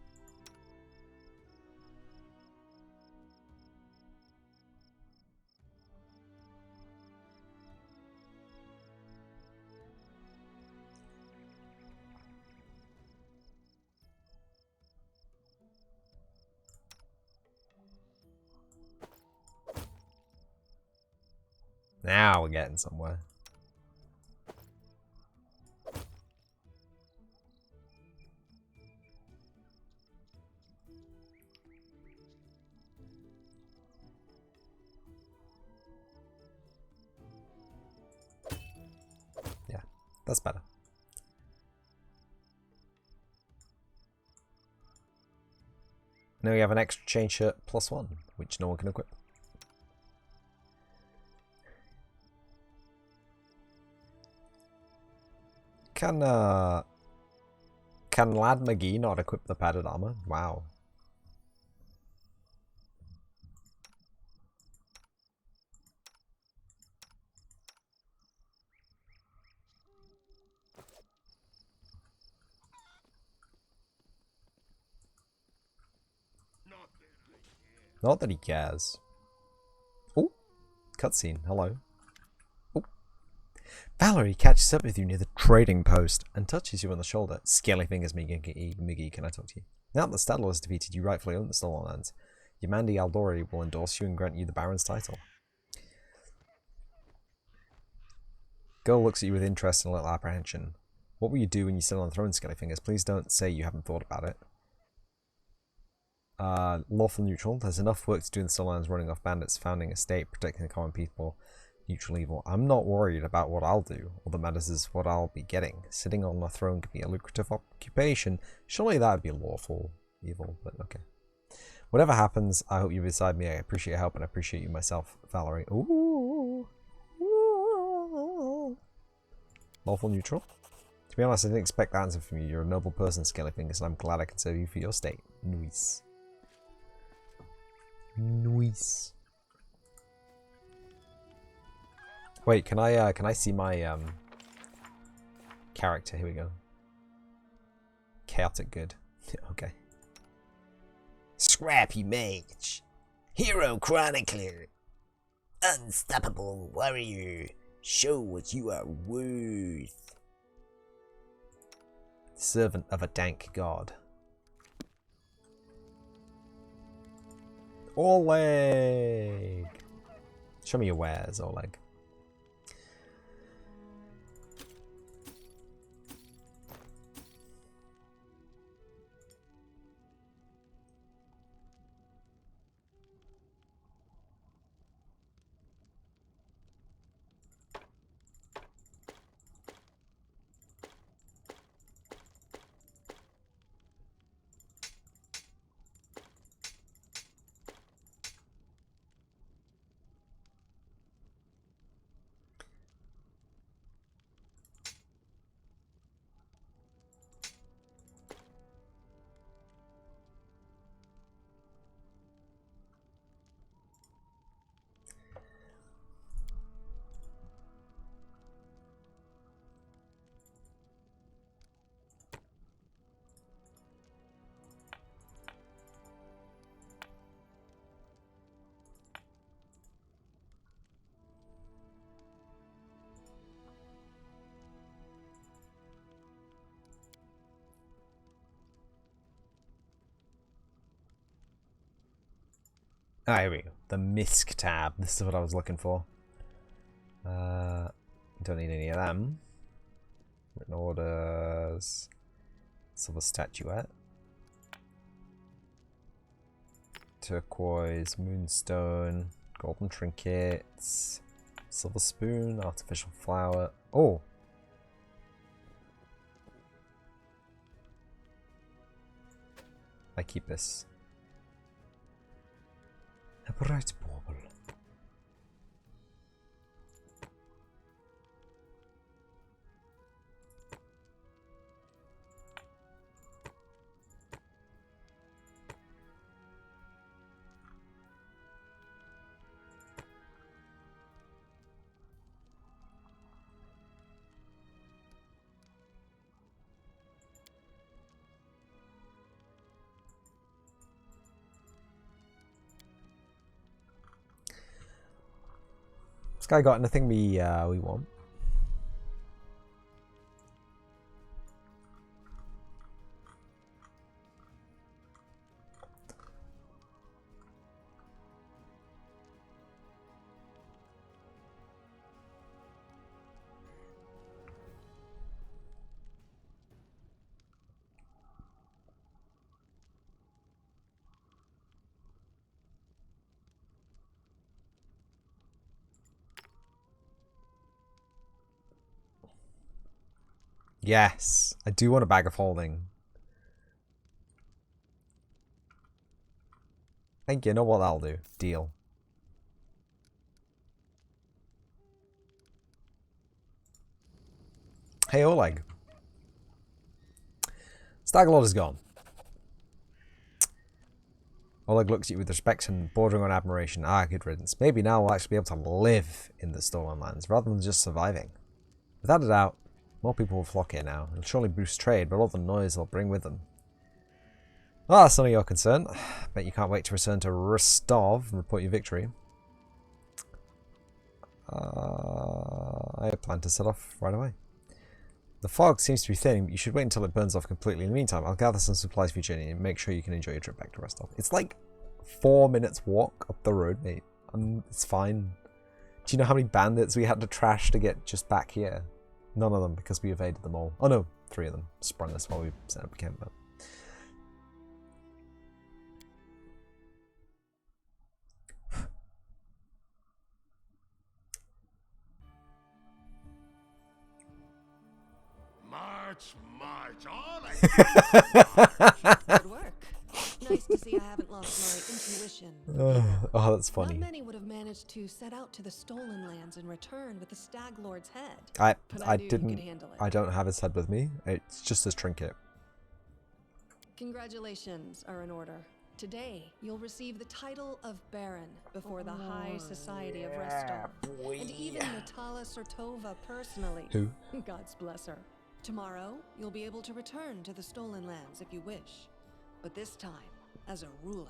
Now we're getting somewhere. Yeah, that's better. Now we have an extra chain shirt +1, which no one can equip. Can Lad McGee not equip the padded armor? Wow. Not that he cares. Oh, cutscene. Hello. Oh. Valerie catches up with you near the trading post and touches you on the shoulder. Scaly fingers, Miggy, can I talk to you? Now that the Stadler is defeated, you rightfully own the stolen lands. Yamandi Aldori will endorse you and grant you the Baron's title. Girl looks at you with interest and a little apprehension. What will you do when you sit on the throne, Scaly fingers? Please don't say you haven't thought about it. Lawful neutral. There's enough work to do in the stolen lands, running off bandits, founding a state, protecting the common people. Neutral evil. I'm not worried about what I'll do. All that matters is what I'll be getting. Sitting on a throne could be a lucrative occupation. Surely that would be lawful evil, but okay. Whatever happens, I hope you're beside me. I appreciate your help and I appreciate you myself, Valerie. Ooh. Ooh. Lawful neutral? To be honest, I didn't expect that answer from you. You're a noble person, Scaly Fingers, and I'm glad I can serve you for your state. Nice. Nice. Wait, can I see my character? Here we go. Chaotic good. Okay. Scrappy mage. Hero chronicler. Unstoppable warrior. Show what you are worth. Servant of a dank god. Oleg! Show me your wares, Oleg. Ah, here we go. The MISC tab. This is what I was looking for. Don't need any of them. Written orders. Silver statuette. turquoise, moonstone, golden trinkets, silver spoon, artificial flower. Oh! I keep this. A bright bauble. This guy got anything we want? Yes, I do want a bag of holding. I think you know what that'll do. Deal. Hey, Oleg. Staglord is gone. Oleg looks at you with respect and bordering on admiration. Ah, good riddance. Maybe now we'll actually be able to live in the Stolen Lands rather than just surviving. Without a doubt, more people will flock here now. It'll surely boost trade, but all the noise they'll bring with them. Ah, that's none of your concern. Bet you can't wait to return to Rostov and report your victory. I plan to set off right away. The fog seems to be thinning, but you should wait until it burns off completely. In the meantime, I'll gather some supplies for your journey and make sure you can enjoy your trip back to Rostov. It's like 4 minutes walk up the road, mate. It's fine. Do you know how many bandits we had to trash to get just back here? None of them, because we evaded them all. Oh no, 3 of them sprung us while we set up camp. But Much, all Good work. Nice to see I haven't lost my intuition. oh, that's Not funny. many would have managed to set out to the Stolen Lands and return with the Stag Lord's head. I But I knew you could didn't. handle it. I don't have his head with me. It's just his trinket. Congratulations are in order. Today, you'll receive the title of Baron before the High Society of Rostov. And even Natala Sortova personally. Who? God's bless her. Tomorrow, you'll be able to return to the Stolen Lands if you wish. But this time, as a ruler.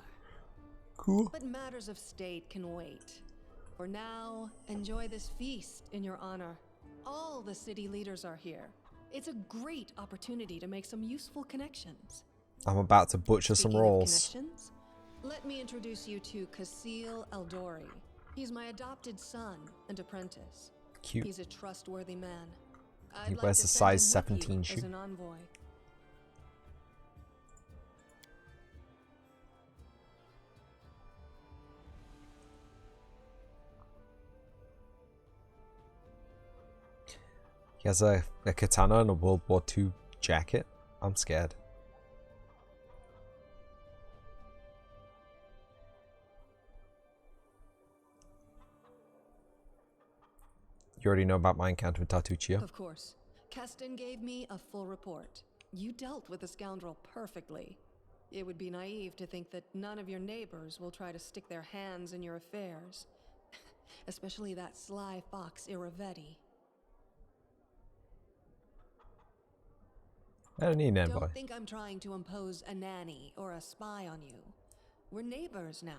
Cool. But matters of state can wait. For now, enjoy this feast in your honor. All the city leaders are here. It's a great opportunity to make some useful connections. I'm about to butcher some Speaking of rolls. connections, let me introduce you to Kasil Eldori. He's my adopted son and apprentice. Cute. He's a trustworthy man. He I'd wears like a to size send him with 17 you shoe. as an envoy. He has a katana and a World War II jacket. I'm scared. You already know about my encounter with Tartuccio? Of course. Keston gave me a full report. You dealt with the scoundrel perfectly. It would be naive to think that none of your neighbors will try to stick their hands in your affairs. Especially that sly fox Iravetti. I don't need an envoy. Don't think I'm trying to impose a nanny or a spy on you. We're neighbors now.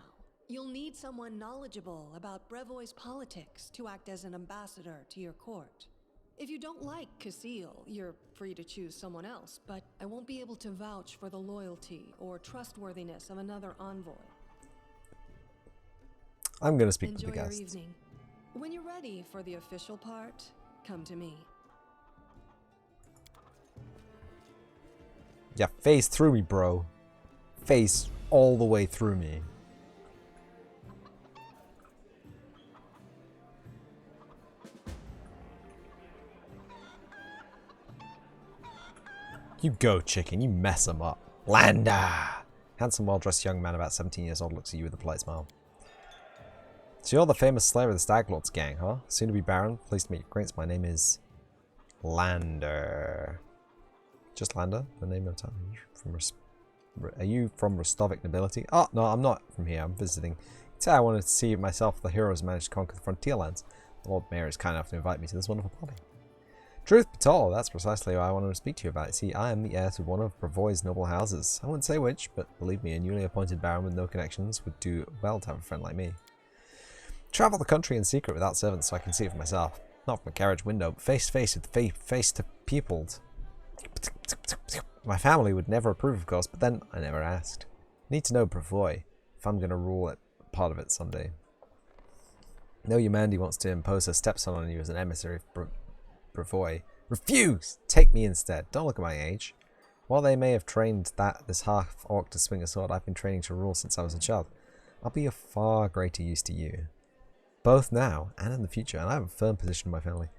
You'll need someone knowledgeable about Brevoy's politics to act as an ambassador to your court. If you don't like Kasil, you're free to choose someone else, but I won't be able to vouch for the loyalty or trustworthiness of another envoy. I'm gonna speak Enjoy with the your guests. evening. When you're ready for the official part, come to me. Yeah, phase through me, bro. Phase all the way through me. You go, chicken. You mess him up. Lander! Handsome, well-dressed young man about 17 years old looks at you with a polite smile. So you're the famous slayer of the Stag Lord's gang, huh? Soon to be Baron. Pleased to meet your acquaintance. My name is Lander. Just Lander? The name of town? Are you from Rostovic nobility? Oh, no, I'm not from here. I'm visiting. I wanted to see if myself the heroes managed to conquer the frontier lands. The Lord Mayor is kind enough to invite me to this wonderful party. Truth be told, that's precisely what I wanted to speak to you about. See, I am the heir to one of Brevoy's noble houses. I wouldn't say which, but believe me, a newly appointed baron with no connections would do well to have a friend like me. Travel the country in secret without servants so I can see it for myself. Not from a carriage window, but face to face with face to people. My family would never approve, of course, but then I never asked. Need to know Brevoy if I'm going to rule it, part of it someday. No, Yamandi wants to impose her stepson on you as an emissary of Brevoy. Refuse! Take me instead. Don't look at my age. While they may have trained this half-orc to swing a sword, I've been training to rule since I was a child. I'll be of far greater use to you. Both now and in the future, and I have a firm position in my family.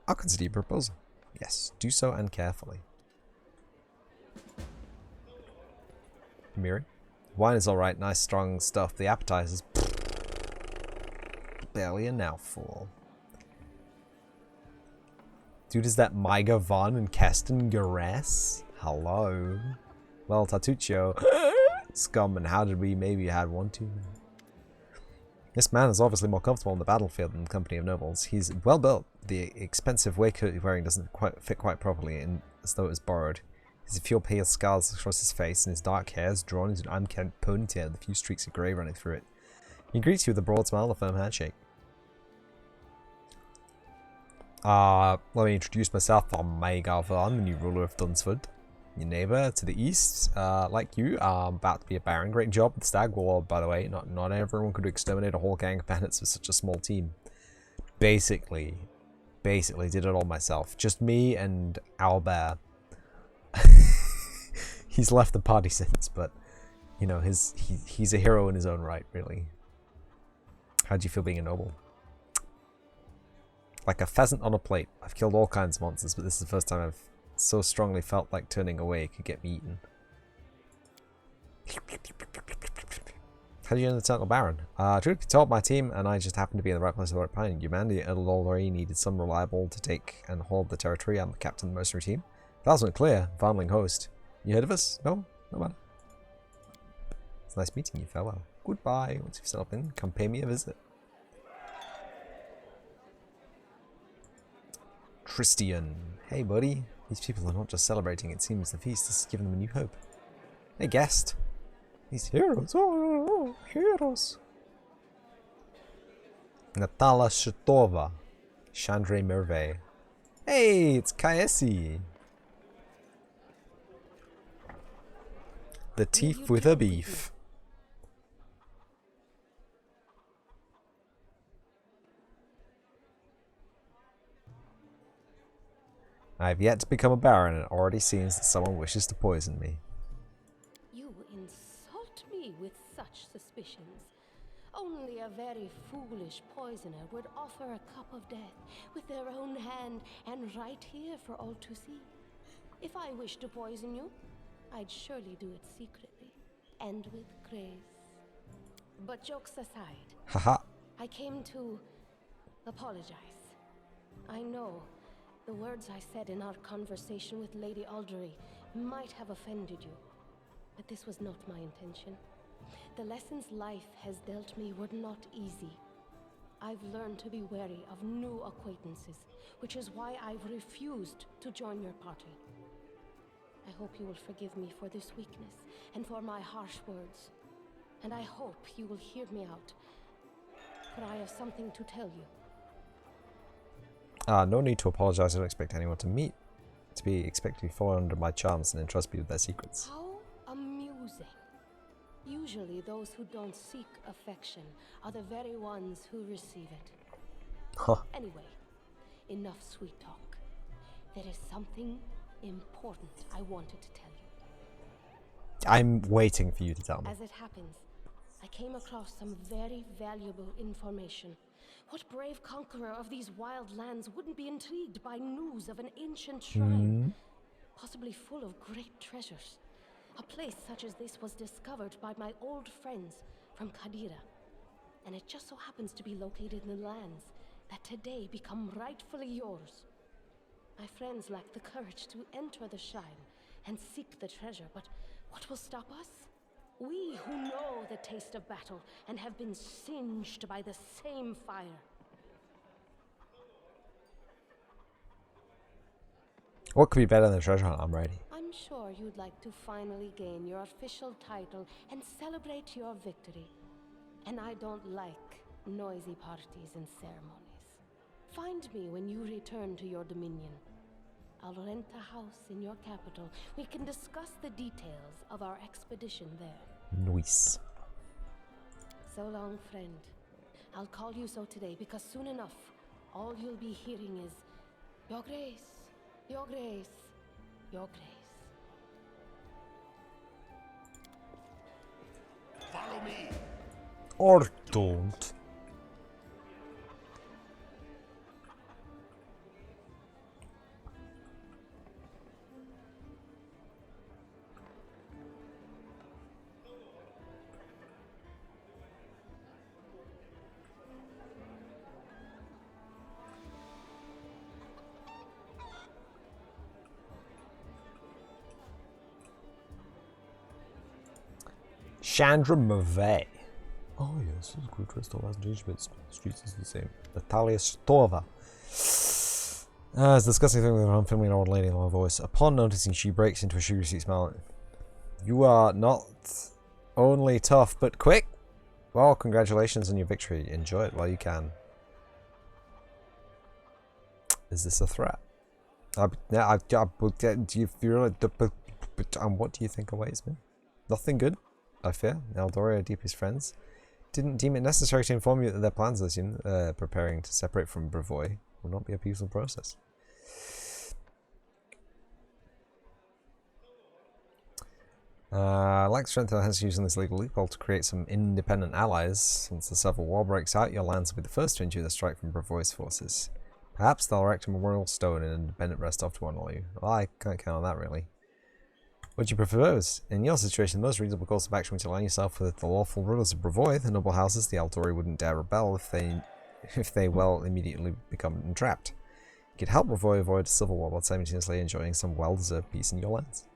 I'll consider your proposal. Yes, do so and carefully. Miri? Wine is alright, nice strong stuff. The appetizers, barely a mouthful. Dude, is that Myga Von and Keston Gares? Hello. Well, Tatuccio, scum, and how did we maybe had one too many? This man is obviously more comfortable on the battlefield than the company of nobles. He's well built. The expensive waistcoat he's wearing doesn't fit quite properly, and as though it was borrowed. His few pale scars across his face, and his dark hair is drawn into an unkempt ponytail with a few streaks of grey running through it. He greets you with a broad smile and a firm handshake. Let me introduce myself. I'm Maegar Von, the new ruler of Dunsford. Your neighbour to the east, like you, about to be a baron. Great job with the Stag War, by the way. Not everyone could exterminate a whole gang of bandits with such a small team. Basically did it all myself. Just me and owlbear. He's left the party since, but you know, he's a hero in his own right, really. How do you feel being a noble? Like a pheasant on a plate. I've killed all kinds of monsters, but this is the first time I've so strongly felt like turning away could get me eaten. How do you know the Eternal Baron? Truth be told, my team and I just happened to be in the right place at the right time. Yamandi already needed some reliable to take and hold the territory. I'm the captain of the mercenary team. That wasn't clear. Varnling host. You heard of us? No? No matter. It's nice meeting you, fellow. Goodbye. Once you've settled in, come pay me a visit. Christian. Hey, buddy. These people are not just celebrating. It seems the feast has given them a new hope. Hey, guest. These heroes. Oh, heroes. Natala Shatova. Chandre Merve. Hey, it's Kaesi. The teeth with a beef. I have yet to become a baron, and it already seems that someone wishes to poison me. You insult me with such suspicions. Only a very foolish poisoner would offer a cup of death with their own hand and right here for all to see. If I wished to poison you, I'd surely do it secretly and with grace. But jokes aside, Haha. I came to apologize. I know the words I said in our conversation with Lady Aldery might have offended you, but this was not my intention. The lessons life has dealt me were not easy. I've learned to be wary of new acquaintances, which is why I've refused to join your party. I hope you will forgive me for this weakness and for my harsh words. And I hope you will hear me out, for I have something to tell you. No need to apologize. I don't expect anyone to be expected to be fallen under my charms and entrust me with their secrets. How amusing. Usually those who don't seek affection are the very ones who receive it. Huh. Anyway, enough sweet talk. There is something important I wanted to tell you. I'm waiting for you to tell me. As it happens, I came across some very valuable information. What brave conqueror of these wild lands wouldn't be intrigued by news of an ancient shrine, possibly full of great treasures? A place such as this was discovered by my old friends from Kadira, and it just so happens to be located in the lands that today become rightfully yours. My friends lack the courage to enter the shrine and seek the treasure, but what will stop us? We who know the taste of battle and have been singed by the same fire. What could be better than a treasure hunt? I'm ready. I'm sure you'd like to finally gain your official title and celebrate your victory. And I don't like noisy parties and ceremonies. Find me when you return to your dominion. I'll rent a house in your capital. We can discuss the details of our expedition there. Nice. So long, friend. I'll call you so today because soon enough, all you'll be hearing is, Your Grace, Your Grace, Your Grace. Follow me. Or don't. Chandra Mavet. Oh yes, this is good. Crystal hasn't changed, but streets is the same. Natalia Stova. It's discussing thing with an unfamiliar old lady in a low voice. Upon noticing, she breaks into a sugar sweet smile. You are not only tough, but quick. Well, congratulations on your victory. Enjoy it while you can. Is this a threat? Do you feel and what do you think awaits me? Nothing good, I fear. Eldora, our deepest friends, didn't deem it necessary to inform you that their plans, I assume, preparing to separate from Brevoy, will not be a peaceful process. I like to strengthen our hands using this legal loophole to create some independent allies. Once the Civil War breaks out, your lands will be the first to endure the strike from Brevoy's forces. Perhaps they'll erect a memorial stone and independent rest off to honor you. Well, I can't count on that, really. What do you propose? In your situation, the most reasonable course of action would align yourself with the lawful rulers of Brevoy, the noble houses. The Aldori wouldn't dare rebel if they will immediately become entrapped. You could help Brevoy avoid a civil war while simultaneously enjoying some well-deserved peace in your lands.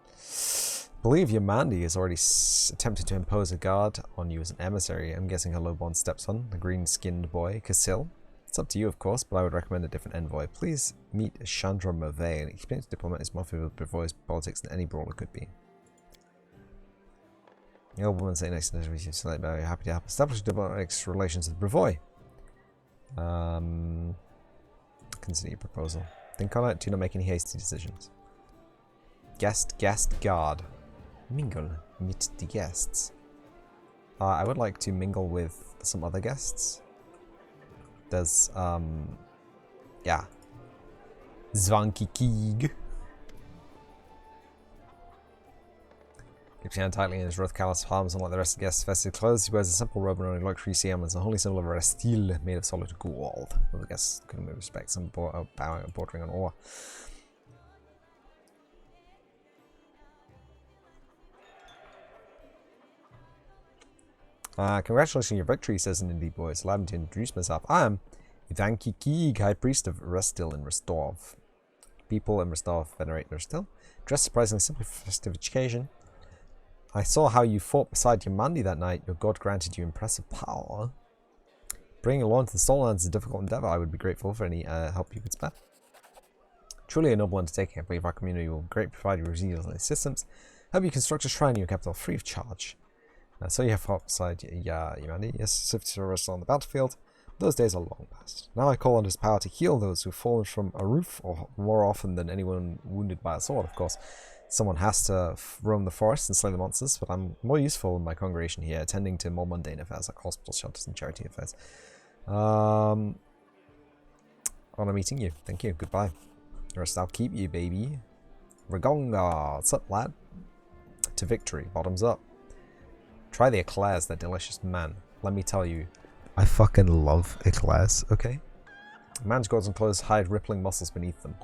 I believe Yamandi has already attempted to impose a guard on you as an emissary. I'm guessing her low-born stepson, the green-skinned boy, Casil. It's up to you, of course, but I would recommend a different envoy. Please meet Chandra Mavet, an experienced diplomat who's more familiar with Brevoy's politics than any brawler could be. The old woman saying next to me, she's very happy to help establish diplomatic relations with Brevoy. Consider your proposal. Think on it, do not make any hasty decisions. Guest, guard. Mingle, meet the guests. I would like to mingle with some other guests. There's, yeah. Zvanky Keeg. Grips his hand tightly in his rough callous palms, unlike the rest of the guests' festive clothes. He wears a simple robe and only luxury CM as a holy symbol of Restil made of solid gold. Well, the guests couldn't move respect, some bowing and bordering on awe. Congratulations on your victory, says an indie voice. Allow me to introduce myself. I am Ivanki Keeg, High Priest of Restil in Rostov. People in Rostov venerate Restil, dressed surprisingly simply for festive occasion. I saw how you fought beside Yamandi that night. Your god granted you impressive power. Bringing along to the Soullands is a difficult endeavor. I would be grateful for any help you could spare. Truly a noble undertaking. I believe our community will greatly provide you with resilient systems. Help you construct a shrine in your capital free of charge. So you have fought beside Yamandi. Yes, swift arrest on the battlefield. Those days are long past. Now I call on his power to heal those who've fallen from a roof, or more often than anyone wounded by a sword, of course. Someone has to roam the forest and slay the monsters, but I'm more useful in my congregation here, attending to more mundane affairs like hospital shelters and charity affairs. Honor meeting you. Thank you. Goodbye. The rest I'll keep you, baby. Ragonga. What's up, lad? To victory. Bottoms up. Try the eclairs, they're delicious. Man, let me tell you, I fucking love eclairs, okay? A man's gauzy clothes hide rippling muscles beneath them.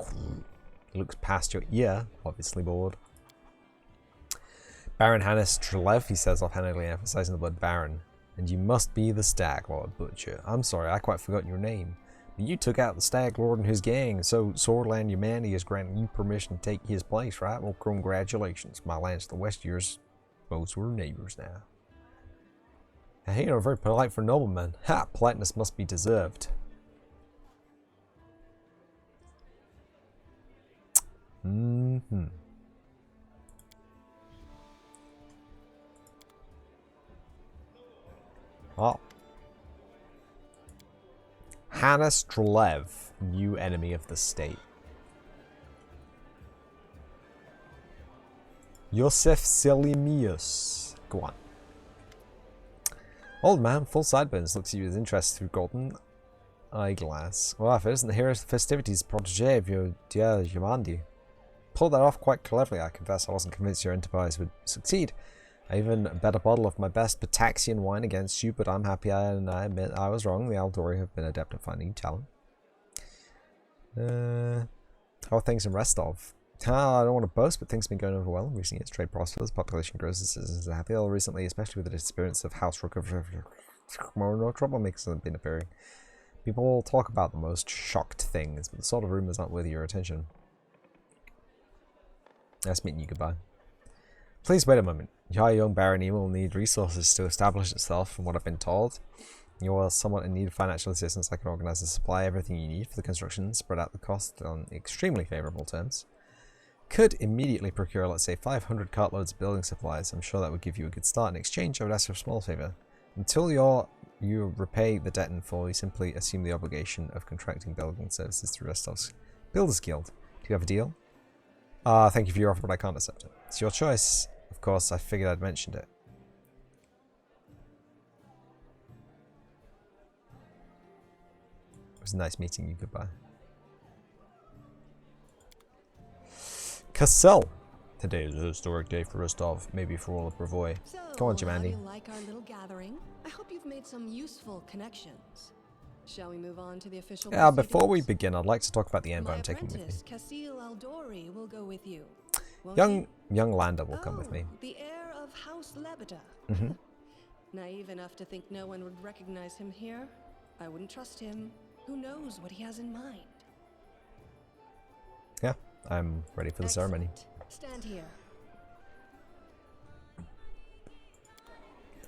He looks past your ear, obviously bored. Baron Hannes Trelev, he says offhandedly, emphasizing the word Baron. And you must be the Stag Lord Butcher. I'm sorry, I quite forgot your name. But you took out the Stag Lord and his gang, so Swordland Humanity is granting you permission to take his place, right? Well, congratulations. My land's to the west of yours. Both were neighbors now. Hey, you're very polite for noblemen. Ha! Politeness must be deserved. Mm-hmm. Well. Hannes Trelev, new enemy of the state. Yosef Selimius. Go on. Old man, full sideburns, looks at you with interest through golden eyeglass. Well, if it isn't the hero's festivities protege of your dear Yamandi. Pulled that off quite cleverly, I confess. I wasn't convinced your enterprise would succeed. I even bet a bottle of my best Bataxian wine against you, but I'm happy and I admit I was wrong. The Aldori have been adept at finding talent. How are things in Restov? I don't want to boast, but things have been going over well in recent years. Trade prospers, population grows, as citizens are happy. Recently, especially with the disappearance of House Rook of more no troublemakers have been appearing. People talk about the most shocked things, but the sort of rumors aren't worthy your attention. Nice meeting you, goodbye. Please wait a moment. Your young barony will need resources to establish itself, from what I've been told. You are somewhat in need of financial assistance. I can organize and supply everything you need for the construction, spread out the cost on extremely favorable terms. Could immediately procure, let's say, 500 cartloads of building supplies. I'm sure that would give you a good start. In exchange, I would ask for a small favor. Until you repay the debt in full, you simply assume the obligation of contracting building services through Restov's Builders Guild. Do you have a deal? Thank you for your offer, but I can't accept it. It's your choice. Of course, I figured I'd mentioned it. It was nice meeting you. Goodbye. Cassel. Today is a historic day for Rostov, maybe for all of Brevoy. So, Go on, how do Jamandi. you like our little gathering? I hope you've made some useful connections. Shall we move on to the official Before we proceedings? begin, I'd like to talk about the envoy My I'm taking with me. apprentice, Casil Aldori, will go with you. Won't he? Young Lander will come with me. The heir of House Lebeda. Mm-hmm. Naive enough to think no one would recognize him here. I wouldn't trust him. Who knows what he has in mind? Yeah, I'm ready for the ceremony. Stand here.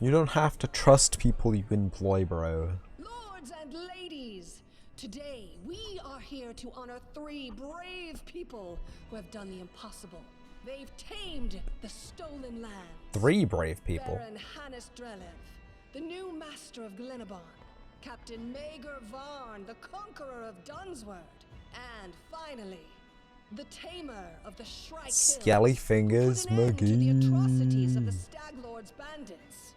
You don't have to trust people you employ, bro. Lords and ladies, today we are here to honor 3 brave people who have done the impossible. They've tamed the stolen land. 3 brave people. Baron Hannes Drelev, the new master of Glenabon, Captain Maegor Varn, the conqueror of Dunsword, and finally, the tamer of the Shrike Hill, Skelly Fingers who put an end to the atrocities of the McGee. Stag Lord's bandits.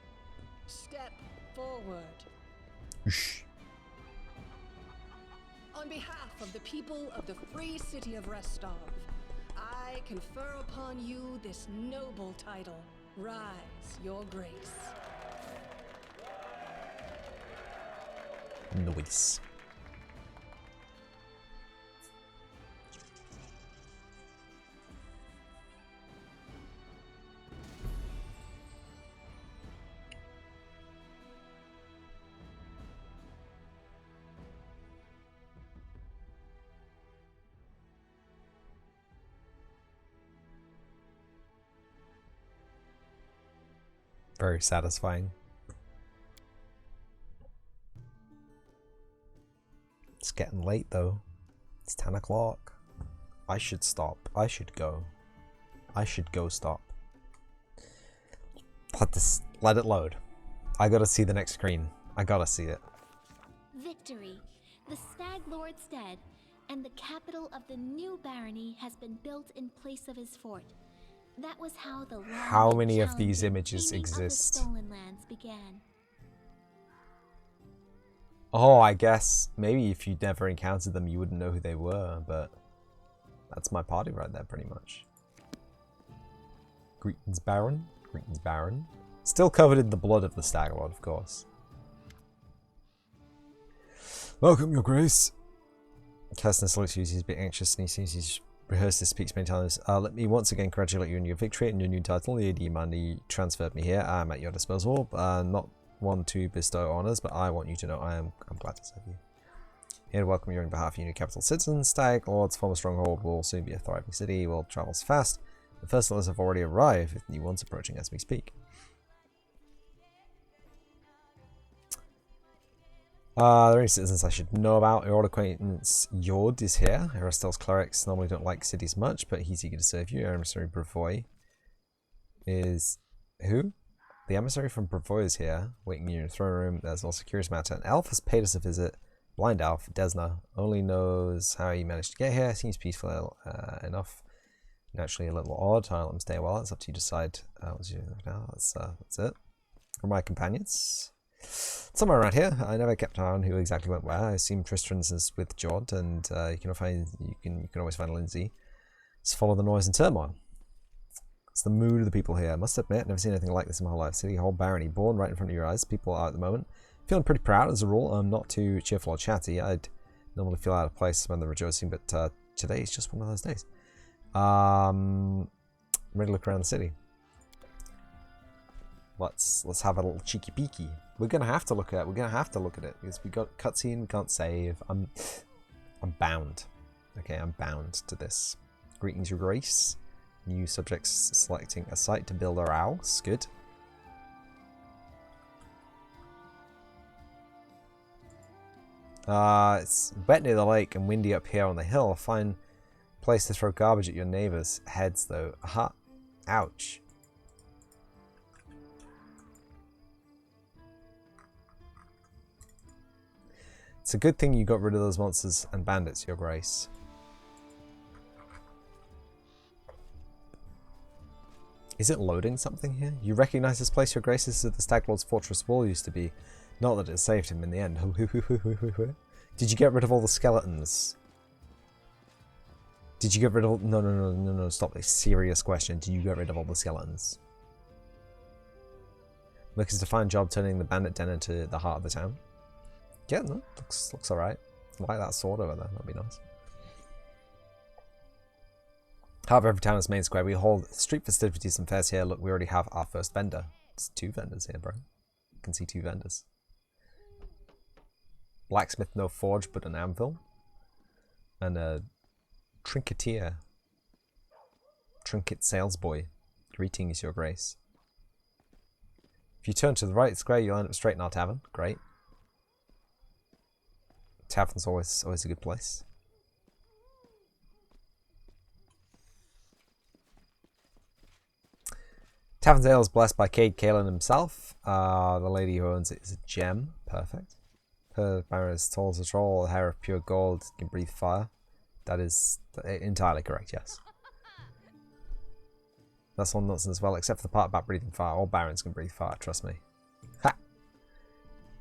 Step forward. Shh. On behalf of the people of the free city of Restov, I confer upon you this noble title. Rise, your grace. Noise. Very satisfying. It's getting late though. It's 10 o'clock. I should stop. I should go. I should go stop. Let it load. I gotta see the next screen. I gotta see it. Victory. The Stag Lord's dead, and the capital of the new barony has been built in place of his fort. That was how the How long many and of these challenging images taming of the exist? stolen lands began. Oh, I guess maybe if you'd never encountered them, you wouldn't know who they were, but that's my party right there, pretty much. Greetings, Baron. Greetings, Baron. Still covered in the blood of the stag lord, of course. Welcome, your grace. Kirsten salutes you. He's a bit anxious and he seems he's rehearsed his speech many times. Let me once again congratulate you on your victory and your new title. The AD Mandy transferred me here. I am at your disposal. Not one to bestow honours, but I want you to know I'm glad to serve you. Here to welcome you on behalf of your new capital citizens. Stag Lord's former stronghold will soon be a thriving city. World travels fast. The first settlers have already arrived, with new ones approaching as we speak. There are any citizens I should know about. Your old acquaintance Yord is here. Aristel's clerics normally don't like cities much, but he's eager to serve you. Emissary Brevoy is... who? The emissary from Brevoy is here, waiting in your throne room. There's also a curious matter. An elf has paid us a visit. Blind elf, Desna, only knows how he managed to get here. Seems peaceful enough. Naturally a little odd. I'll let him stay a while. It's up to you to decide. That's it. For my companions. Somewhere around here. I never kept an eye on who exactly went where. I assume Tristran's is with Jod, and you can always find Lindsay. Just follow the noise and turmoil. It's the mood of the people here. I must admit, I've never seen anything like this in my whole life. City, whole barony, born right in front of your eyes. People are at the moment. Feeling pretty proud as a rule. I'm not too cheerful or chatty. I'd normally feel out of place when they're rejoicing, but today is just one of those days. I'm ready to look around the city. Let's have a little cheeky peeky. We're gonna have to look at it because we got cutscene. We can't save. I'm bound. Okay, I'm bound to this. Greetings, your grace. New subjects selecting a site to build our house. Good. It's wet near the lake and windy up here on the hill. Fine place to throw garbage at your neighbors' heads, though. Aha. Ouch. It's a good thing you got rid of those monsters and bandits, your grace. Is it loading something here? You recognize this place, your grace? This is the Stag Lord's fortress wall used to be. Not that it saved him in the end. Did you get rid of all the skeletons? Did you get rid of... No, stop. A serious question. Did you get rid of all the skeletons? Looks to find job turning the bandit den into the heart of the town. Yeah, no, looks alright. I like that sword over there. That'd be nice. However, every town is main square. We hold street festivities and fairs here. Look, we already have our first vendor. It's 2 vendors here, bro. You can see 2 vendors. Blacksmith, no forge, but an anvil. And a trinketeer. Trinket salesboy. Greetings, your grace. If you turn to the right square, you'll end up straight in our tavern. Great. Tavern's always a good place. Tavern's ale is blessed by Cade Kalen himself. The lady who owns it is a gem. Perfect. Her barrow is tall as a troll, hair of pure gold, can breathe fire. That is entirely correct, yes. That's all nonsense as well, except for the part about breathing fire. All barons can breathe fire, trust me. Ha!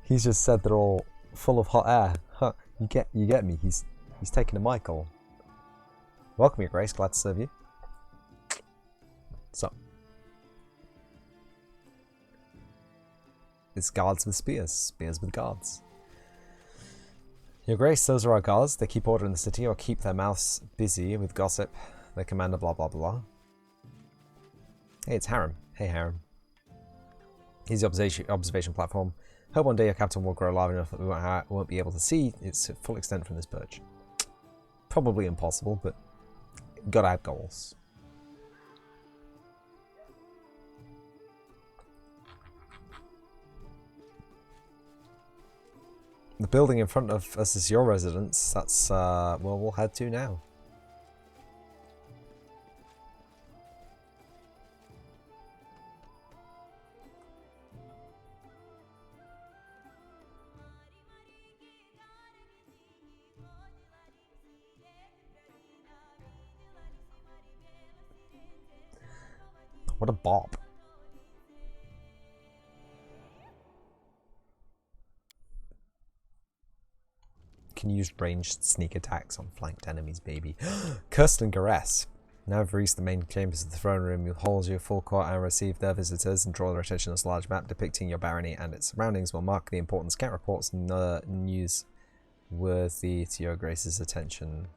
He's just said they're all full of hot air. Huh. You get me. He's taking a Michael. Welcome, your grace. Glad to serve you. So. It's guards with spears. Spears with guards. Your grace, those are our guards. They keep order in the city or keep their mouths busy with gossip. They command a blah blah blah. Hey, it's Harem. Hey, Harem. Here's the observation platform. Hope one day your capital will grow large enough that we won't be able to see its full extent from this perch. Probably impossible, but gotta have goals. The building in front of us is your residence. That's where we'll head to now. What a bop. Can use ranged sneak attacks on flanked enemies, baby. Kirsten Garess. Now you've reached the main chambers of the throne room. You'll hold your full court and receive their visitors and draw their attention to this large map depicting your barony and its surroundings will mark the important scout reports and news worthy to your grace's attention.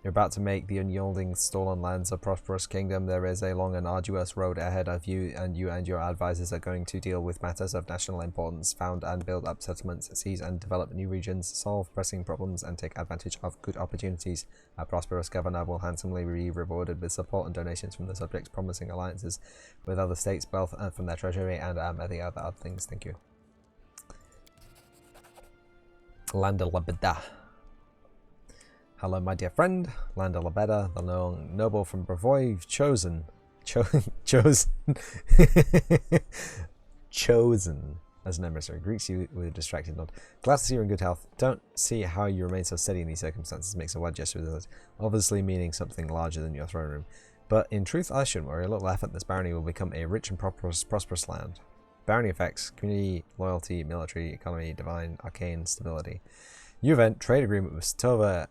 You're about to make the unyielding stolen lands a prosperous kingdom. There is a long and arduous road ahead of you and your advisors are going to deal with matters of national importance, found and build up settlements, seize and develop new regions, solve pressing problems and take advantage of good opportunities. A prosperous governor will handsomely be rewarded with support and donations from the subjects, promising alliances with other states, wealth from their treasury and the other things. Thank you. Landa Labeda. Hello, my dear friend, Landa Labeda, the noble from Bravoy. You've chosen as an emissary. Greets you with a distracted nod. Glad to see you in good health. Don't see how you remain so steady in these circumstances. Makes a wide gesture with it, obviously meaning something larger than your throne room. But in truth, I shouldn't worry. A little effort, this barony will become a rich and prosperous land. Barony effects: community, loyalty, military, economy, divine, arcane, stability. New event: trade agreement with Stova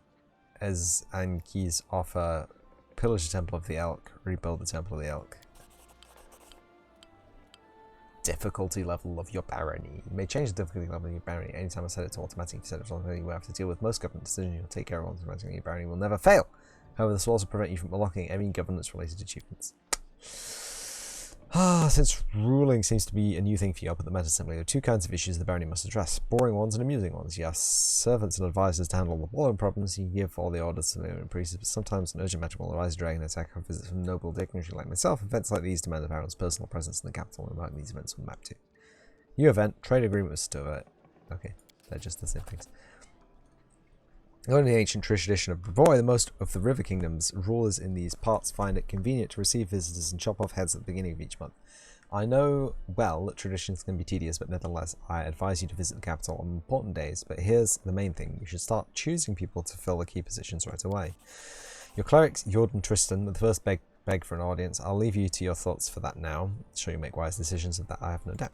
as and keys offer pillage the Temple of the Elk, rebuild the Temple of the Elk. Difficulty level of your barony. You may change the difficulty level of your barony anytime I set it to automatic. If you set it to automatic, you will have to deal with most government decisions. You'll take care of automatically. Your barony will never fail. However, this will also prevent you from unlocking any governance-related achievements. Since ruling seems to be a new thing for you up at the Meta Assembly, there are two kinds of issues the barony must address: boring ones and amusing ones. You have servants and advisors to handle the boring problems. You give all the orders to the priests, but sometimes an urgent matter will arise during an attack or visit from noble dignitary like myself. Events like these demand the baron's personal presence in the capital, and mark these events on the map too. New event: trade agreement with Stova. Okay, they're just the same things. According to the ancient tradition of Bravoy, the most of the river kingdom's rulers in these parts find it convenient to receive visitors and chop off heads at the beginning of each month. I know well that traditions can be tedious, but nevertheless, I advise you to visit the capital on important days. But here's the main thing: you should start choosing people to fill the key positions right away. Your clerics, Jord and Tristan, the first beg for an audience. I'll leave you to your thoughts for that now. Sure you make wise decisions, of that I have no doubt.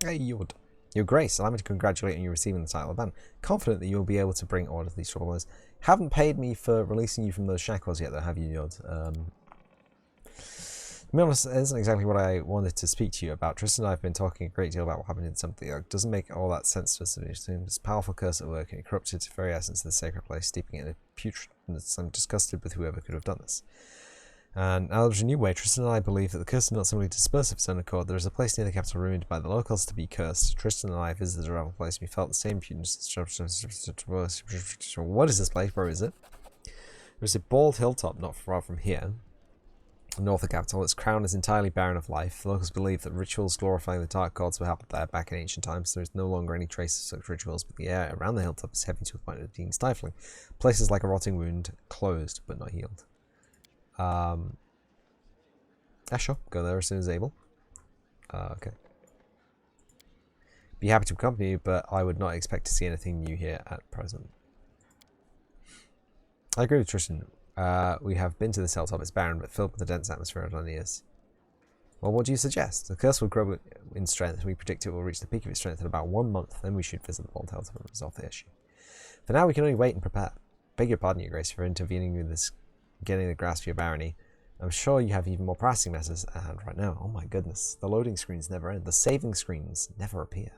Hey, Jord. Your Grace, allow me to congratulate on you receiving the title of ban. Confident that you will be able to bring order to these troublers. Haven't paid me for releasing you from those shackles yet, though, have you, Yod? To be honest, it isn't exactly what I wanted to speak to you about. Tristan and I have been talking a great deal about what happened in something. It doesn't make all that sense to us. There's a powerful curse at work, and it corrupted the very essence of the sacred place, steeping it in a putridness. I'm disgusted with whoever could have done this. And now there's a new way. Tristan and I believe that the curse is not simply dispersed of its own accord. There is a place near the capital ruined by the locals to be cursed. Tristan and I visited a rival place and we felt the same putridness. What is this place? Where is it? There's a bald hilltop not far from here, north of the capital. Its crown is entirely barren of life. The locals believe that rituals glorifying the dark gods were held there back in ancient times. There is no longer any trace of such rituals, but the air around the hilltop is heavy to the point of being stifling. Places like a rotting wound, closed but not healed. Sure, go there as soon as able. Okay. Be happy to accompany you, but I would not expect to see anything new here at present. I agree with Tristan. We have been to this hilltop. It's barren, but filled with a dense atmosphere of unears. Well, what do you suggest? The curse will grow in strength, and we predict it will reach the peak of its strength in about 1 month. Then we should visit the bald hilltop and resolve the issue. For now, we can only wait and prepare. Beg your pardon, Your Grace, for intervening with this, getting the grasp of your barony. I'm sure you have even more pressing matters at hand right now. Oh my goodness, the loading screens never end. The saving screens never appear.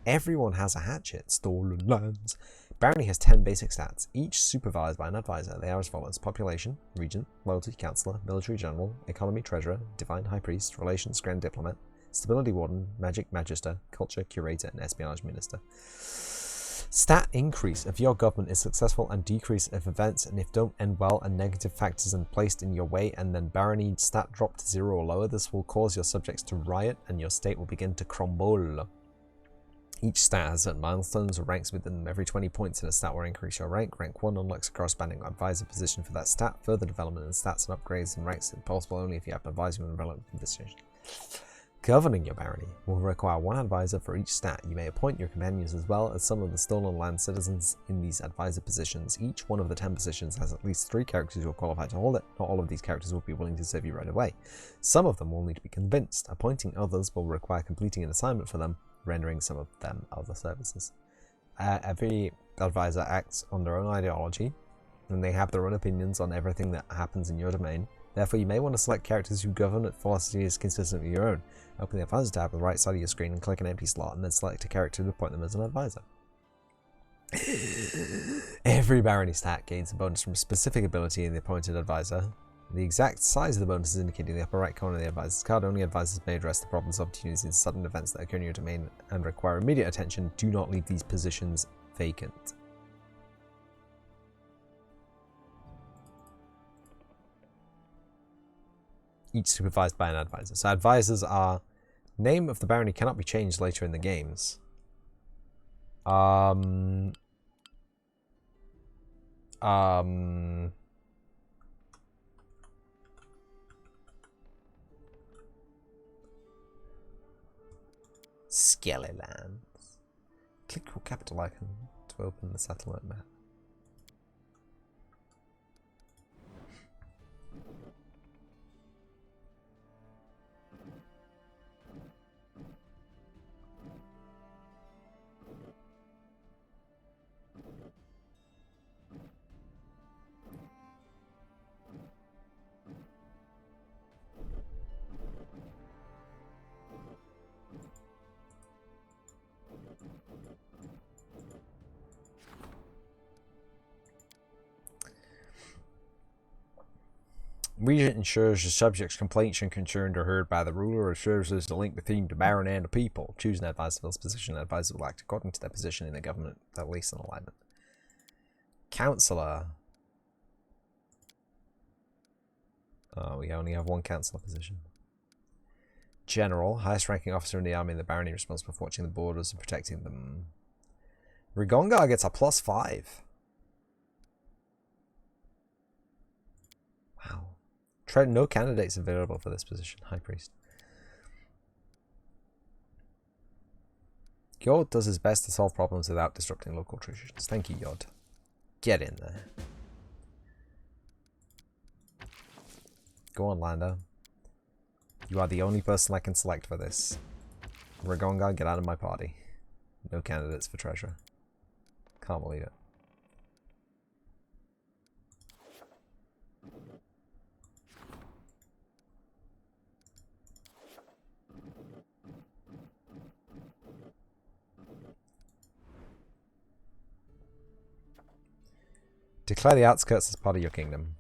Everyone has a hatchet. Stolen lands. Barony has 10 basic stats, each supervised by an advisor. They are as follows: population, regent, loyalty, councillor, military general, economy, treasurer, divine high priest, relations, grand diplomat, stability warden, magic magister, culture curator, and espionage minister. Stat increase if your government is successful, and decrease if events and if don't end well and negative factors are placed in your way, and then barony stat drop to 0 or lower. This will cause your subjects to riot and your state will begin to crumble. Each stat has certain milestones or ranks within them. Every 20 points in a stat will increase your rank. Rank 1 unlocks a corresponding advisor position for that stat. Further development in stats and upgrades and ranks is possible only if you have an advisor with relevant position. Governing your barony will require 1 advisor for each stat. You may appoint your companions as well as some of the stolen land citizens in these advisor positions. Each one of the 10 positions has at least 3 characters who are qualified to hold it. Not all of these characters will be willing to serve you right away. Some of them will need to be convinced. Appointing others will require completing an assignment for them, rendering some of them other services. every advisor acts on their own ideology, and they have their own opinions on everything that happens in your domain. Therefore, you may want to select characters who govern at philosophy is consistent with your own. Open the advisor tab on the right side of your screen and click an empty slot, and then select a character to appoint them as an advisor. Every barony stat gains a bonus from a specific ability in the appointed advisor. The exact size of the bonus is indicated in the upper right corner of the advisor's card. Only advisors may address the problems, opportunities, and sudden events that occur in your domain and require immediate attention. Do not leave these positions vacant. Each supervised by an advisor. So advisors are... Name of the barony cannot be changed later in the games. Skellylands. Click your capital icon to open the settlement map. Regent ensures the subject's complaints and concerns are heard by the ruler, or serves as the link between the baron and the people. Choose an advisor to fill this position. An advisor will act according to their position in the government, at least in alignment. Councillor. Oh, we only have one councillor position. General, highest ranking officer in the army and the barony, responsible for watching the borders and protecting them. Rigongar gets a +5. Wow. No candidates available for this position. High Priest. Yod does his best to solve problems without disrupting local traditions. Thank you, Yod. Get in there. Go on, Lando. You are the only person I can select for this. Rigongar, get out of my party. No candidates for treasurer. Can't believe it. Declare the outskirts as part of your kingdom.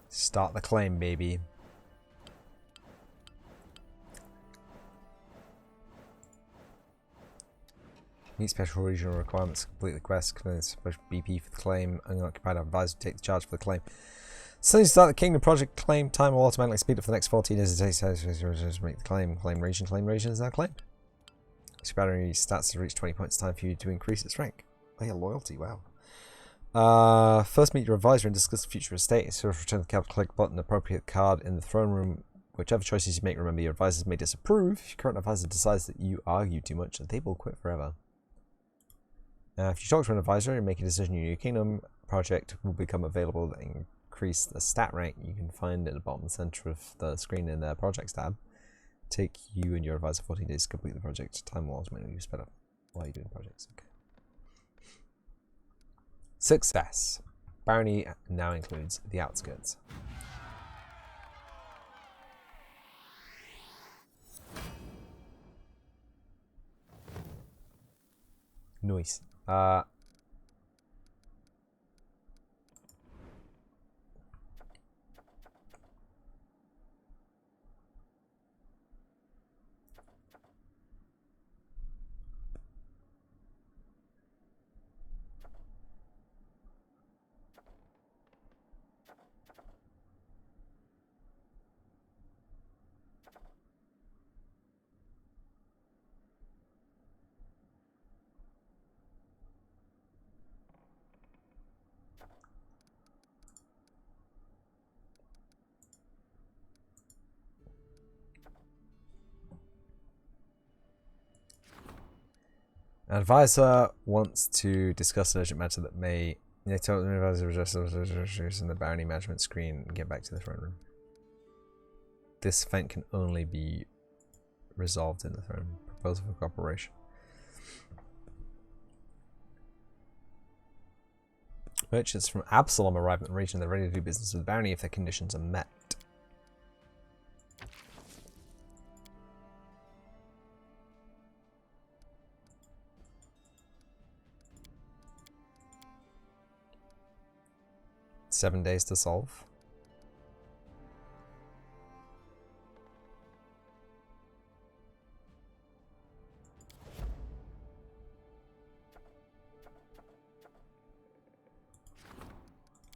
Start the claim, baby. Meet special regional requirements. Complete the quest. Complete special BP for the claim. Unoccupied advisor to take the charge for the claim. As soon as you start the kingdom project claim, time will automatically speed up for the next 14 days. It make the claim. Claim region. Claim region is now claimed. This battery stats to reach 20 points. Time for you to increase its rank. Oh yeah, loyalty. Wow. First meet your advisor and discuss the future of state. So return the capital click button, appropriate card in the throne room. Whichever choices you make, remember your advisors may disapprove. If your current advisor decides that you argue too much, they will quit forever. If you talk to an advisor and make a decision in your kingdom, project will become available that increase the stat rank. You can find at the bottom center of the screen in the projects tab. Take you and your advisor 14 days to complete the project. Time will automatically be sped up while you're doing projects. Okay. Success. Barony now includes the outskirts. Nice. Advisor wants to discuss an urgent matter that may... Yeah, tell the advisor in the barony management screen and get back to the throne room. This event can only be resolved in the throne room. Proposal for cooperation. Merchants from Absalom arrive at the region. They're ready to do business with the barony if their conditions are met. $7 days to solve.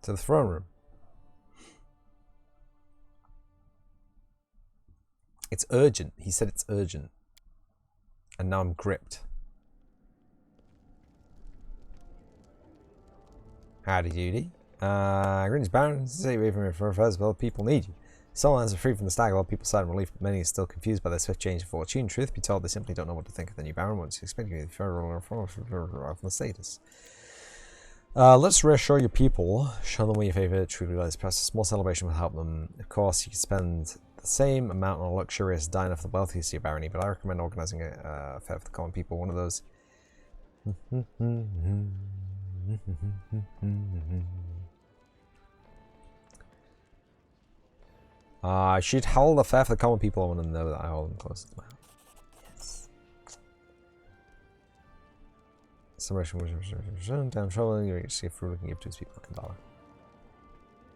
To the throne room. It's urgent. He said it's urgent. And now I'm gripped. Howdy doody. Greetings, Baron. Say away from your first, well, people need you. Some lands are free from the stag, while people sigh in relief, but many are still confused by their swift change of fortune. Truth be told, they simply don't know what to think of the new Baron. What's expecting you from the status. Let's reassure your people. Show them what your favorite truly lies. Perhaps a small celebration will help them. Of course, you can spend the same amount on a luxurious diner for the wealthiest of your barony, but I recommend organizing a fair for the common people. One of those. I should hold a fair for the common people. I want to know that I hold them close to my heart. Yes. Celebration. Damn trouble. You're going to see a fruit looking give to his people. $1.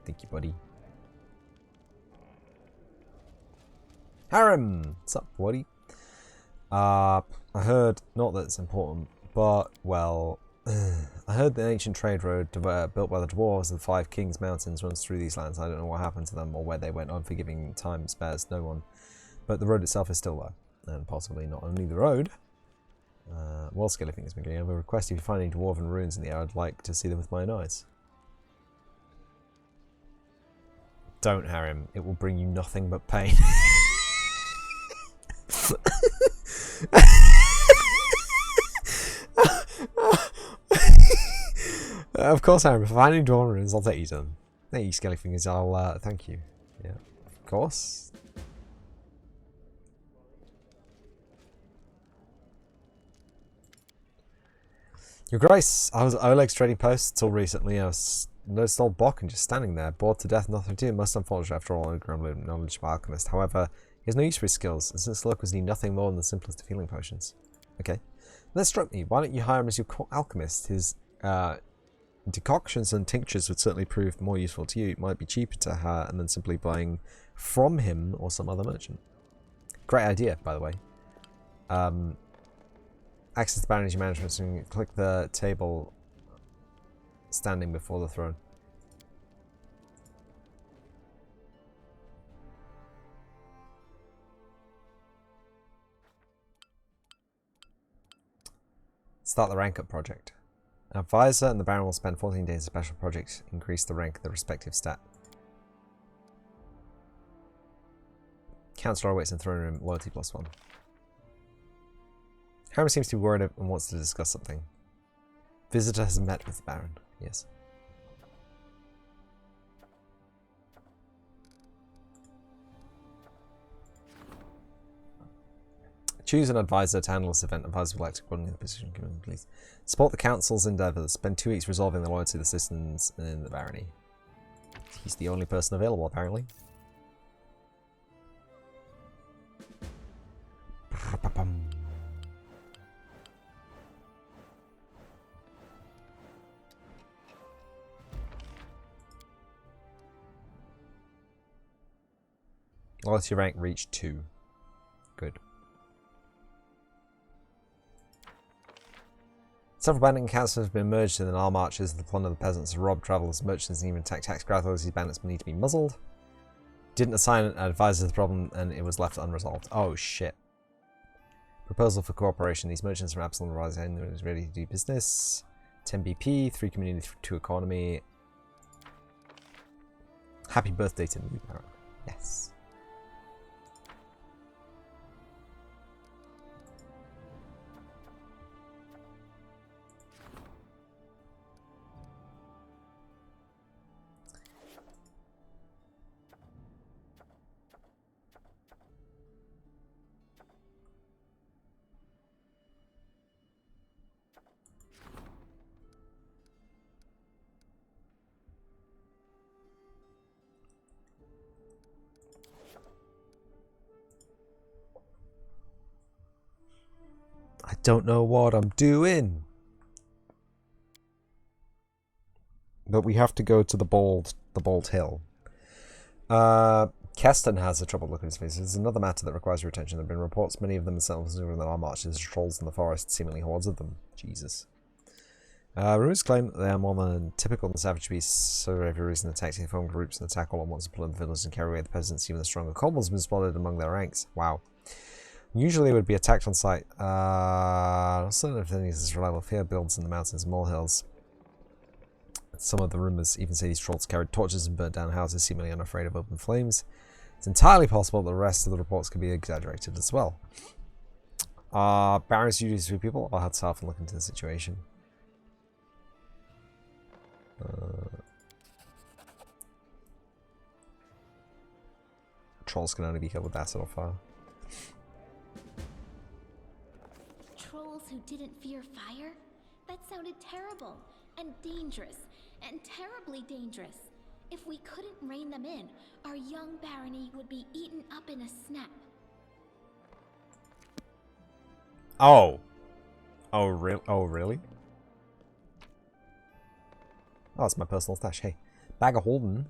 Thank you, buddy. Harem! What's up, buddy? I heard, not that it's important, but, well, I heard the ancient trade road built by the dwarves of the Five Kings Mountains runs through these lands. I don't know what happened to them or where they went. Unforgiving time spares no one. But the road itself is still there. And possibly not only the road. World scale thing has been going. I have a request if you find any dwarven ruins in the air, I'd like to see them with my own eyes. Don't, Harem. It will bring you nothing but pain. Of course, Harem. If I find any dwarven ruins, I'll take you to them. Hey, you skelly fingers, I'll thank you. Yeah, of course. Your Grace, I was at Oleg's trading post until recently. I was noticed old Bock and just standing there, bored to death, nothing to do. Most unfortunate after all, a grumbling knowledgeable alchemist. However, he has no use for his skills, and since locals need nothing more than the simplest of healing potions. Okay. That struck me. Why don't you hire him as your alchemist? His decoctions and tinctures would certainly prove more useful to you. It might be cheaper to hire and then simply buying from him or some other merchant. Great idea, by the way. Access to Barony Management and click the table standing before the throne. Start the rank up project. An advisor and the Baron will spend 14 days in special projects, increase the rank of the respective stat. Counselor awaits in throne room, loyalty +1. Harem seems to be worried and wants to discuss something. Visitor has met with the Baron. Yes. Choose an advisor to handle this event. Advisor would like to according to the position given, please. Support the council's endeavours. Spend 2 weeks resolving the loyalty of the citizens in the barony. He's the only person available, apparently. Loyalty rank reached 2. Good. Several bandit councils have been merged in the Nile marches. The plunder the peasants, rob travelers, merchants, and even attack tax gathers. These bandits need to be muzzled. Didn't assign an advisor to the problem, and it was left unresolved. Oh shit. Proposal for cooperation. These merchants from Absalom Rising is ready to do business. 10 BP, 3 community, 2 economy. Happy birthday to me, Baron. Yes. don't know what I'm doing. But we have to go to the bald hill. Keston has a troubled look on his face. There's another matter that requires your attention. There have been reports, many of them themselves, during our marches, trolls in the forest, seemingly hordes of them. Jesus. Rumors claim that they are more than typical and savage beasts, so for every reason attack they form groups and attack all at once and pull in the village and carry away the peasants. Even the stronger kobolds have been spotted among their ranks. Wow. Usually it would be attacked on sight. Certain if any is reliable fear builds in the mountains and molehills. Some of the rumors even say these trolls carried torches and burnt down houses, seemingly unafraid of open flames. It's entirely possible that the rest of the reports could be exaggerated as well. Barons usually three people. I'll have to half and look into the situation. Trolls can only be killed with acid or fire. Trolls who didn't fear fire? That sounded terrible and dangerous and terribly dangerous. If we couldn't rein them in, our young barony would be eaten up in a snap. Oh. Oh, really? Oh, it's my personal stash. Hey, bag of holding.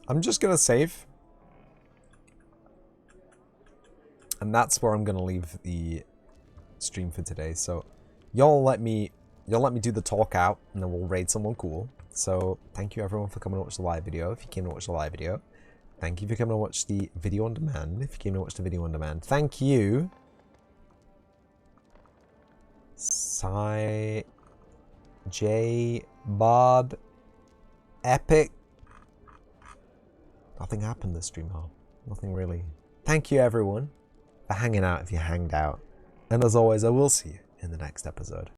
I'm just gonna save. And that's where I'm gonna leave the stream for today. So y'all let me do the talk out and then we'll raid someone cool. So thank you everyone for coming to watch the live video if you came to watch the live video. Thank you for coming to watch the video on demand if you came to watch the video on demand. Thank you. J Bod Epic. Nothing happened this stream, huh? Nothing really. Thank you everyone for hanging out if you hanged out. And as always, I will see you in the next episode.